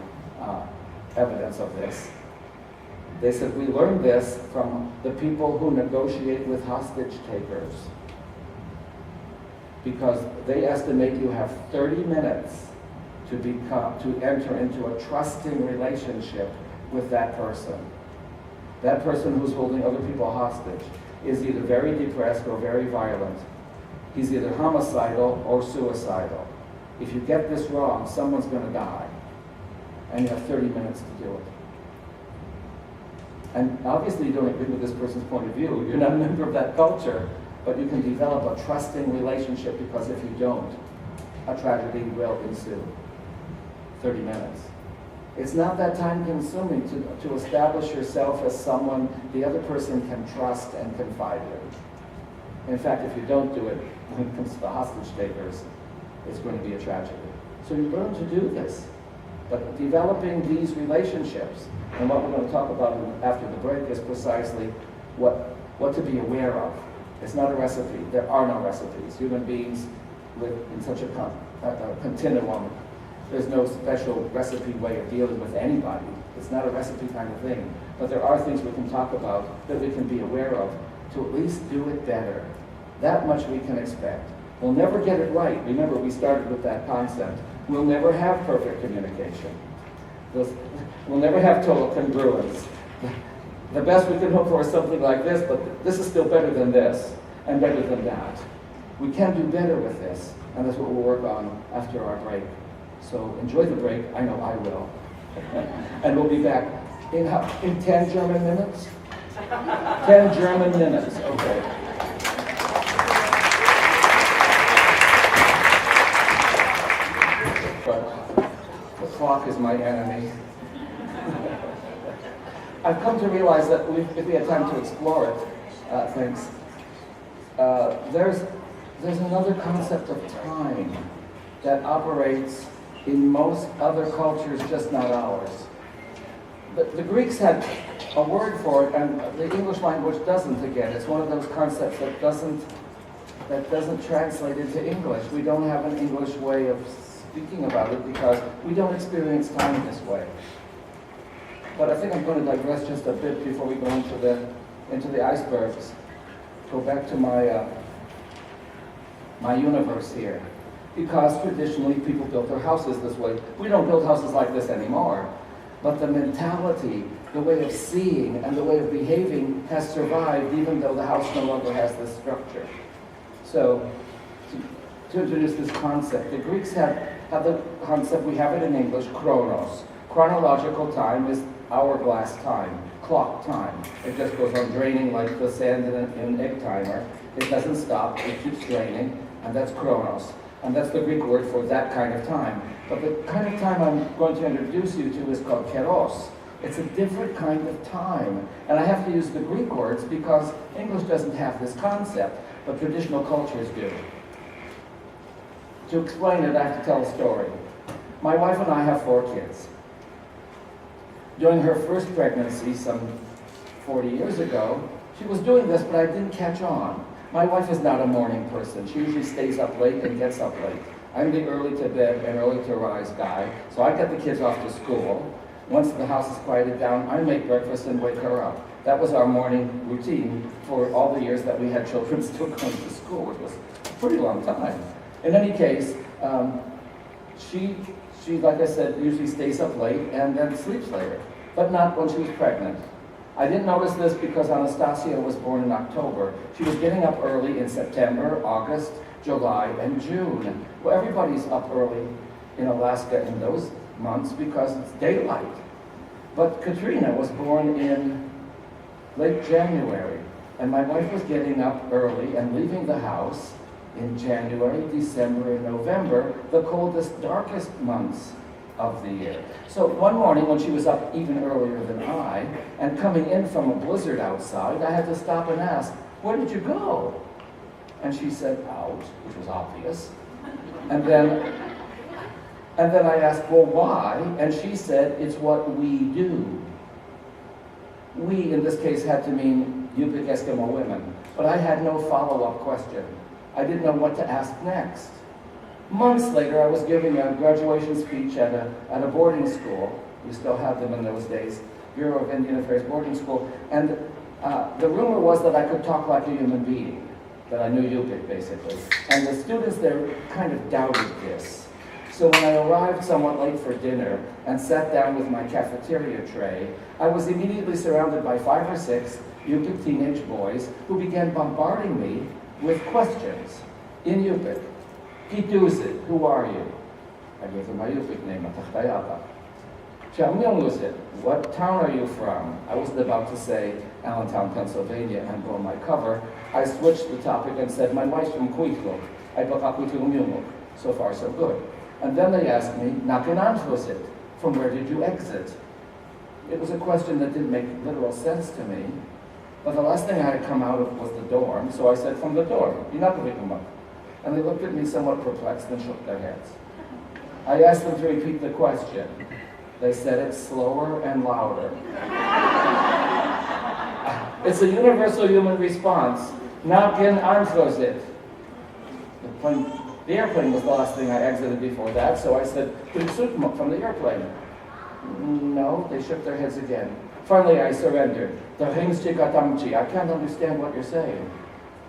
evidence of this. They said, we learned this from the people who negotiate with hostage takers, because they estimate you have 30 minutes to enter into a trusting relationship with that person. That person who's holding other people hostage is either very depressed or very violent. He's either homicidal or suicidal. If you get this wrong, someone's going to die. And you have 30 minutes to do it. And obviously you don't agree with this person's point of view. You're not a member of that culture, but you can develop a trusting relationship, because if you don't, a tragedy will ensue. 30 minutes. It's not that time consuming to establish yourself as someone the other person can trust and confide in. In fact, if you don't do it, when it comes to the hostage takers, it's going to be a tragedy. So you learn to do this. But developing these relationships, and what we're going to talk about after the break, is precisely what to be aware of. It's not a recipe. There are no recipes. Human beings live in such a continuum. There's no special recipe way of dealing with anybody. It's not a recipe kind of thing. But there are things we can talk about that we can be aware of to at least do it better. That much we can expect. We'll never get it right. Remember, we started with that concept. We'll never have perfect communication. We'll never have total congruence. The best we can hope for is something like this, but this is still better than this, and better than that. We can do better with this, and that's what we'll work on after our break. So enjoy the break. I know I will. And we'll be back in 10 German minutes? 10 German minutes, okay. But the clock is my enemy. I've come to realize that if we had time to explore it, thanks. There's another concept of time that operates in most other cultures, just not ours. The Greeks had a word for it, and the English language doesn't again. It's one of those concepts that doesn't translate into English. We don't have an English way of speaking about it because we don't experience time this way. But I think I'm going to digress just a bit before we go into the icebergs. Go back to my my universe here. Because traditionally people built their houses this way. We don't build houses like this anymore. But the mentality, the way of seeing, and the way of behaving has survived even though the house no longer has this structure. So, to introduce this concept, the Greeks have the concept, we have it in English, chronos. Chronological time is hourglass time, clock time. It just goes on draining like the sand in an egg timer. It doesn't stop, it keeps draining, and that's chronos. And that's the Greek word for that kind of time. But the kind of time I'm going to introduce you to is called kairos. It's a different kind of time. And I have to use the Greek words because English doesn't have this concept, but traditional cultures do. To explain it, I have to tell a story. My wife and I have 4 kids. During her first pregnancy, some 40 years ago, she was doing this, but I didn't catch on. My wife is not a morning person. She usually stays up late and gets up late. I'm the early to bed and early to rise guy, so I get the kids off to school. Once the house is quieted down, I make breakfast and wake her up. That was our morning routine for all the years that we had children still going to school, which was a pretty long time. In any case, she, like I said, usually stays up late and then sleeps later, but not when she was pregnant. I didn't notice this because Anastasia was born in October. She was getting up early in September, August, July, and June. Well, everybody's up early in Alaska in those months because it's daylight. But Katrina was born in late January, and my wife was getting up early and leaving the house in January, December, and November, the coldest, darkest months of the year. So one morning when she was up even earlier than I, and coming in from a blizzard outside, I had to stop and ask, "Where did you go?" And she said, "Out," which was obvious. And then I asked, "Well, why?" And she said, "It's what we do." We, in this case, had to mean Yupik Eskimo women, but I had no follow-up question. I didn't know what to ask next. Months later, I was giving a graduation speech at a boarding school. We still have them in those days, Bureau of Indian Affairs boarding school. And the rumor was that I could talk like a human being, that I knew Yupik, basically. And the students there kind of doubted this. So when I arrived somewhat late for dinner and sat down with my cafeteria tray, I was immediately surrounded by 5 or 6 Yupik teenage boys who began bombarding me with questions in Yupik. Kituzit, who are you? I gave them my Yupik name, Atachtayata. Chamyonguzit, what town are you from? I wasn't about to say Allentown, Pennsylvania, and blow my cover. I switched the topic and said, my wife's from Kuitluk. I Bakakwitluk. So far, so good. And then they asked me, Nakinanfuzit, from where did you exit? It was a question that didn't make literal sense to me. But the last thing I had come out of was the dorm, so I said, from the dorm, Inakuvikuma. And they looked at me somewhat perplexed and shook their heads. I asked them to repeat the question. They said it slower and louder. It's a universal human response. Nakin Anfuzit. The airplane was the last thing I exited before that, so I said, from the airplane. No, they shook their heads again. Finally, I surrendered. I can't understand what you're saying.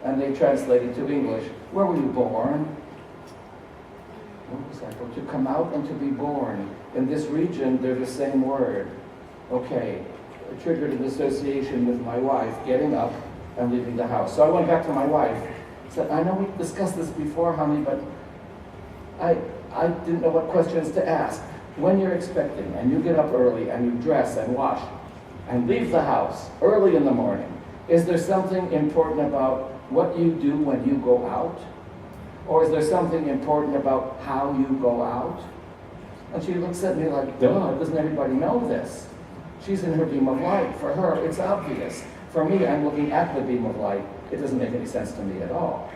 And they translated to English. Where were you born? What was that? Well, to come out and to be born. In this region, they're the same word. Okay, it triggered an association with my wife getting up and leaving the house. So I went back to my wife. I said, I know we discussed this before, honey, but I didn't know what questions to ask. When you're expecting and you get up early and you dress and wash and leave the house early in the morning, is there something important about what you do when you go out? Or is there something important about how you go out? And she looks at me like, duh, doesn't everybody know this? She's in her beam of light. For her, it's obvious. For me, I'm looking at the beam of light. It doesn't make any sense to me at all.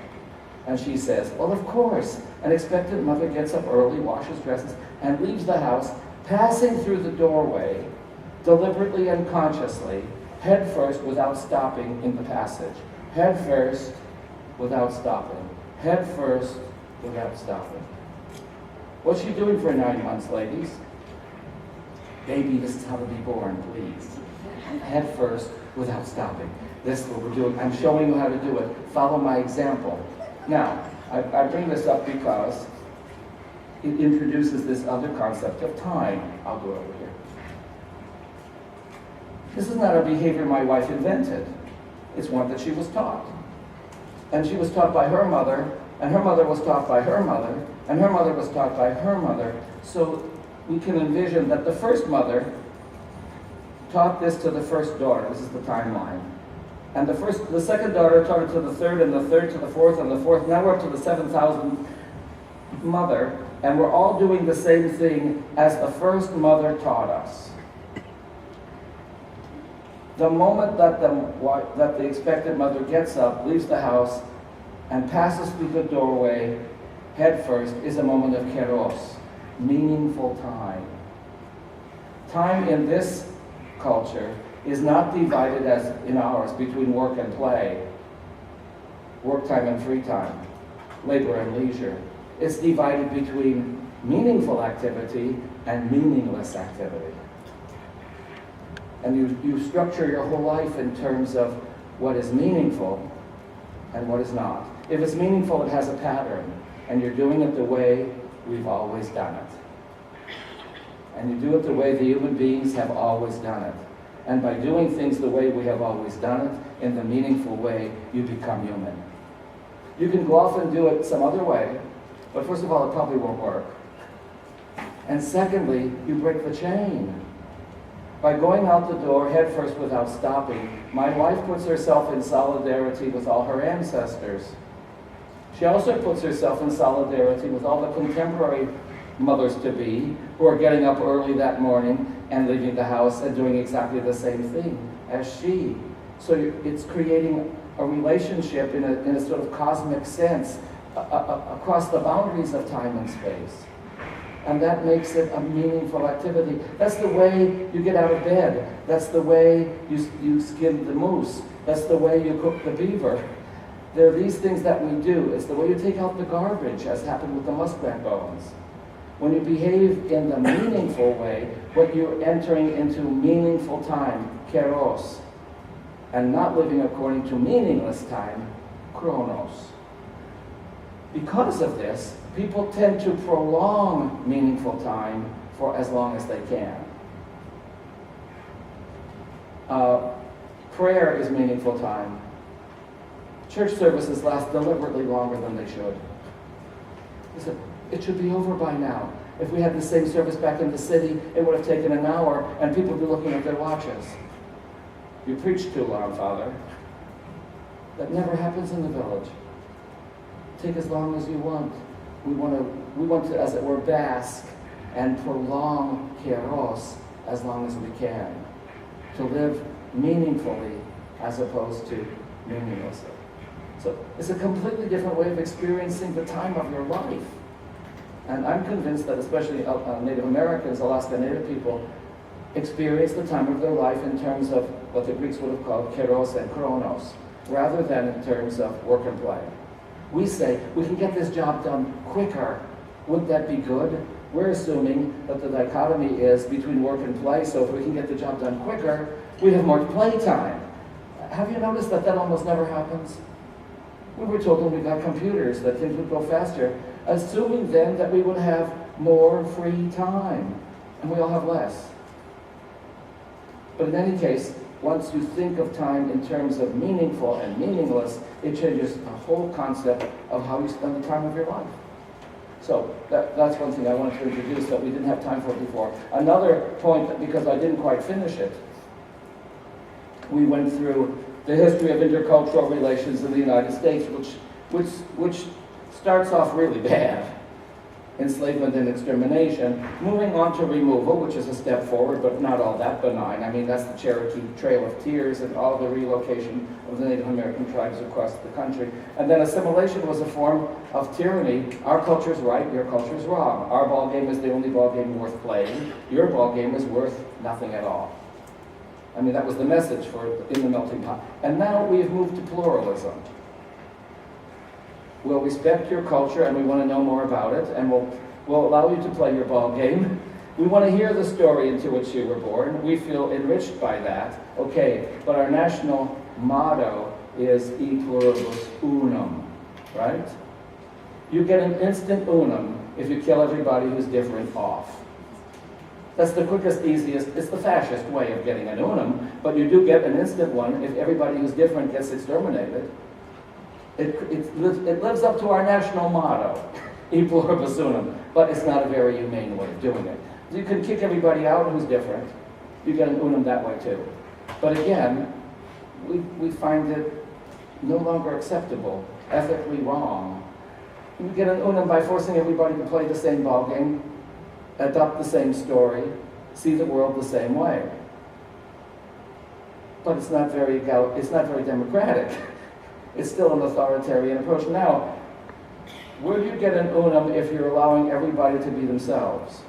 And she says, well, of course. An expectant mother gets up early, washes, dresses, and leaves the house, passing through the doorway, deliberately and consciously, head first without stopping in the passage. Head first without stopping. Head first without stopping. What's she doing for 9 months, ladies? Baby, this is how to be born, please. Head first without stopping. This is what we're doing. I'm showing you how to do it. Follow my example. Now, I bring this up because it introduces this other concept of time. I'll go over here. This is not a behavior my wife invented. It's one that she was taught. And she was taught by her mother, and her mother was taught by her mother, and her mother was taught by her mother. So we can envision that the first mother taught this to the first daughter. This is the timeline. And the second daughter taught it to the third, and the third to the fourth, and the fourth. Now we're up to the 7,000th mother, and we're all doing the same thing as the first mother taught us. The moment that the expected mother gets up, leaves the house, and passes through the doorway head first is a moment of kairos, meaningful time. Time in this culture is not divided as in ours between work and play, work time and free time, labor and leisure. It's divided between meaningful activity and meaningless activity. And you structure your whole life in terms of what is meaningful and what is not. If it's meaningful, it has a pattern, and you're doing it the way we've always done it. And you do it the way the human beings have always done it. And by doing things the way we have always done it, in the meaningful way, you become human. You can go off and do it some other way, but first of all, it probably won't work. And secondly, you break the chain. By going out the door head first without stopping, my wife puts herself in solidarity with all her ancestors. She also puts herself in solidarity with all the contemporary mothers-to-be who are getting up early that morning and leaving the house and doing exactly the same thing as she. So it's creating a relationship in a sort of cosmic sense across the boundaries of time and space. And that makes it a meaningful activity. That's the way you get out of bed. That's the way you skin the moose. That's the way you cook the beaver. There are these things that we do. It's the way you take out the garbage, as happened with the muskrat bones. When you behave in the meaningful way, what you're entering into meaningful time, kairos, and not living according to meaningless time, chronos. Because of this, people tend to prolong meaningful time for as long as they can. Prayer is meaningful time. Church services last deliberately longer than they should. It should be over by now. If we had the same service back in the city, it would have taken an hour, and people would be looking at their watches. You preach too long, Father. That never happens in the village. Take as long as you want. We want to, as it were, bask and prolong kairos as long as we can. To live meaningfully as opposed to meaninglessly. So it's a completely different way of experiencing the time of your life. And I'm convinced that especially Native Americans, Alaska Native people, experience the time of their life in terms of what the Greeks would have called kairos and chronos, rather than in terms of work and play. We say, we can get this job done quicker. Wouldn't that be good? We're assuming that the dichotomy is between work and play, so if we can get the job done quicker, we have more play time. Have you noticed that almost never happens? We were told when we got computers that things would go faster, assuming then that we would have more free time, and we all have less. But in any case, once you think of time in terms of meaningful and meaningless, it changes the whole concept of how you spend the time of your life. So that's one thing I wanted to introduce that we didn't have time for before. Another point, because I didn't quite finish it, we went through the history of intercultural relations in the United States, which starts off really bad. Enslavement and extermination, moving on to removal, which is a step forward, but not all that benign. I mean, that's the Cherokee Trail of Tears and all the relocation of the Native American tribes across the country. And then assimilation was a form of tyranny. Our culture's right, your culture's wrong. Our ball game is the only ball game worth playing. Your ball game is worth nothing at all. I mean, that was the message in the melting pot. And now we have moved to pluralism. We'll respect your culture and we want to know more about it, and we'll allow you to play your ball game. We want to hear the story into which you were born. We feel enriched by that. Okay, but our national motto is E pluribus unum, right? You get an instant unum if you kill everybody who's different off. That's the quickest, easiest, it's the fascist way of getting an unum, but you do get an instant one if everybody who's different gets exterminated. It lives up to our national motto, e pluribus unum, but it's not a very humane way of doing it. You can kick everybody out who's different. You get an unum that way too. But again, we find it no longer acceptable, ethically wrong. You get an unum by forcing everybody to play the same ball game, adopt the same story, see the world the same way. But it's not very democratic. It's still an authoritarian approach. Now, where do you get an unum if you're allowing everybody to be themselves?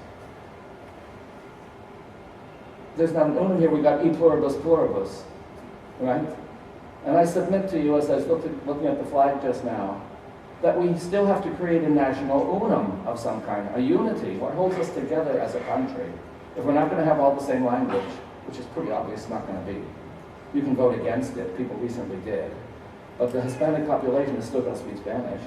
There's not an unum here, we got e pluribus pluribus, right? And I submit to you, as I was looking at the flag just now, that we still have to create a national unum of some kind, a unity, what holds us together as a country. If we're not going to have all the same language, which is pretty obvious not going to be, you can vote against it, people recently did, but the Hispanic population is still going to speak Spanish.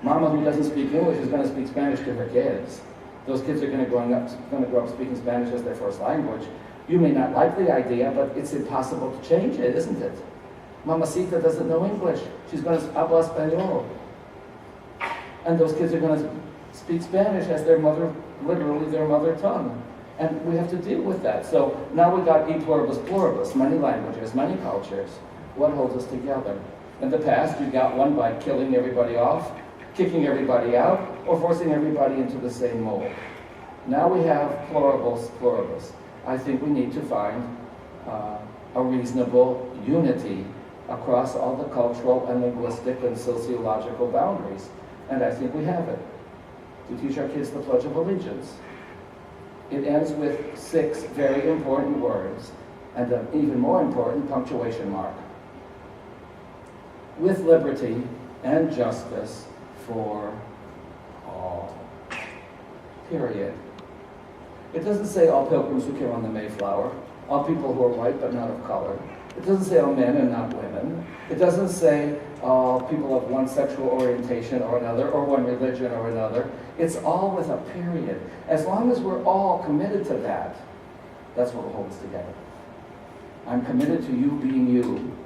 Mama who doesn't speak English is going to speak Spanish to her kids. Those kids are going to grow up speaking Spanish as their first language. You may not like the idea, but it's impossible to change it, isn't it? Mamacita doesn't know English. She's going to habla español. And those kids are going to speak Spanish as their mother, literally their mother tongue. And we have to deal with that. So now we got e pluribus pluribus, many languages, many cultures. What holds us together? In the past, you got one by killing everybody off, kicking everybody out, or forcing everybody into the same mold. Now we have pluribus pluribus. I think we need to find a reasonable unity across all the cultural and linguistic and sociological boundaries. And I think we have it. To teach our kids the Pledge of Allegiance. It ends with 6 very important words and an even more important punctuation mark. With liberty and justice for all. Period. It doesn't say all pilgrims who came on the Mayflower, all people who are white but not of color. It doesn't say all men and not women. It doesn't say all people of one sexual orientation or another, or one religion or another. It's all with a period. As long as we're all committed to that, that's what will hold us together. I'm committed to you being you.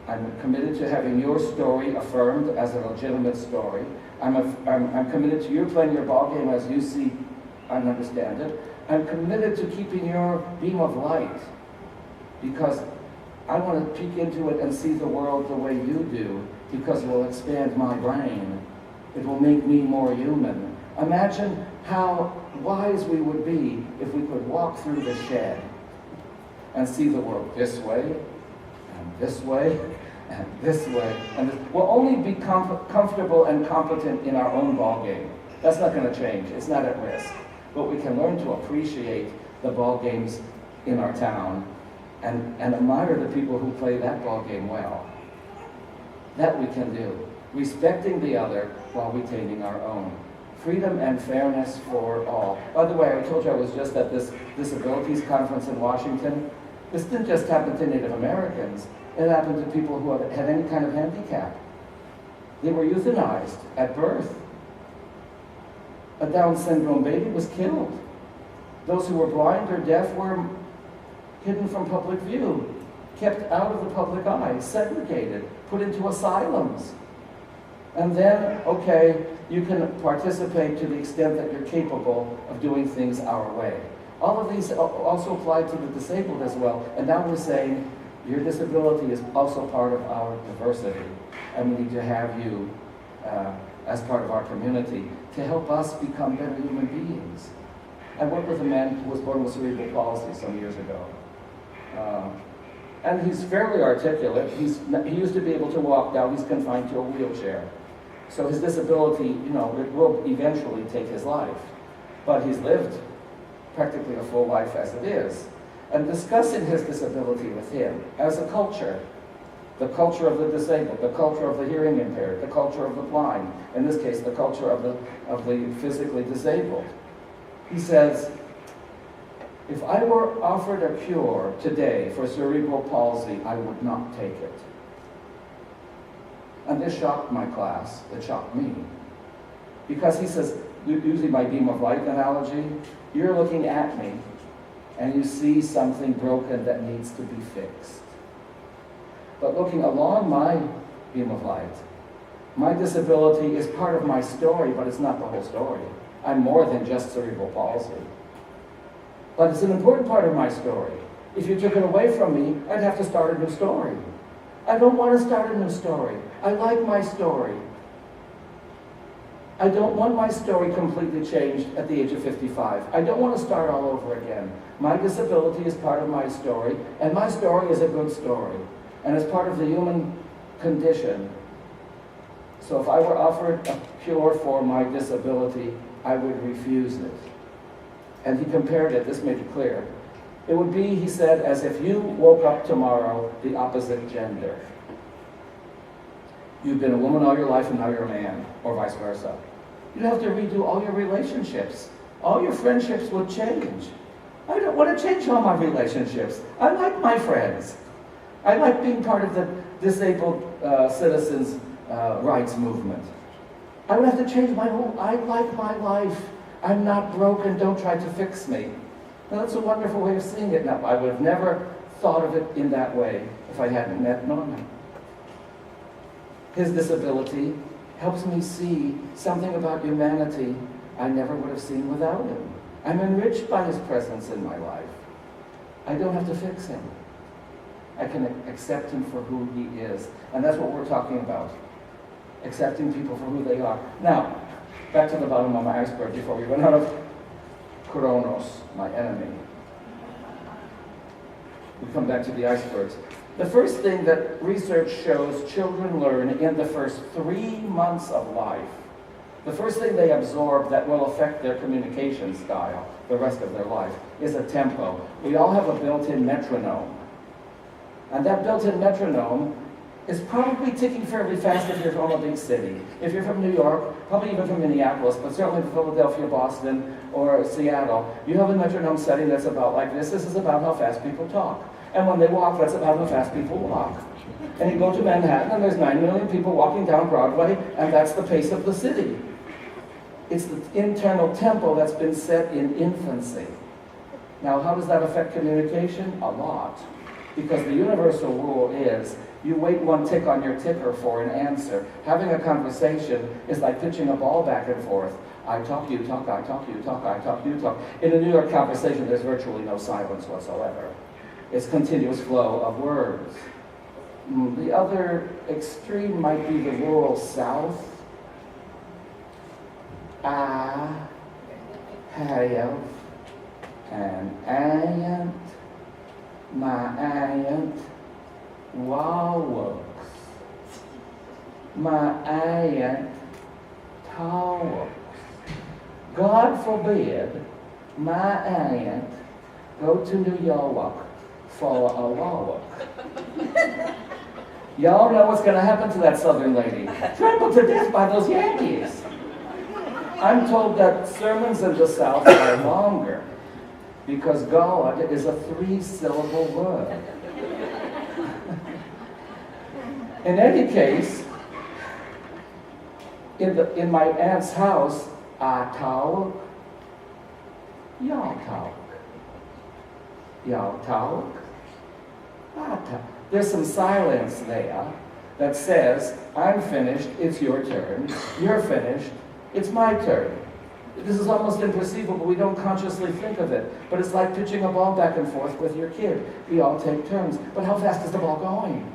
I'm committed to having your story affirmed as a legitimate story. I'm committed to you playing your ball game as you see and understand it. I'm committed to keeping your beam of light because I want to peek into it and see the world the way you do because it will expand my brain. It will make me more human. Imagine how wise we would be if we could walk through the shed and see the world this way, and this way, and this way. And we'll only be comfortable and competent in our own ball game. That's not going to change. It's not at risk. But we can learn to appreciate the ball games in our town and admire the people who play that ball game well. That we can do. Respecting the other while retaining our own. Freedom and fairness for all. By the way, I told you I was just at this disabilities conference in Washington. This didn't just happen to Native Americans. It happened to people who had any kind of handicap. They were euthanized at birth. A Down syndrome baby was killed. Those who were blind or deaf were hidden from public view, kept out of the public eye, segregated, put into asylums. And then, okay, you can participate to the extent that you're capable of doing things our way. All of these also apply to the disabled as well. And now we're saying, your disability is also part of our diversity. And we need to have you as part of our community to help us become better human beings. I worked with a man who was born with cerebral palsy some years ago. And he's fairly articulate. He used to be able to walk, now he's confined to a wheelchair. So his disability, it will eventually take his life. But he's lived practically a full life as it is. And discussing his disability with him as a culture, the culture of the disabled, the culture of the hearing impaired, the culture of the blind, in this case, the culture of the physically disabled. He says, if I were offered a cure today for cerebral palsy, I would not take it. And this shocked my class, it shocked me. Because he says, using my beam of light analogy, you're looking at me and you see something broken that needs to be fixed. But looking along my beam of light, my disability is part of my story, but it's not the whole story. I'm more than just cerebral palsy. But it's an important part of my story. If you took it away from me, I'd have to start a new story. I don't want to start a new story. I like my story. I don't want my story completely changed at the age of 55. I don't want to start all over again. My disability is part of my story, and my story is a good story. And it's part of the human condition. So if I were offered a cure for my disability, I would refuse it. And he compared it, this made it clear. It would be, he said, as if you woke up tomorrow the opposite gender. You've been a woman all your life and now you're a man, or vice versa. You'd have to redo all your relationships. All your friendships would change. I don't want to change all my relationships. I like my friends. I like being part of the disabled citizens' rights movement. I would have to change my whole, I like my life. I'm not broken, don't try to fix me. Now that's a wonderful way of seeing it now. I would have never thought of it in that way if I hadn't met Norman. His disability helps me see something about humanity I never would have seen without him. I'm enriched by his presence in my life. I don't have to fix him. I can accept him for who he is. And that's what we're talking about. Accepting people for who they are. Now, back to the bottom of my iceberg before we run out of Kronos, my enemy. We come back to the icebergs. The first thing that research shows children learn in the first 3 months of life, the first thing they absorb that will affect their communication style the rest of their life is a tempo. We all have a built-in metronome. And that built-in metronome is probably ticking fairly fast if you're from a big city. If you're from New York, probably even from Minneapolis, but certainly from Philadelphia, Boston, or Seattle, you have a metronome setting that's about like this. This is about how fast people talk. And when they walk, that's about how fast people walk. And you go to Manhattan, and there's 9 million people walking down Broadway, and that's the pace of the city. It's the internal tempo that's been set in infancy. Now, how does that affect communication? A lot. Because the universal rule is, you wait one tick on your ticker for an answer. Having a conversation is like pitching a ball back and forth. I talk, you talk, I talk, you talk, I talk, you talk. In a New York conversation, there's virtually no silence whatsoever. It's continuous flow of words. The other extreme might be the rural South. I have an aunt. My aunt walks. My aunt talks. God forbid my aunt go to New York for a walk. Y'all know what's going to happen to that Southern lady. Trampled to death by those Yankees. I'm told that sermons in the South are longer because God is a 3-syllable word. In any case, in my aunt's house, I talk, y'all talk. Y'all talk, I talk. There's some silence there that says, I'm finished, it's your turn. You're finished, it's my turn. This is almost imperceivable, we don't consciously think of it. But it's like pitching a ball back and forth with your kid. We all take turns. But how fast is the ball going?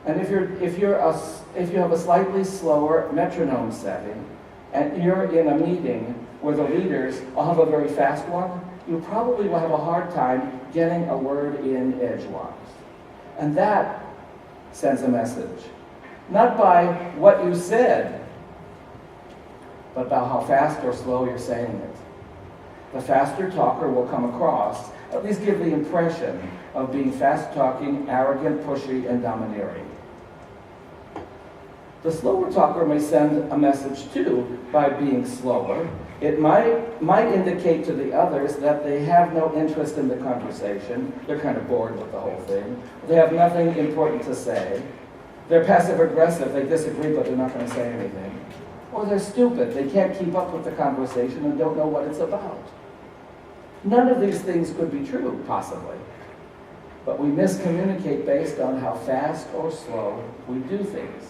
And if you have a slightly slower metronome setting, and you're in a meeting where the leaders all have a very fast one, you probably will have a hard time getting a word in edgewise. And that sends a message. Not by what you said, but about how fast or slow you're saying it. The faster talker will come across, at least give the impression of being fast-talking, arrogant, pushy, and domineering. The slower talker may send a message too by being slower. It might indicate to the others that they have no interest in the conversation. They're kind of bored with the whole thing. They have nothing important to say. They're passive aggressive, they disagree, but they're not going to say anything. Or they're stupid, they can't keep up with the conversation and don't know what it's about. None of these things could be true, possibly. But we miscommunicate based on how fast or slow we do things,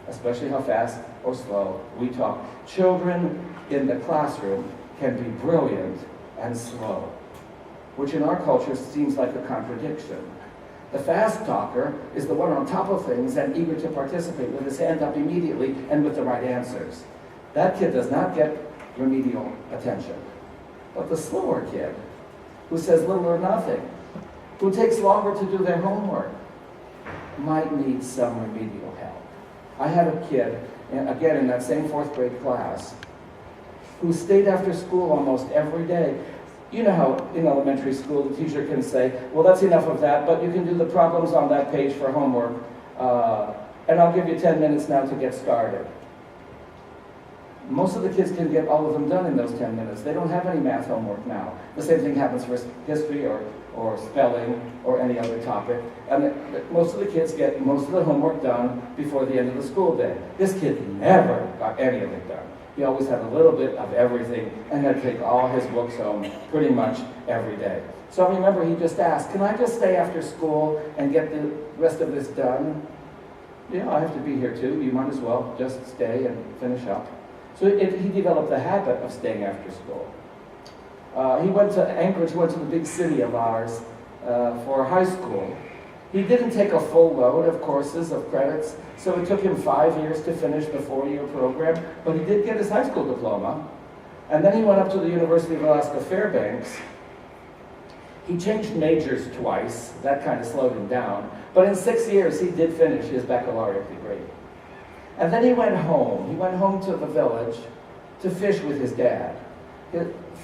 especially how fast or slow we talk. Children in the classroom can be brilliant and slow, which in our culture seems like a contradiction. The fast talker is the one on top of things and eager to participate with his hand up immediately and with the right answers. That kid does not get remedial attention. But the slower kid, who says little or nothing, who takes longer to do their homework, might need some remedial help. I had a kid, again in that same 4th grade class, who stayed after school almost every day. You know how in elementary school the teacher can say, well, that's enough of that, but you can do the problems on that page for homework, and I'll give you 10 minutes now to get started. Most of the kids can get all of them done in those 10 minutes. They don't have any math homework now. The same thing happens for history or spelling or any other topic. And most of the kids get most of the homework done before the end of the school day. This kid never got any of it done. He always had a little bit of everything and had to take all his books home pretty much every day. So I remember he just asked, can I just stay after school and get the rest of this done? Yeah, I have to be here too. You might as well just stay and finish up. So he developed the habit of staying after school. He went to Anchorage, went to the big city of ours for high school. He didn't take a full load of courses, of credits, so it took him 5 years to finish the 4-year program, but he did get his high school diploma. And then he went up to the University of Alaska Fairbanks. He changed majors twice, that kind of slowed him down, but in 6 years he did finish his baccalaureate degree. And then he went home. He went home to the village to fish with his dad.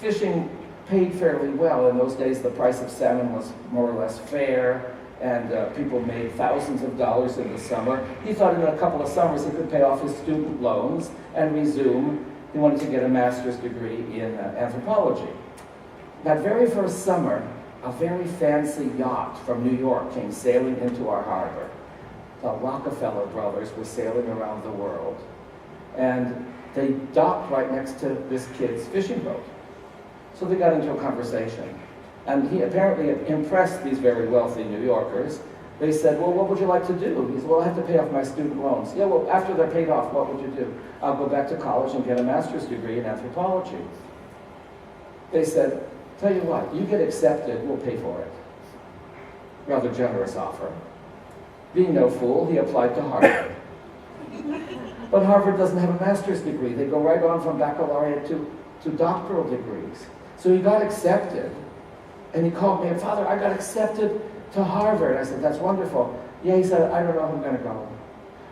Fishing paid fairly well. In those days, the price of salmon was more or less fair, and people made thousands of dollars in the summer. He thought in a couple of summers he could pay off his student loans and resume. He wanted to get a master's degree in anthropology. That very first summer, a very fancy yacht from New York came sailing into our harbor. The Rockefeller brothers were sailing around the world. And they docked right next to this kid's fishing boat. So they got into a conversation. And he apparently had impressed these very wealthy New Yorkers. They said, well, what would you like to do? He said, well, I have to pay off my student loans. Yeah, well, after they're paid off, what would you do? I'll go back to college and get a master's degree in anthropology. They said, tell you what, you get accepted, we'll pay for it. Rather generous offer. Being no fool, he applied to Harvard. But Harvard doesn't have a master's degree. They go right on from baccalaureate to doctoral degrees. So he got accepted, and he called me up, Father, I got accepted to Harvard. I said, that's wonderful. Yeah, he said, I don't know if I'm going to go.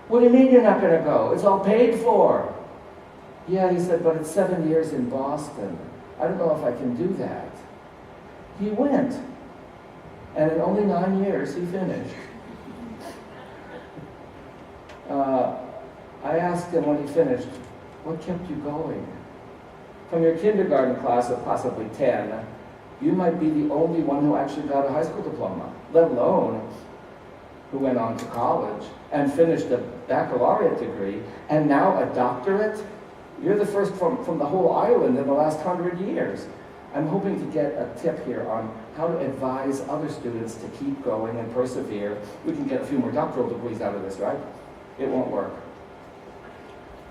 What do you mean you're not going to go? It's all paid for. Yeah, he said, but it's 7 years in Boston. I don't know if I can do that. He went, and in only 9 years, he finished. I asked him when he finished, what kept you going? From your kindergarten class of possibly 10, you might be the only one who actually got a high school diploma, let alone who went on to college and finished a baccalaureate degree, and now a doctorate. You're the first from the whole island in the last 100 years. I'm hoping to get a tip here on how to advise other students to keep going and persevere. We can get a few more doctoral degrees out of this, right? It won't work.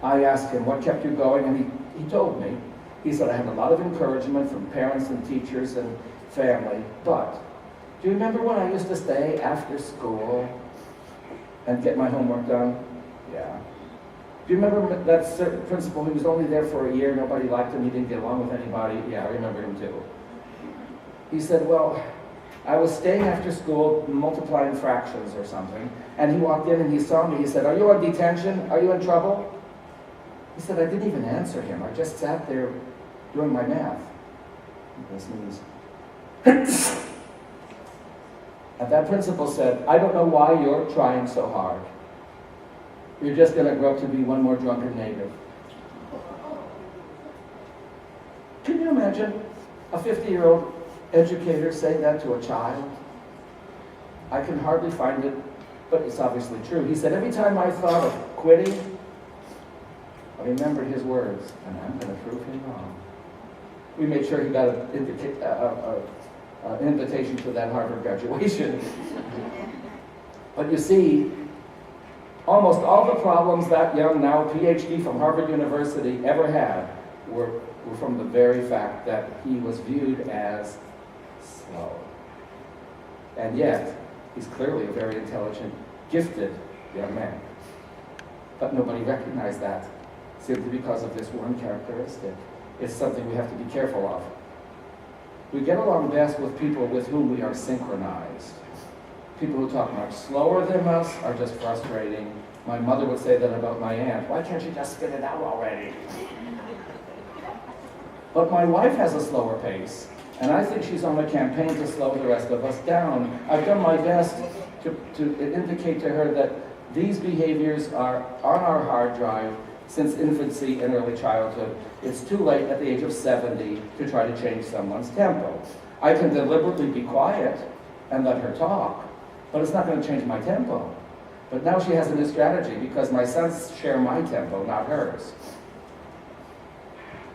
I asked him, what kept you going? And he told me. He said, I had a lot of encouragement from parents and teachers and family, but do you remember when I used to stay after school and get my homework done? Yeah. Do you remember that certain principal who was only there for a year, nobody liked him, he didn't get along with anybody? Yeah, I remember him too. He said, well, I was staying after school multiplying fractions or something, and he walked in and he saw me. He said, are you on detention? Are you in trouble? He said, I didn't even answer him. I just sat there doing my math. This means. And that principal said, I don't know why you're trying so hard. You're just going to grow up to be one more drunken native. Can you imagine a 50-year-old educator saying that to a child? I can hardly find it but it's obviously true. He said, every time I thought of quitting, I remembered his words, and I'm going to prove him wrong. We made sure he got an invitation to that Harvard graduation. But you see, almost all the problems that young, now PhD from Harvard University ever had were from the very fact that he was viewed as slow. And yet, he's clearly a very intelligent, gifted young man. But nobody recognized that, simply because of this one characteristic. It's something we have to be careful of. We get along best with people with whom we are synchronized. People who talk much slower than us are just frustrating. My mother would say that about my aunt. Why can't you just spit it out already? But my wife has a slower pace, and I think she's on a campaign to slow the rest of us down. I've done my best to indicate to her that these behaviors are on our hard drive since infancy and early childhood. It's too late at the age of 70 to try to change someone's tempo. I can deliberately be quiet and let her talk, but it's not going to change my tempo. But now she has a new strategy because my sons share my tempo, not hers.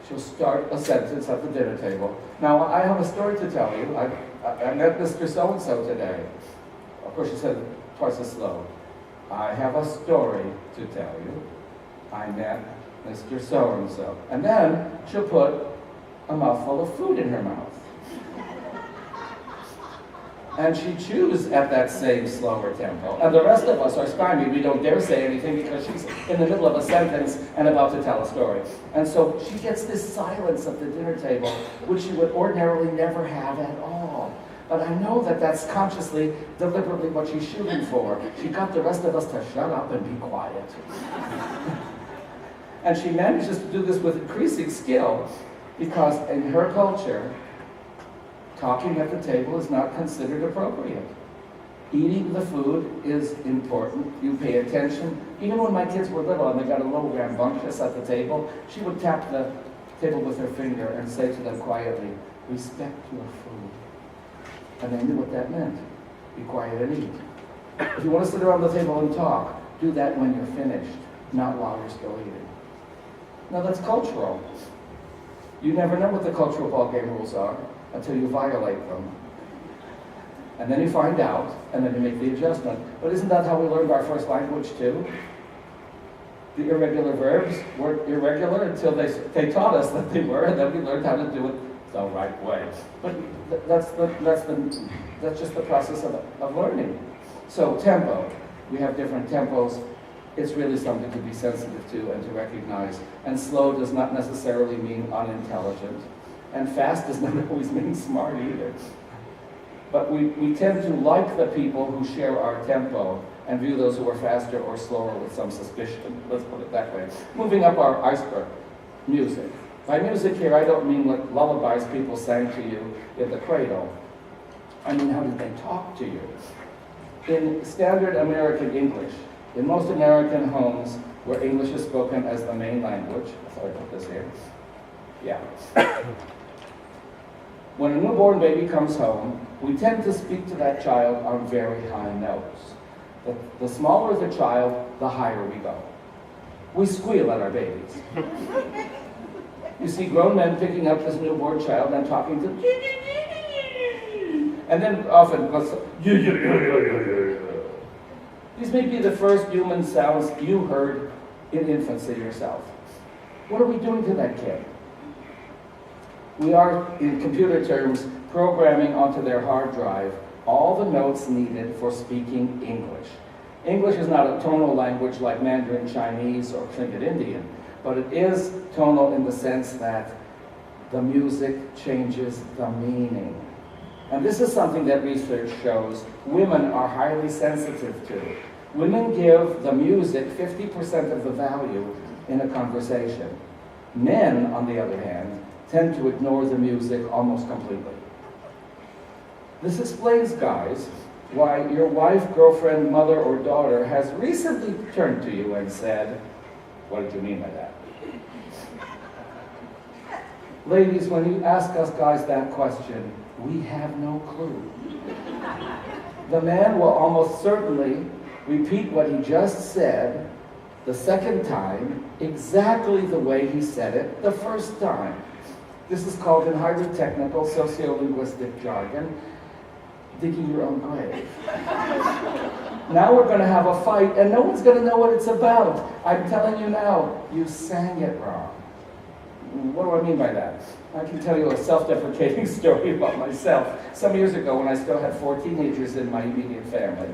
She'll start a sentence at the dinner table. Now, I have a story to tell you. I met Mr. So-and-so today. Of course, she said it twice as slow. I have a story to tell you. I met Mr. So-and-so. And then she'll put a mouthful of food in her mouth. And she chews at that same slower tempo. And the rest of us are stymied. We don't dare say anything because she's in the middle of a sentence and about to tell a story. And so she gets this silence at the dinner table, which she would ordinarily never have at all. But I know that that's consciously, deliberately what she's shooting for. She got the rest of us to shut up and be quiet. And she manages to do this with increasing skill because in her culture, talking at the table is not considered appropriate. Eating the food is important. You pay attention. Even when my kids were little and they got a little rambunctious at the table, she would tap the table with her finger and say to them quietly, respect your food. And they knew what that meant. Be quiet and eat. If you want to sit around the table and talk, do that when you're finished, not while you're still eating. Now that's cultural. You never know what the cultural ballgame rules are until you violate them. And then you find out, and then you make the adjustment. But isn't that how we learned our first language too? The irregular verbs weren't irregular until they taught us that they were, and then we learned how to do it the right way. But that's just the process of learning. So tempo, we have different tempos. It's really something to be sensitive to and to recognize. And slow does not necessarily mean unintelligent. And fast does not always mean smart either. But we tend to like the people who share our tempo and view those who are faster or slower with some suspicion. Let's put it that way. Moving up our iceberg, music. By music here, I don't mean like lullabies people sang to you in the cradle. I mean, how did they talk to you? In standard American English, in most American homes where English is spoken as the main language, I thought I put this here. Yeah. When a newborn baby comes home, we tend to speak to that child on very high notes. The smaller the child, the higher we go. We squeal at our babies. You see grown men picking up this newborn child and talking to, and then often goes, these may be the first human sounds you heard in infancy yourself. What are we doing to that kid? We are, in computer terms, programming onto their hard drive all the notes needed for speaking English. English is not a tonal language like Mandarin Chinese or Tlingit Indian, but it is tonal in the sense that the music changes the meaning. And this is something that research shows women are highly sensitive to. Women give the music 50% of the value in a conversation. Men, on the other hand, tend to ignore the music almost completely. This explains, guys, why your wife, girlfriend, mother, or daughter has recently turned to you and said, "What did you mean by that?" Ladies, when you ask us guys that question, we have no clue. The man will almost certainly repeat what he just said the second time exactly the way he said it the first time. This is called, in highly technical sociolinguistic jargon, digging your own grave. Now we're going to have a fight, and no one's going to know what it's about. I'm telling you now, you sang it wrong. What do I mean by that? I can tell you a self-deprecating story about myself. Some years ago, when I still had 4 teenagers in my immediate family,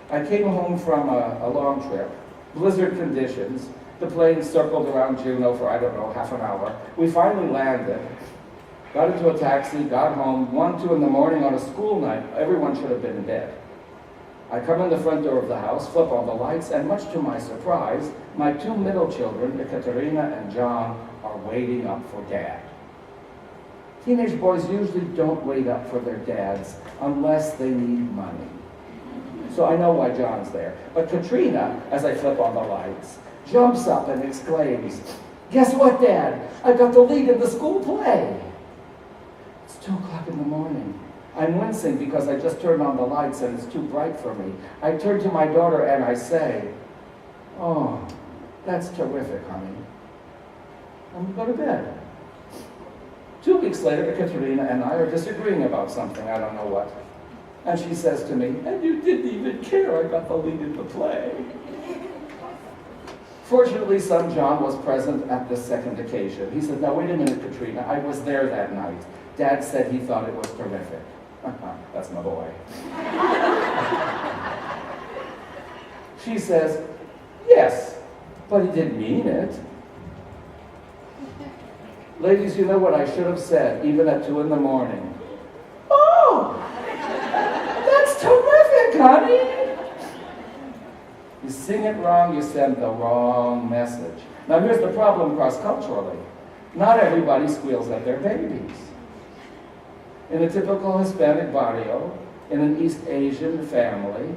I came home from a long trip, blizzard conditions. The plane circled around Juneau for, I don't know, half an hour. We finally landed, got into a taxi, got home, 1, 2 in the morning on a school night. Everyone should have been in bed. I come in the front door of the house, flip on the lights, and much to my surprise, my 2 middle children, Ekaterina and John, are waiting up for Dad. Teenage boys usually don't wait up for their dads unless they need money. So I know why John's there. But Katrina, as I flip on the lights, jumps up and exclaims, "Guess what, Dad? I got the lead in the school play." It's 2 o'clock in the morning. I'm wincing because I just turned on the lights and it's too bright for me. I turn to my daughter and I say, "Oh, that's terrific, honey. I'm going to go to bed." 2 weeks later, Katerina and I are disagreeing about something, I don't know what. And she says to me, "And you didn't even care I got the lead in the play." Fortunately, son John was present at the second occasion. He said, "Now wait a minute, Katrina, I was there that night. Dad said he thought it was terrific." That's my boy. She says, "Yes, but he didn't mean it." Ladies, you know what I should have said, even at 2 in the morning? "Oh, that's terrific, honey." You sing it wrong, you send the wrong message. Now here's the problem cross-culturally. Not everybody squeals at their babies. In a typical Hispanic barrio, in an East Asian family,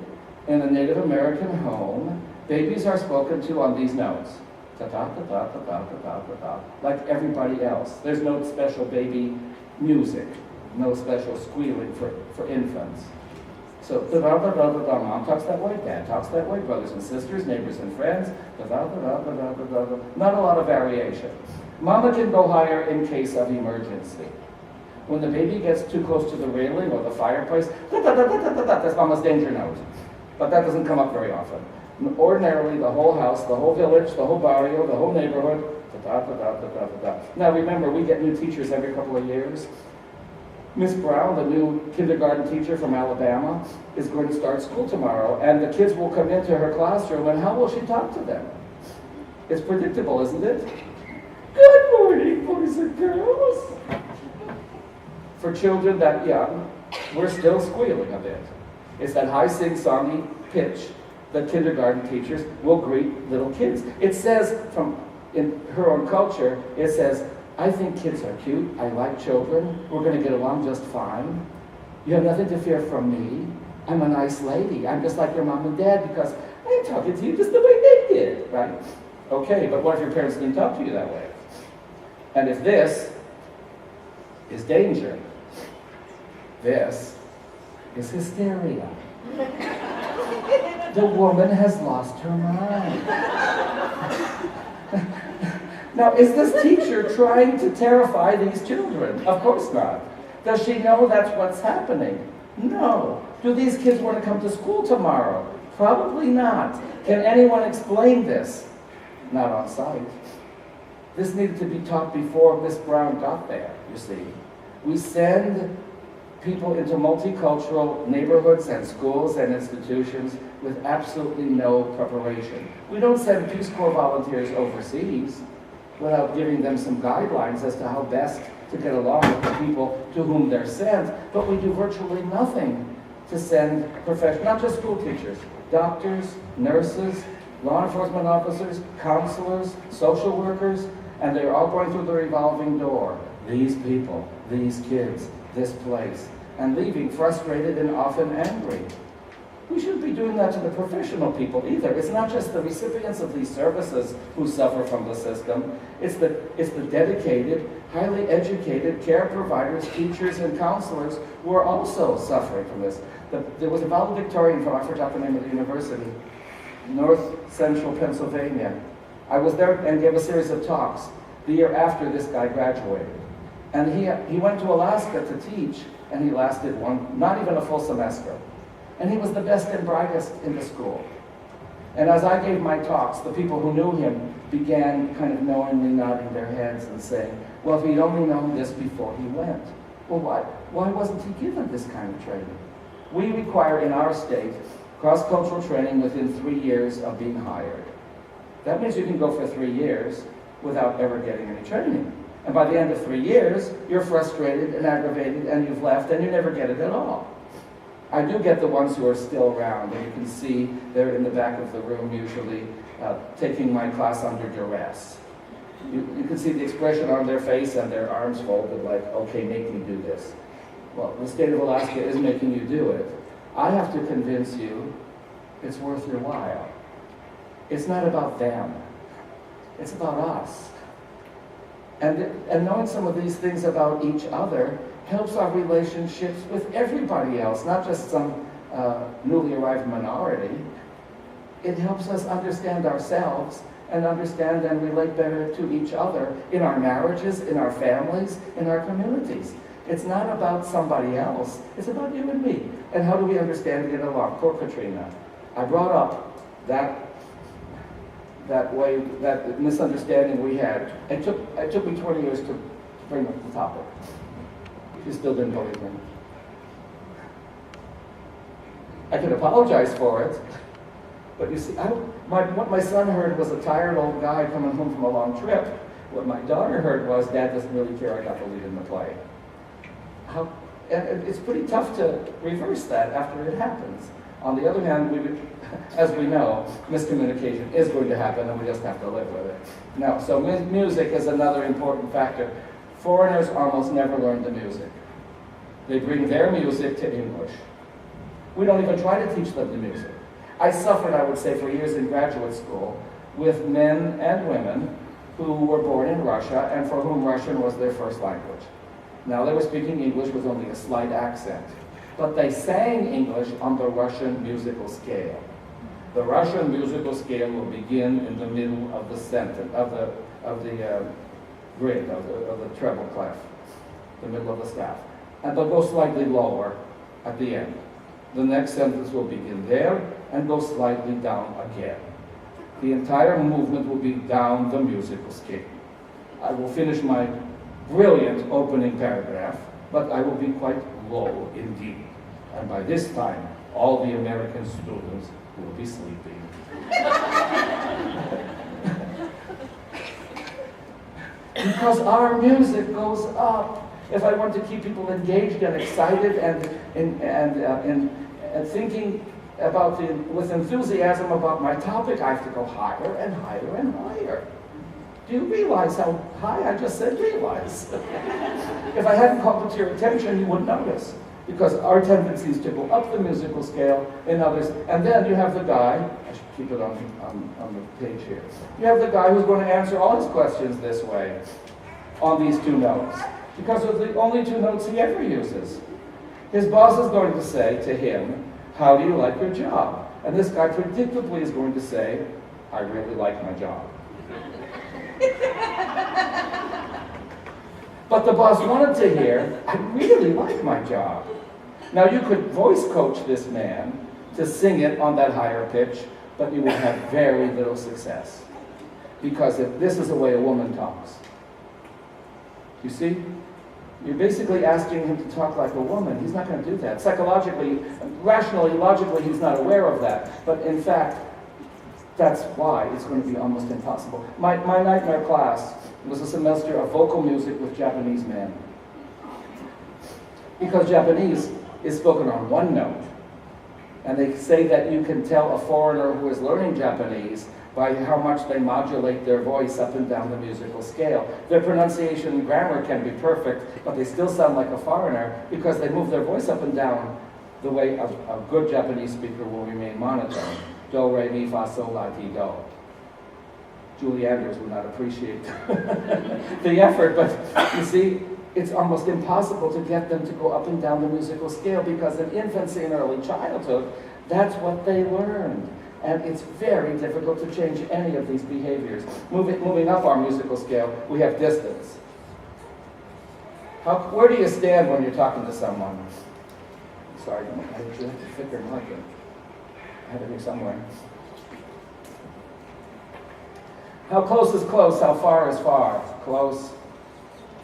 in a Native American home, babies are spoken to on these notes. Ta-ta-ta-ta-ta-ta-ta-ta-ta, like everybody else. There's no special baby music, no special squealing for infants. So, da-da-da-da-da-da, mom talks that way, dad talks that way, brothers and sisters, neighbors and friends, da-da-da-da-da-da-da-da. Not a lot of variation. Mama can go higher in case of emergency. When the baby gets too close to the railing or the fireplace, da-da-da-da-da-da, that's mama's danger note. But that doesn't come up very often. Ordinarily, the whole house, the whole village, the whole barrio, the whole neighborhood, da-da-da-da-da-da-da. Now remember, we get new teachers every couple of years. Miss Brown, the new kindergarten teacher from Alabama, is going to start school tomorrow, and the kids will come into her classroom, and how will she talk to them? It's predictable, isn't it? "Good morning, boys and girls." For children that young, we're still squealing a bit. It's that high sing-songy pitch that kindergarten teachers will greet little kids. It says, in her own culture, it says, "I think kids are cute. I like children. We're going to get along just fine. You have nothing to fear from me. I'm a nice lady. I'm just like your mom and dad because I'm talking to you just the way they did," right? Okay, but what if your parents didn't talk to you that way? And if this is danger, this is hysteria. The woman has lost her mind. Now, is this teacher trying to terrify these children? Of course not. Does she know that's what's happening? No. Do these kids want to come to school tomorrow? Probably not. Can anyone explain this? Not on site. This needed to be taught before Miss Brown got there, you see. We send people into multicultural neighborhoods and schools and institutions with absolutely no preparation. We don't send Peace Corps volunteers overseas without giving them some guidelines as to how best to get along with the people to whom they're sent, but we do virtually nothing to send professionals, not just school teachers, doctors, nurses, law enforcement officers, counselors, social workers, and they're all going through the revolving door. These people, these kids, this place, and leaving frustrated and often angry. We shouldn't be doing that to the professional people either. It's not just the recipients of these services who suffer from the system. It's the dedicated, highly educated care providers, teachers, and counselors who are also suffering from this. There was a valedictorian from, I forgot the name of the university, North Central Pennsylvania. I was there and gave a series of talks the year after this guy graduated. And he went to Alaska to teach, and he lasted not even a full semester. And he was the best and brightest in the school. And as I gave my talks, the people who knew him began kind of knowingly nodding their heads and saying, well, if he'd only known this before he went. Well, why wasn't he given this kind of training? We require in our state cross-cultural training within 3 years of being hired. That means you can go for 3 years without ever getting any training. And by the end of 3 years, you're frustrated and aggravated and you've left and you never get it at all. I do get the ones who are still around, and you can see they're in the back of the room usually taking my class under duress. You can see the expression on their face and their arms folded like, okay, make me do this. Well, the state of Alaska is making you do it. I have to convince you it's worth your while. It's not about them. It's about us. And knowing some of these things about each other helps our relationships with everybody else, not just some newly arrived minority. It helps us understand ourselves and understand and relate better to each other in our marriages, in our families, in our communities. It's not about somebody else, it's about you and me. And how do we understand and get along? Poor Katrina. I brought up that misunderstanding we had. It took me 20 years to bring up the topic. She still didn't believe me. I can apologize for it, but you see, what my son heard was a tired old guy coming home from a long trip. What my daughter heard was, Dad doesn't really care I got the lead in the play. And it's pretty tough to reverse that after it happens. On the other hand, as we know, miscommunication is going to happen and we just have to live with it. Now, so music is another important factor. Foreigners almost never learn the music. They bring their music to English. We don't even try to teach them the music. I suffered, I would say, for years in graduate school with men and women who were born in Russia and for whom Russian was their first language. Now they were speaking English with only a slight accent, but they sang English on the Russian musical scale. The Russian musical scale will begin in the middle of the sentence, of the grid, of the treble clef, the middle of the staff. And they'll go slightly lower at the end. The next sentence will begin there and go slightly down again. The entire movement will be down the musical scale. I will finish my brilliant opening paragraph, but I will be quite low indeed. And by this time, all the American students will be sleeping. Because our music goes up. If I want to keep people engaged and excited and thinking with enthusiasm about my topic, I have to go higher and higher and higher. Do you realize how high I just said realize? If I hadn't called it to your attention, you wouldn't notice. Because our tendency is to go up the musical scale in others. And then you have the guy, I should keep it on the page here. You have the guy who's going to answer all his questions this way, on these two notes. Because they're the only two notes he ever uses. His boss is going to say to him, how do you like your job? And this guy predictably is going to say, I really like my job. But the boss wanted to hear, I really like my job. Now you could voice coach this man to sing it on that higher pitch, but you would have very little success. Because if this is the way a woman talks. You see? You're basically asking him to talk like a woman. He's not going to do that. Psychologically, rationally, logically, he's not aware of that. But in fact, that's why it's going to be almost impossible. My nightmare class was a semester of vocal music with Japanese men. Because Japanese is spoken on one note. And they say that you can tell a foreigner who is learning Japanese by how much they modulate their voice up and down the musical scale. Their pronunciation and grammar can be perfect, but they still sound like a foreigner because they move their voice up and down the way a good Japanese speaker will remain monotone. Do, re, mi, fa, sol, la, ti, do. Julie Andrews would not appreciate the effort, but you see, It's almost impossible to get them to go up and down the musical scale because in infancy and early childhood, that's what they learned. And it's very difficult to change any of these behaviors. Moving up our musical scale, we have distance. Where do you stand when you're talking to someone? Sorry, I have to thicker marker. I have it here somewhere. How close is close? How far is far? Close,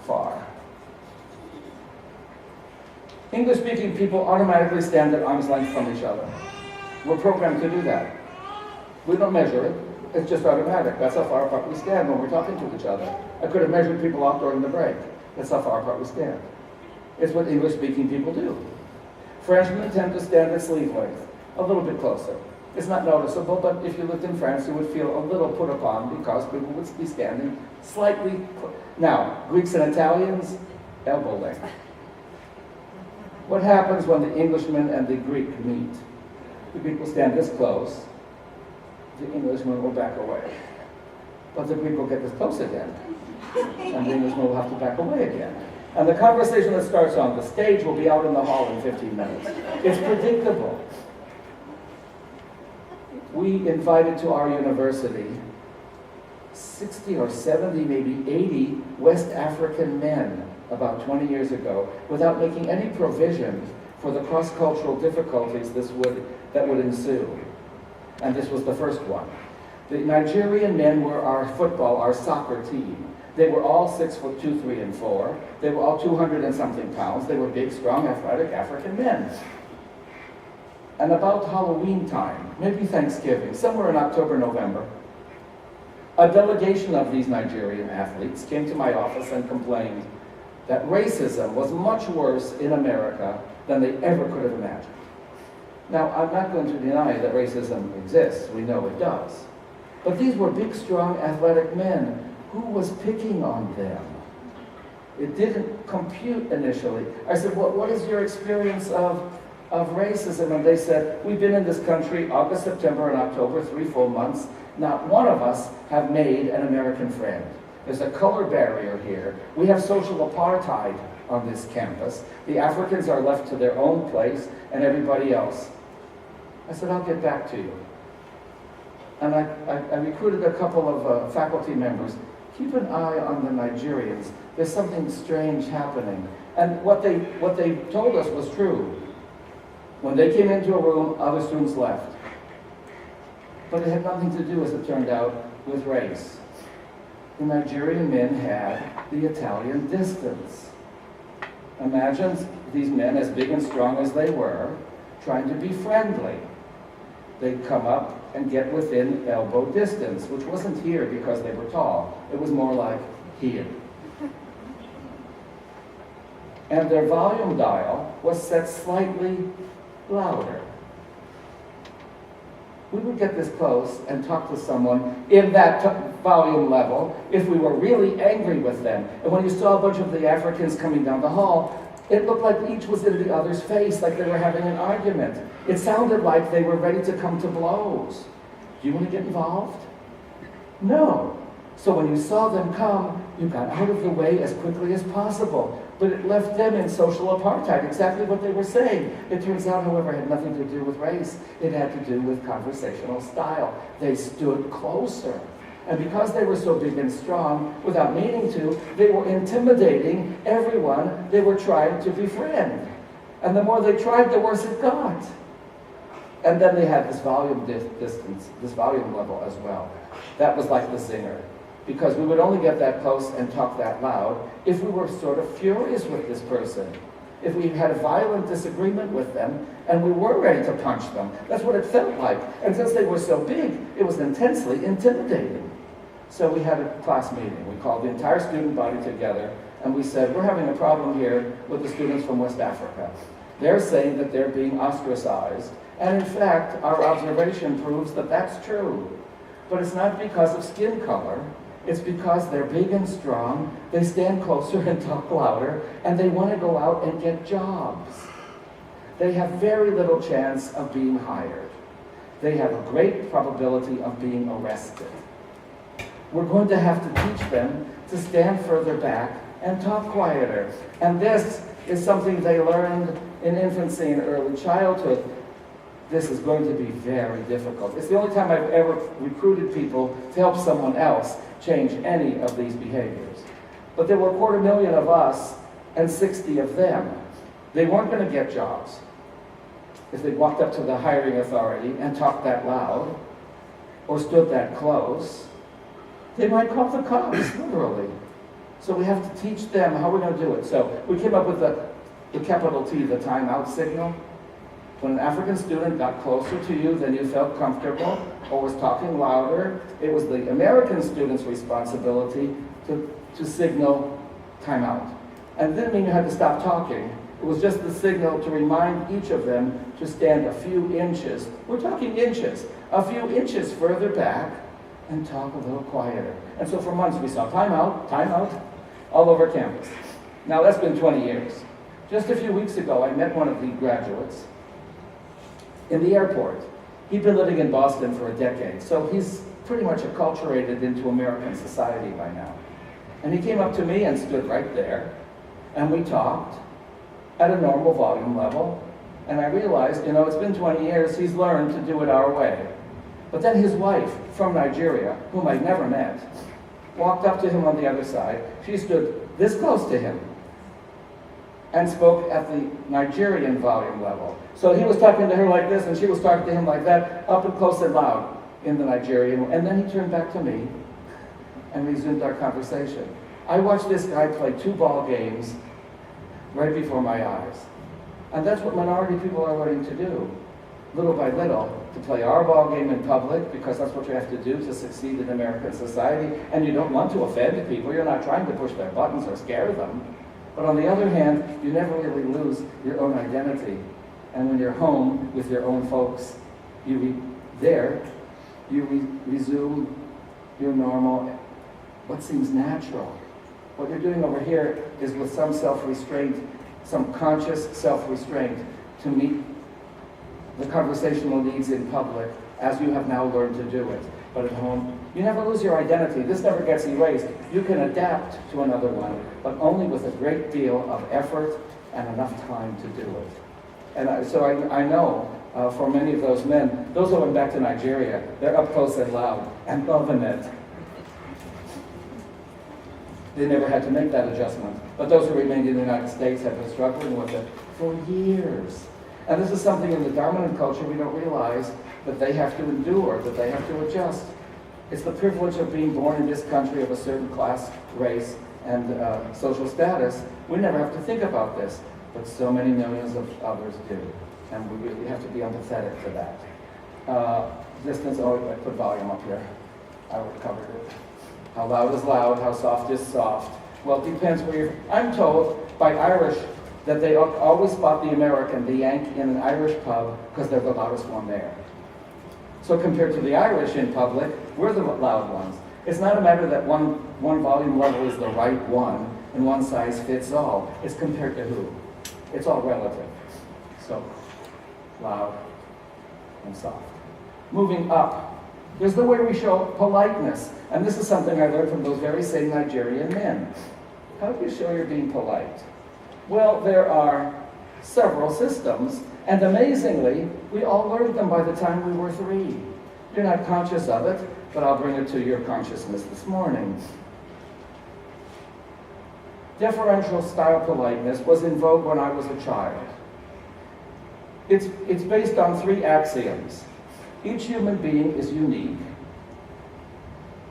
far. English-speaking people automatically stand at arm's length from each other. We're programmed to do that. We don't measure it. It's just automatic. That's how far apart we stand when we're talking to each other. I could have measured people off during the break. That's how far apart we stand. It's what English-speaking people do. Frenchmen tend to stand at sleeve length, a little bit closer. It's not noticeable, but if you lived in France, you would feel a little put upon because people would be standing slightly. Now, Greeks and Italians, elbow length. What happens when the Englishman and the Greek meet? The Greek will stand this close, the Englishman will back away. But the Greek will get this close again, and the Englishman will have to back away again. And the conversation that starts on the stage will be out in the hall in 15 minutes. It's predictable. We invited to our university 60 or 70, maybe 80 West African men about 20 years ago without making any provision for the cross-cultural difficulties that would ensue. And this was the first one. The Nigerian men were our soccer team. They were all 6'2", 3, and 4. They were all 200 and something pounds. They were big, strong, athletic African men. And about Halloween time, maybe Thanksgiving, somewhere in October, November, a delegation of these Nigerian athletes came to my office and complained that racism was much worse in America than they ever could have imagined. Now, I'm not going to deny that racism exists. We know it does. But these were big, strong, athletic men. Who was picking on them? It didn't compute initially. I said, what is your experience of racism? And they said, we've been in this country August, September, and October, 3 full months. Not one of us have made an American friend. There's a color barrier here. We have social apartheid on this campus. The Africans are left to their own place, and everybody else. I said, I'll get back to you. And I recruited a couple of faculty members. Keep an eye on the Nigerians. There's something strange happening. And what they told us was true. When they came into a room, other students left. But it had nothing to do, as it turned out, with race. The Nigerian men had the Italian distance. Imagine these men, as big and strong as they were, trying to be friendly. They'd come up and get within elbow distance, which wasn't here because they were tall. It was more like here. And their volume dial was set slightly louder. We would get this close and talk to someone in that volume level if we were really angry with them. And when you saw a bunch of the Africans coming down the hall, it looked like each was in the other's face, like they were having an argument. It sounded like they were ready to come to blows. Do you want to get involved? No. So when you saw them come, you got out of the way as quickly as possible. But it left them in social apartheid, exactly what they were saying. It turns out, however, it had nothing to do with race. It had to do with conversational style. They stood closer. And because they were so big and strong, without meaning to, they were intimidating everyone they were trying to befriend. And the more they tried, the worse it got. And then they had this volume distance, this volume level as well. That was like the zinger. Because we would only get that close and talk that loud if we were sort of furious with this person. If we had a violent disagreement with them and we were ready to punch them. That's what it felt like. And since they were so big, it was intensely intimidating. So we had a class meeting. We called the entire student body together and we said, we're having a problem here with the students from West Africa. They're saying that they're being ostracized. And in fact, our observation proves that that's true. But it's not because of skin color. It's because they're big and strong, they stand closer and talk louder, and they want to go out and get jobs. They have very little chance of being hired. They have a great probability of being arrested. We're going to have to teach them to stand further back and talk quieter. And this is something they learned in infancy and early childhood. This is going to be very difficult. It's the only time I've ever recruited people to help someone else change any of these behaviors. But there were 250,000 of us and 60 of them. They weren't going to get jobs if they walked up to the hiring authority and talked that loud or stood that close. They might call the cops, literally. So we have to teach them how we're going to do it. So we came up with the capital T, the timeout signal. When an African student got closer to you than you felt comfortable or was talking louder, it was the American student's responsibility to signal timeout. And it didn't mean you had to stop talking. It was just the signal to remind each of them to stand a few inches, we're talking inches, a few inches further back and talk a little quieter. And so for months we saw timeout, timeout, all over campus. Now that's been 20 years. Just a few weeks ago, I met one of the graduates in the airport. He'd been living in Boston for a decade, so he's pretty much acculturated into American society by now. And he came up to me and stood right there, and we talked at a normal volume level, and I realized, it's been 20 years, he's learned to do it our way. But then his wife, from Nigeria, whom I'd never met, walked up to him on the other side. She stood this close to him and spoke at the Nigerian volume level. So he was talking to her like this, and she was talking to him like that, up and close and loud in the Nigerian. And then he turned back to me and resumed our conversation. I watched this guy play 2 ball games right before my eyes. And that's what minority people are learning to do, little by little, to play our ball game in public, because that's what you have to do to succeed in American society. And you don't want to offend people. You're not trying to push their buttons or scare them. But on the other hand, you never really lose your own identity. And when you're home with your own folks, you resume your normal, what seems natural. What you're doing over here is with some self-restraint, some conscious self-restraint to meet the conversational needs in public as you have now learned to do it. But at home, you never lose your identity. This never gets erased. You can adapt to another one, but only with a great deal of effort and enough time to do it. And so I know for many of those men, those who went back to Nigeria, they're up close and loud and loving it. They never had to make that adjustment. But those who remained in the United States have been struggling with it for years. And this is something in the dominant culture we don't realize that they have to endure, that they have to adjust. It's the privilege of being born in this country of a certain class, race, and social status. We never have to think about this, but so many millions of others do. And we really have to be empathetic to that. Distance, I put volume up here. I covered it. How loud is loud, how soft is soft. Well, it depends where you're. I'm told by Irish that they always spot the American, the Yank, in an Irish pub because they're the loudest one there. So compared to the Irish in public, we're the loud ones. It's not a matter that one volume level is the right one and one size fits all. It's compared to who? It's all relative. So, loud and soft. Moving up. Here's the way we show politeness. And this is something I learned from those very same Nigerian men. How do you show you're being polite? Well, there are several systems, and amazingly, we all learned them by the time we were 3. You're not conscious of it, but I'll bring it to your consciousness this morning. Deferential style politeness was in vogue when I was a child. It's based on 3 axioms. Each human being is unique.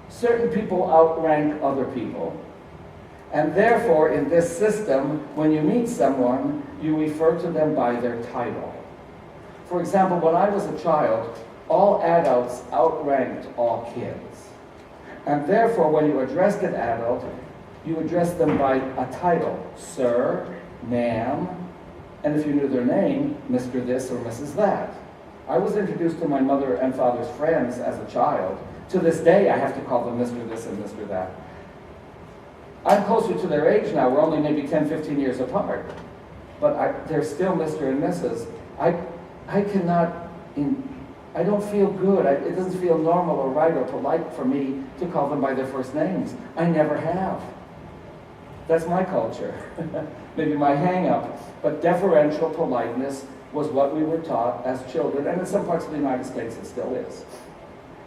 Certain people outrank other people. And therefore, in this system, when you meet someone, you refer to them by their title. For example, when I was a child, all adults outranked all kids. And therefore, when you addressed an adult, you addressed them by a title, sir, ma'am, and if you knew their name, Mr. This or Mrs. That. I was introduced to my mother and father's friends as a child. To this day, I have to call them Mr. This and Mr. That. I'm closer to their age now. We're only maybe 10, 15 years apart. But they're still Mr. and Mrs. I don't feel good. It doesn't feel normal or right or polite for me to call them by their first names. I never have. That's my culture, maybe my hang-up. But deferential politeness was what we were taught as children, and in some parts of the United States it still is.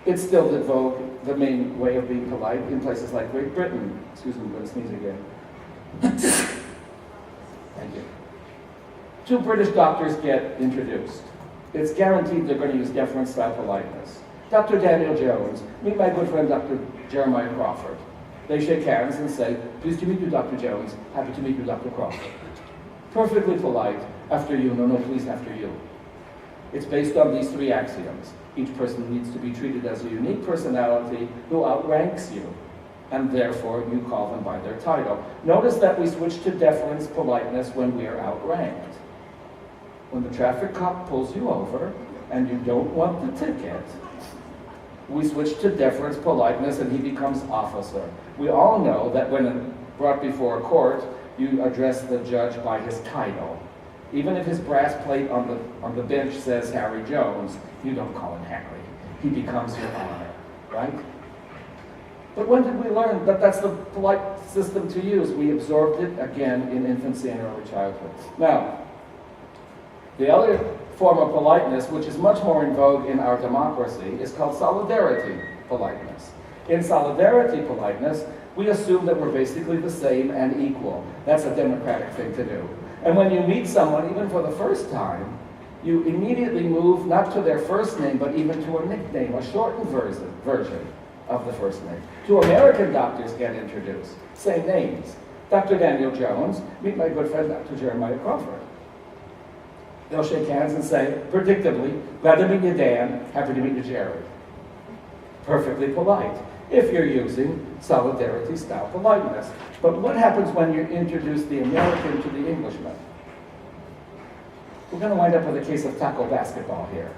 It's still the main way of being polite in places like Great Britain. Excuse me, I'm going to sneeze again. Thank you. 2 British doctors get introduced. It's guaranteed they're going to use deference-style politeness. Dr. Daniel Jones, meet my good friend Dr. Jeremiah Crawford. They shake hands and say, pleased to meet you, Dr. Jones. Happy to meet you, Dr. Crawford. Perfectly polite. After you, no, please, after you. It's based on these 3 axioms. Each person needs to be treated as a unique personality who outranks you, and therefore you call them by their title. Notice that we switch to deference politeness when we are outranked. When the traffic cop pulls you over and you don't want the ticket, we switch to deference politeness and he becomes officer. We all know that when brought before a court, you address the judge by his title. Even if his brass plate on the bench says Harry Jones, you don't call him Harry. He becomes your honor, right? But when did we learn that that's the polite system to use? We absorbed it again in infancy and early childhood. Now, the other form of politeness, which is much more in vogue in our democracy, is called solidarity politeness. In solidarity politeness, we assume that we're basically the same and equal. That's a democratic thing to do. And when you meet someone, even for the first time, you immediately move not to their first name, but even to a nickname, a shortened version of the first name. 2 American doctors get introduced, same names. Dr. Daniel Jones, meet my good friend Dr. Jeremiah Crawford. They'll shake hands and say, predictably, glad to meet you, Dan, happy to meet you, Jerry. Perfectly polite, if you're using solidarity-style politeness. But what happens when you introduce the American to the Englishman? We're going to wind up with a case of tackle basketball here.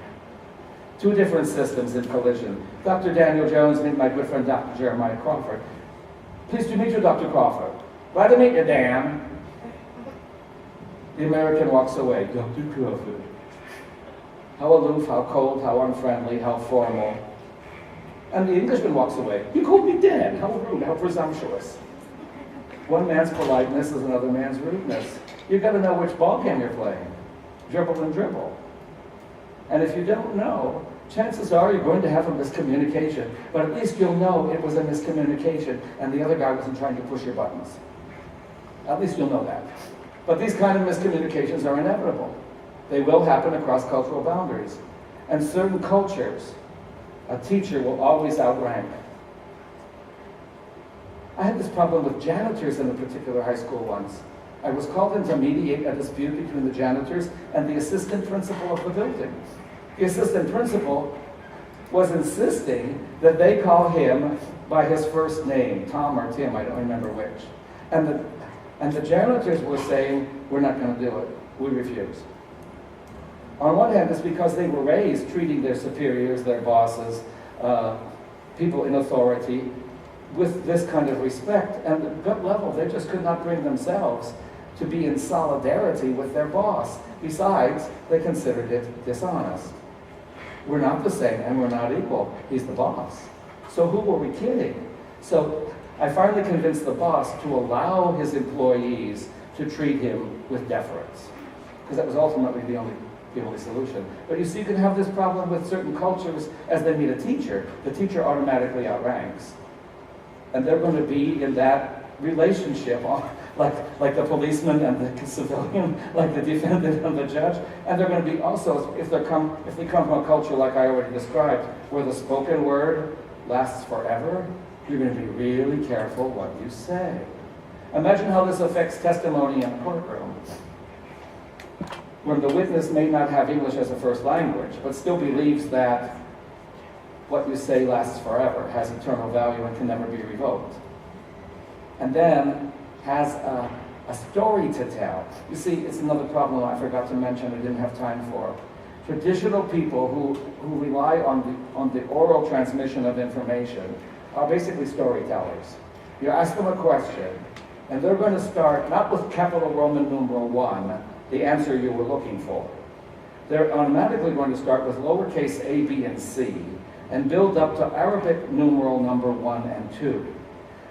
2 different systems in collision. Dr. Daniel Jones, meet my good friend Dr. Jeremiah Crawford. Pleased to meet you, Dr. Crawford. Glad to meet you, Dan. The American walks away. Dr. Crawford. How aloof, how cold, how unfriendly, how formal. And the Englishman walks away. You called me Dan. How rude, how presumptuous. One man's politeness is another man's rudeness. You've got to know which ball game you're playing. Dribble and dribble. And if you don't know, chances are you're going to have a miscommunication. But at least you'll know it was a miscommunication and the other guy wasn't trying to push your buttons. At least you'll know that. But these kind of miscommunications are inevitable. They will happen across cultural boundaries. And certain cultures, a teacher will always outrank. I had this problem with janitors in a particular high school once. I was called in to mediate a dispute between the janitors and the assistant principal of the building. The assistant principal was insisting that they call him by his first name, Tom or Tim, I don't remember which. And the janitors were saying, we're not going to do it. We refuse. On one hand, it's because they were raised treating their superiors, their bosses, people in authority, with this kind of respect. And at gut level, they just could not bring themselves to be in solidarity with their boss. Besides, they considered it dishonest. We're not the same and we're not equal. He's the boss. So who were we kidding? So I finally convinced the boss to allow his employees to treat him with deference, because that was ultimately the only solution. But you see, you can have this problem with certain cultures as they meet a teacher. The teacher automatically outranks. And they're going to be in that relationship, like the policeman and the civilian, like the defendant and the judge. And they're going to be also, if they come from a culture like I already described, where the spoken word lasts forever, you're going to be really careful what you say. Imagine how this affects testimony in a courtroom, when the witness may not have English as a first language, but still believes that what you say lasts forever, has eternal value, and can never be revoked. And then has a story to tell. You see, it's another problem I forgot to mention, I didn't have time for. Traditional people who rely on the oral transmission of information are basically storytellers. You ask them a question, and they're going to start not with capital Roman numeral 1, the answer you were looking for. They're automatically going to start with lowercase a, b, and c, and build up to Arabic numeral number 1 and 2.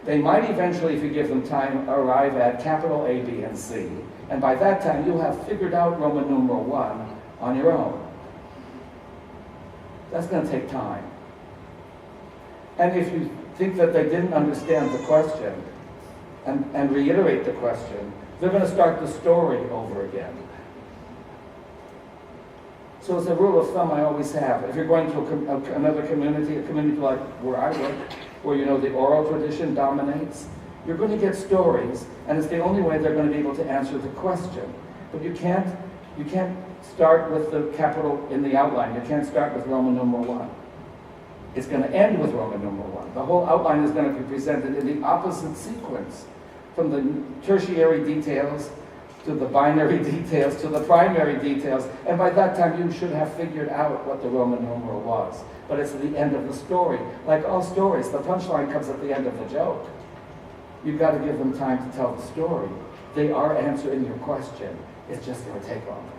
They might eventually, if you give them time, arrive at capital A, B, and C. And by that time, you'll have figured out Roman numeral 1 on your own. That's going to take time. And if you think that they didn't understand the question and reiterate the question, they're going to start the story over again. So it's a rule of thumb I always have. If you're going to another community, a community like where I work, where you know the oral tradition dominates, you're going to get stories, and it's the only way they're going to be able to answer the question. But you can't start with the capital in the outline. You can't start with Roman numeral 1. It's going to end with Roman numeral 1. The whole outline is going to be presented in the opposite sequence, from the tertiary details to the binary details to the primary details, and by that time you should have figured out what the Roman numeral was. But it's the end of the story. Like all stories, the punchline comes at the end of the joke. You've got to give them time to tell the story. They are answering your question. It's just going to take longer.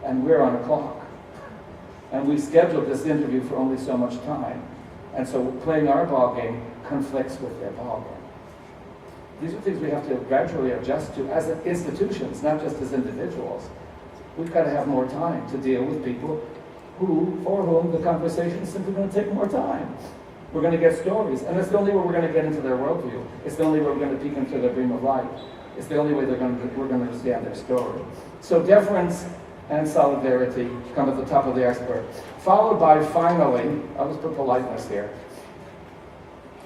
And we're on a clock. And we scheduled this interview for only so much time. And so playing our ball game conflicts with their ball game. These are things we have to gradually adjust to as institutions, not just as individuals. We've got to have more time to deal with people for whom the conversation is simply going to take more time. We're going to get stories, and it's the only way we're going to get into their worldview. It's the only way we're going to peek into their dream of life. It's the only way we're going to understand their story. So deference and solidarity come at the top of the iceberg. Followed by, finally, I'll just put politeness here.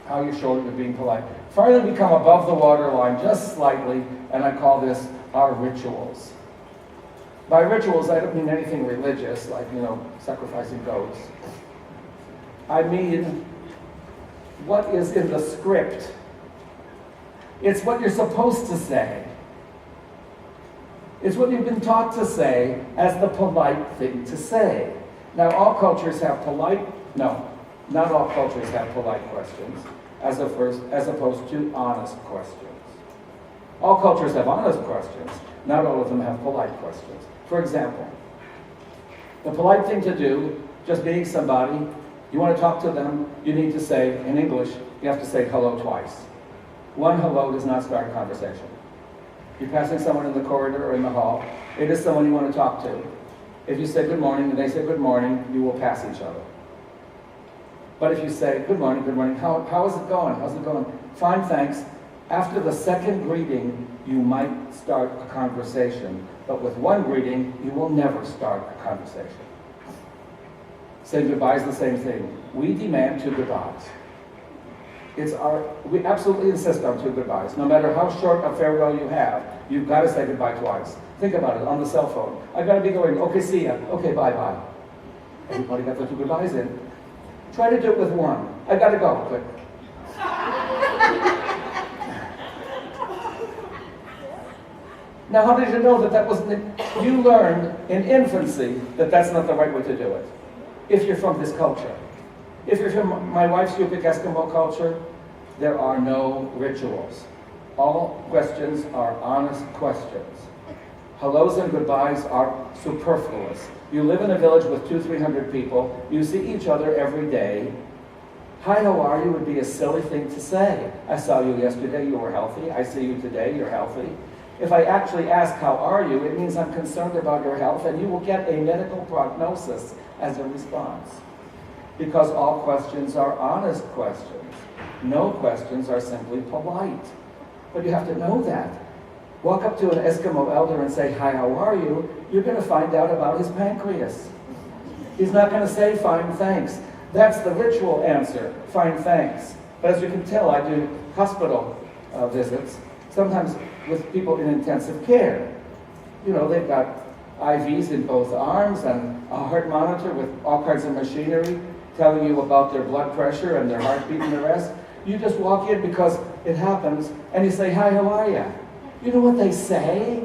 How you show that you're being polite. Finally, we come above the waterline just slightly, and I call this our rituals. By rituals, I don't mean anything religious, like, sacrificing goats. I mean what is in the script. It's what you're supposed to say. It's what you've been taught to say as the polite thing to say. Now, all cultures have not all cultures have polite questions, as opposed to honest questions. All cultures have honest questions. Not all of them have polite questions. For example, the polite thing to do, just meeting somebody, you want to talk to them, you need to say, in English, you have to say hello twice. One hello does not start a conversation. You're passing someone in the corridor or in the hall, it is someone you want to talk to. If you say good morning and they say good morning, you will pass each other. But if you say, good morning, how is it going? How's it going? Fine, thanks. After the second greeting, you might start a conversation. But with one greeting, you will never start a conversation. Saying goodbye is the same thing. We demand 2 goodbyes. We absolutely insist on 2 goodbyes. No matter how short a farewell you have, you've got to say goodbye twice. Think about it on the cell phone. I've got to be going, okay, see ya. Okay, bye-bye. Everybody got the 2 goodbyes in. Try to do it with one. I've got to go. Click. Now, how did you know that wasn't... You learned in infancy that that's not the right way to do it. If you're from this culture. If you're from my wife's Yupik Eskimo culture, there are no rituals. All questions are honest questions. Hellos and goodbyes are superfluous. You live in a village with 200-300 people. You see each other every day. Hi, how are you would be a silly thing to say. I saw you yesterday, you were healthy. I see you today, you're healthy. If I actually ask, how are you, it means I'm concerned about your health, and you will get a medical prognosis as a response. Because all questions are honest questions. No questions are simply polite. But you have to know that. Walk up to an Eskimo elder and say, hi, how are you? You're going to find out about his pancreas. He's not going to say, fine, thanks. That's the ritual answer, fine, thanks. But as you can tell, I do hospital visits, sometimes with people in intensive care. They've got IVs in both arms and a heart monitor with all kinds of machinery telling you about their blood pressure and their heartbeat and the rest. You just walk in because it happens and you say, hi, how are you? You know what they say?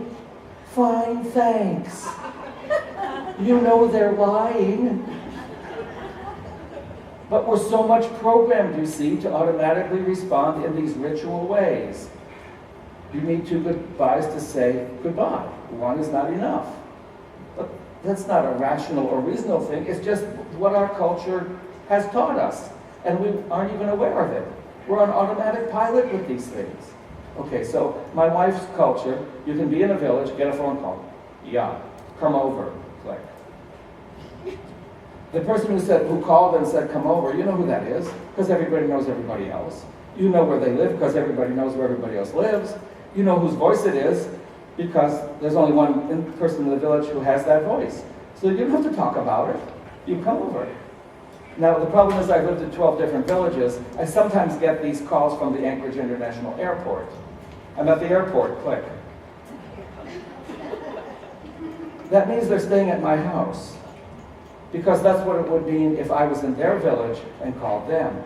Fine, thanks. You know they're lying. But we're so much programmed, you see, to automatically respond in these ritual ways. You need 2 goodbyes to say goodbye. One is not enough. But that's not a rational or reasonable thing. It's just what our culture has taught us. And we aren't even aware of it. We're on automatic pilot with these things. Okay, so my wife's culture, you can be in a village, get a phone call. Yeah, come over, click. The person who called and said come over, you know who that is, because everybody knows everybody else. You know where they live because everybody knows where everybody else lives. You know whose voice it is because there's only one person in the village who has that voice. So you don't have to talk about it. You come over. Now, the problem is I've lived in 12 different villages. I sometimes get these calls from the Anchorage International Airport. I'm at the airport, click. That means they're staying at my house, because that's what it would mean if I was in their village and called them.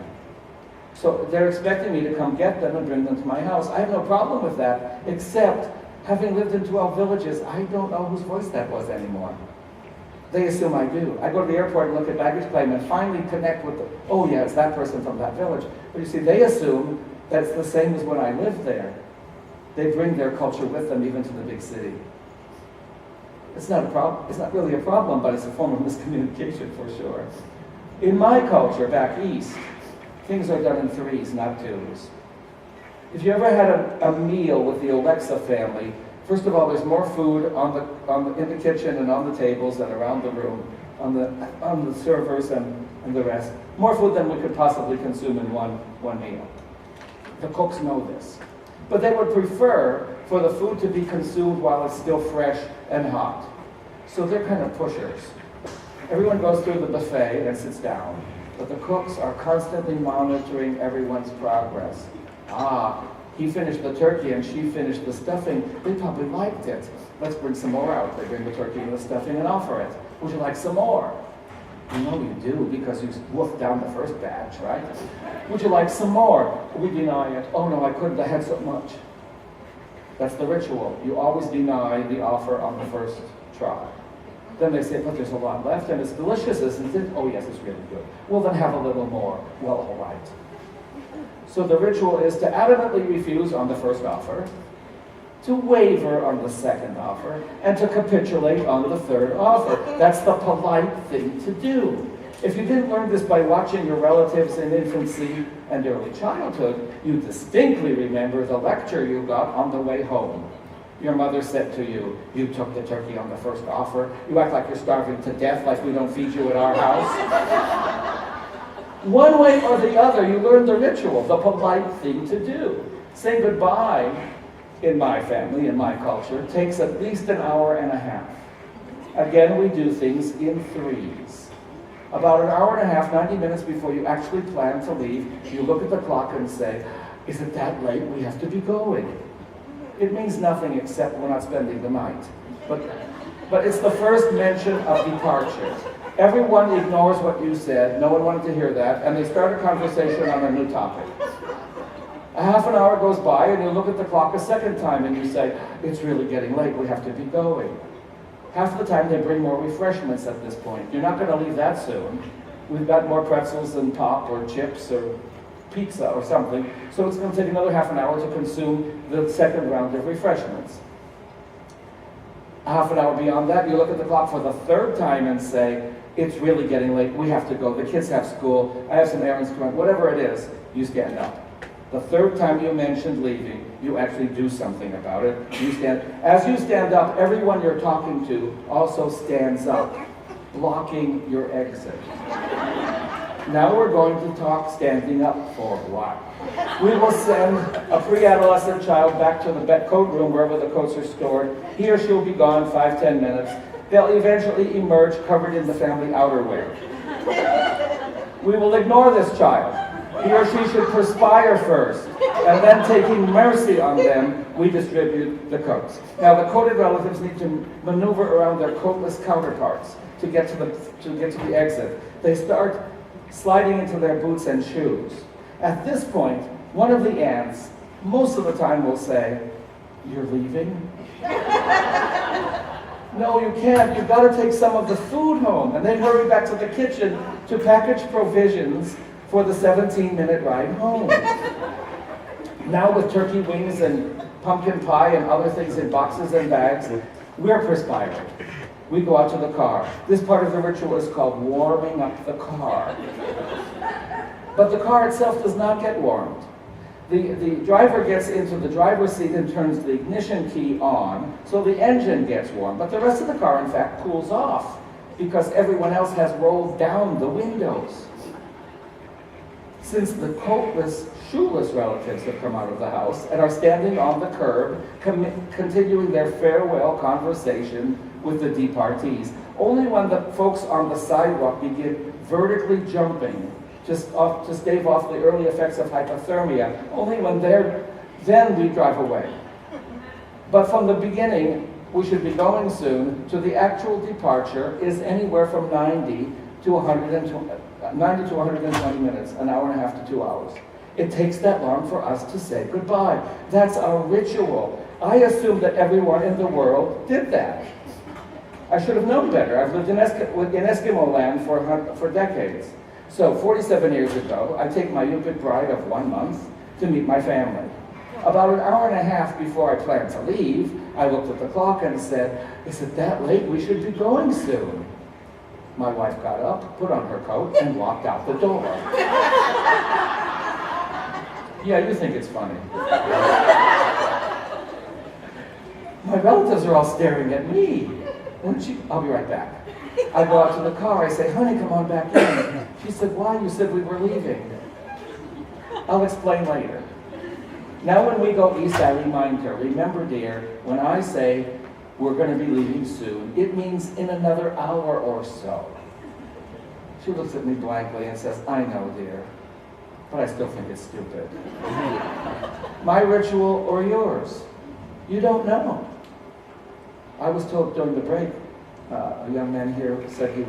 So they're expecting me to come get them and bring them to my house. I have no problem with that, except having lived in 12 villages, I don't know whose voice that was anymore. They assume I do. I go to the airport and look at baggage claim and finally connect with oh yeah, it's that person from that village. But you see, they assume that it's the same as when I lived there. They bring their culture with them even to the big city. It's not a problem. It's not really a problem, but it's a form of miscommunication for sure. In my culture back east, things are done in threes, not twos. If you ever had a meal with the Oleksa family, first of all, there's more food in the kitchen and on the tables and around the room, on the servers and the rest. More food than we could possibly consume in one meal. The cooks know this. But they would prefer for the food to be consumed while it's still fresh and hot. So they're kind of pushers. Everyone goes through the buffet and sits down, but the cooks are constantly monitoring everyone's progress. He finished the turkey and she finished the stuffing. They probably liked it. Let's bring some more out. They bring the turkey and the stuffing and offer it. Would you like some more? You know you do, because you wolfed down the first batch, right? Would you like some more? We deny it. Oh no, I couldn't. I had so much. That's the ritual. You always deny the offer on the first try. Then they say, but there's a lot left and it's delicious, isn't it? Oh yes, it's really good. Well then have a little more. Well, all right. So the ritual is to adamantly refuse on the first offer, to waver on the second offer, and to capitulate on the third offer. That's the polite thing to do. If you didn't learn this by watching your relatives in infancy and early childhood, you distinctly remember the lecture you got on the way home. Your mother said to you, you took the turkey on the first offer. You act like you're starving to death, like we don't feed you at our house. One way or the other, you learn the ritual, the polite thing to do. Saying goodbye, in my family, in my culture, takes at least an hour and a half. Again, we do things in threes. About an hour and a half, 90 minutes before you actually plan to leave, you look at the clock and say, is it that late? We have to be going. It means nothing except we're not spending the night. But it's the first mention of departure. Everyone ignores what you said, no one wanted to hear that, and they start a conversation on a new topic. A half an hour goes by and you look at the clock a second time and you say, it's really getting late, we have to be going. Half the time they bring more refreshments at this point. You're not going to leave that soon. We've got more pretzels and pop or chips or pizza or something, so it's going to take another half an hour to consume the second round of refreshments. A half an hour beyond that, you look at the clock for the third time and say, it's really getting late, we have to go, the kids have school, I have some errands to run, whatever it is, you stand up. The third time you mentioned leaving, you actually do something about it. As you stand up, everyone you're talking to also stands up, blocking your exit. Now we're going to talk standing up for a while. We will send a pre-adolescent child back to the coat room wherever the coats are stored. He or she will be gone 5-10 minutes. They'll eventually emerge covered in the family outerwear. We will ignore this child. He or she should perspire first, and then taking mercy on them, we distribute the coats. Now the coated relatives need to maneuver around their coatless counterparts to get to the exit. They start sliding into their boots and shoes. At this point, one of the aunts, most of the time, will say, "You're leaving?" No, you can't. You've got to take some of the food home, and then hurry back to the kitchen to package provisions for the 17-minute ride home. Now with turkey wings and pumpkin pie and other things in boxes and bags, we're perspiring. We go out to the car. This part of the ritual is called warming up the car. But the car itself does not get warmed. The driver gets into the driver's seat and turns the ignition key on, so the engine gets warm. But the rest of the car, in fact, cools off because everyone else has rolled down the windows. Since the coatless, shoeless relatives have come out of the house and are standing on the curb, continuing their farewell conversation with the departees, only when the folks on the sidewalk begin vertically jumping to stave off the early effects of hypothermia, only when then we drive away. But from the beginning, we should be going soon to the actual departure is anywhere from 90 to 120 minutes, an hour and a half to 2 hours. It takes that long for us to say goodbye. That's our ritual. I assumed that everyone in the world did that. I should have known better. I've lived in Eskimo land for decades. So 47 years ago, I take my Yupik bride of 1 month to meet my family. About an hour and a half before I planned to leave, I looked at the clock and said, "Is it that late? We should be going soon." My wife got up, put on her coat, and walked out the door. Yeah, you think it's funny. My relatives are all staring at me. I'll be right back. I go out to the car, I say, "Honey, come on back in." She said, "Why? You said we were leaving." I'll explain later. Now when we go east, I remind her, "Remember, dear, when I say we're going to be leaving soon, it means in another hour or so." She looks at me blankly and says, "I know, dear, but I still think it's stupid." My ritual or yours? You don't know. I was told during the break, a young man here said he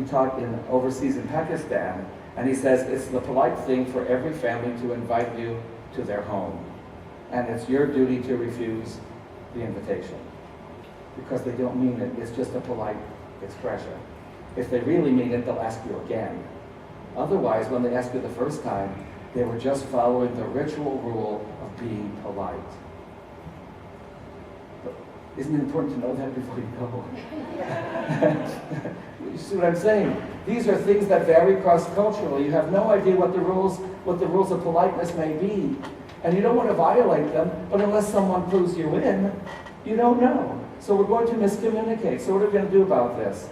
taught overseas in Pakistan, and he says it's the polite thing for every family to invite you to their home, and it's your duty to refuse the invitation because they don't mean it. It's just a polite expression. If they really mean it, they'll ask you again. Otherwise, when they ask you the first time, they were just following the ritual rule of being polite. Isn't it important to know that before you go? You see what I'm saying? These are things that vary cross-culturally. You have no idea what the rules of politeness may be. And you don't want to violate them, but unless someone clues you in, you don't know. So we're going to miscommunicate. So what are we going to do about this?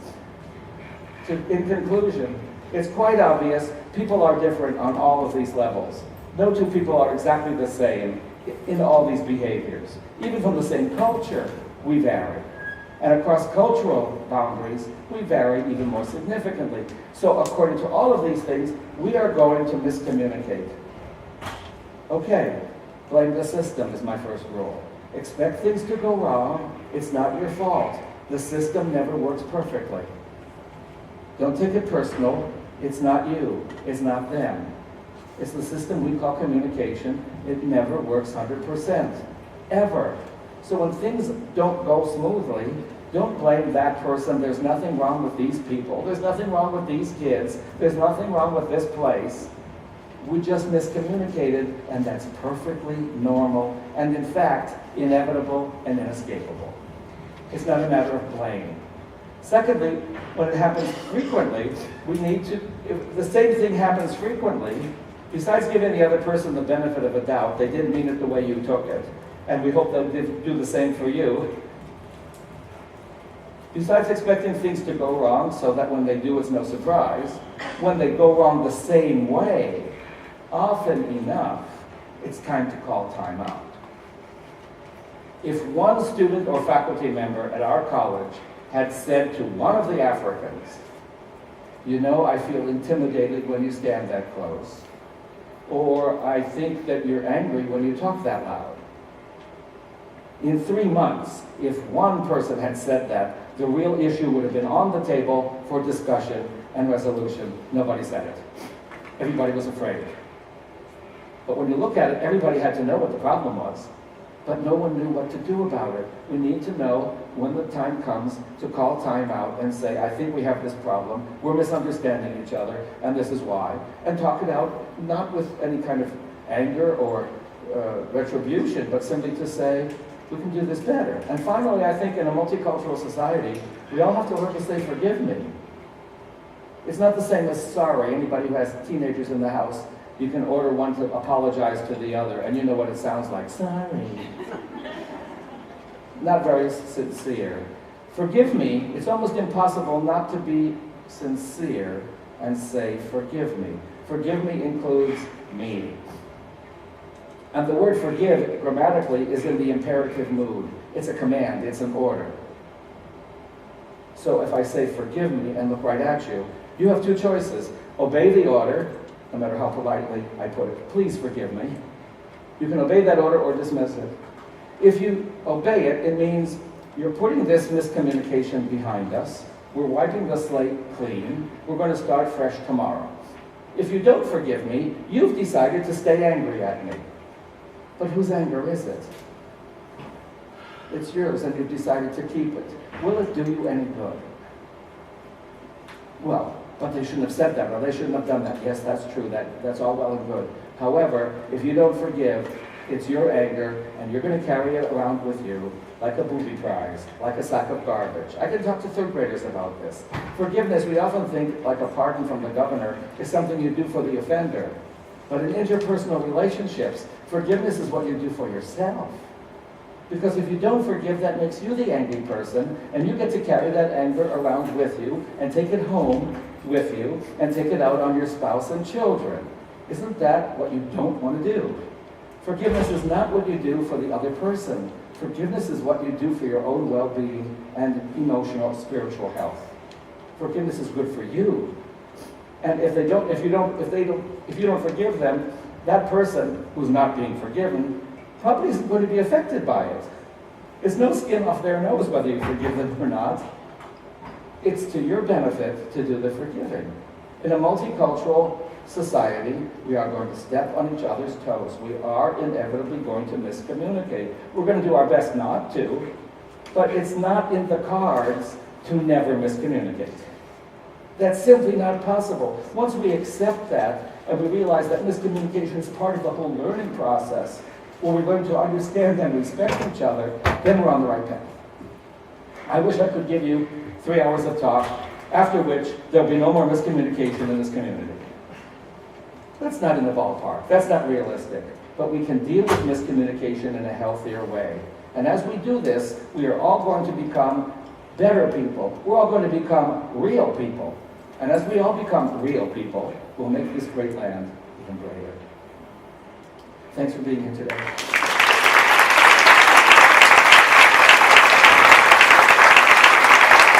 In conclusion, it's quite obvious people are different on all of these levels. No two people are exactly the same in all these behaviors. Even from the same culture, we vary. And across cultural boundaries, we vary even more significantly. So according to all of these things, we are going to miscommunicate. Okay, blame the system is my first rule. Expect things to go wrong. It's not your fault. The system never works perfectly. Don't take it personal. It's not you. It's not them. It's the system we call communication. It never works 100%. Ever. So when things don't go smoothly, don't blame that person. There's nothing wrong with these people. There's nothing wrong with these kids. There's nothing wrong with this place. We just miscommunicated, and that's perfectly normal, and in fact, inevitable and inescapable. It's not a matter of blame. Secondly, when it happens frequently, we need to, if the same thing happens frequently, besides giving the other person the benefit of a doubt, they didn't mean it the way you took it, and we hope they'll do the same for you. Besides expecting things to go wrong so that when they do it's no surprise, when they go wrong the same way, often enough, it's time to call time out. If one student or faculty member at our college had said to one of the Africans, "You know, I feel intimidated when you stand that close," or "I think that you're angry when you talk that loud." In 3 months, if one person had said that, the real issue would have been on the table for discussion and resolution. Nobody said it. Everybody was afraid. But when you look at it, everybody had to know what the problem was. But no one knew what to do about it. We need to know when the time comes to call time out and say, "I think we have this problem, we're misunderstanding each other, and this is why." And talk it out, not with any kind of anger or retribution, but simply to say, we can do this better. And finally, I think in a multicultural society, we all have to learn to say, "Forgive me." It's not the same as sorry. Anybody who has teenagers in the house You can order one to apologize to the other, and you know what it sounds like. Sorry. Not very sincere. Forgive me, it's almost impossible not to be sincere and say, forgive me. Forgive me includes me. And the word forgive, grammatically, is in the imperative mood. It's a command, it's an order. So if I say forgive me and look right at you, you have two choices. Obey the order, no matter how politely I put it. Please forgive me. You can obey that order or dismiss it. If you obey it, it means you're putting this miscommunication behind us. We're wiping the slate clean. We're going to start fresh tomorrow. If you don't forgive me, you've decided to stay angry at me. But whose anger is it? It's yours, and you've decided to keep it. Will it do you any good? Well, but they shouldn't have said that, or they shouldn't have done that. Yes, that's true. That's all well and good. However, if you don't forgive, it's your anger, and you're going to carry it around with you like a booby prize, like a sack of garbage. I can talk to third graders about this. Forgiveness, we often think, like a pardon from the governor, is something you do for the offender. But in interpersonal relationships, forgiveness is what you do for yourself. Because if you don't forgive, that makes you the angry person, and you get to carry that anger around with you, and take it home with you, and take it out on your spouse and children. Isn't that what you don't want to do? Forgiveness is not what you do for the other person. Forgiveness is what you do for your own well-being and emotional, spiritual health. Forgiveness is good for you. And if you don't forgive them, that person who's not being forgiven probably isn't going to be affected by it. It's no skin off their nose whether you forgive them or not. It's to your benefit to do the forgiving. In a multicultural society, we are going to step on each other's toes. We are inevitably going to miscommunicate. We're going to do our best not to, but it's not in the cards to never miscommunicate. That's simply not possible. Once we accept that, and we realize that miscommunication is part of the whole learning process, where we're going to understand and respect each other, then we're on the right path. I wish I could give you 3 hours of talk, after which there'll be no more miscommunication in this community. That's not in the ballpark. That's not realistic. But we can deal with miscommunication in a healthier way. And as we do this, we are all going to become better people. We're all going to become real people. And as we all become real people, we'll make this great land even greater. Thanks for being here today.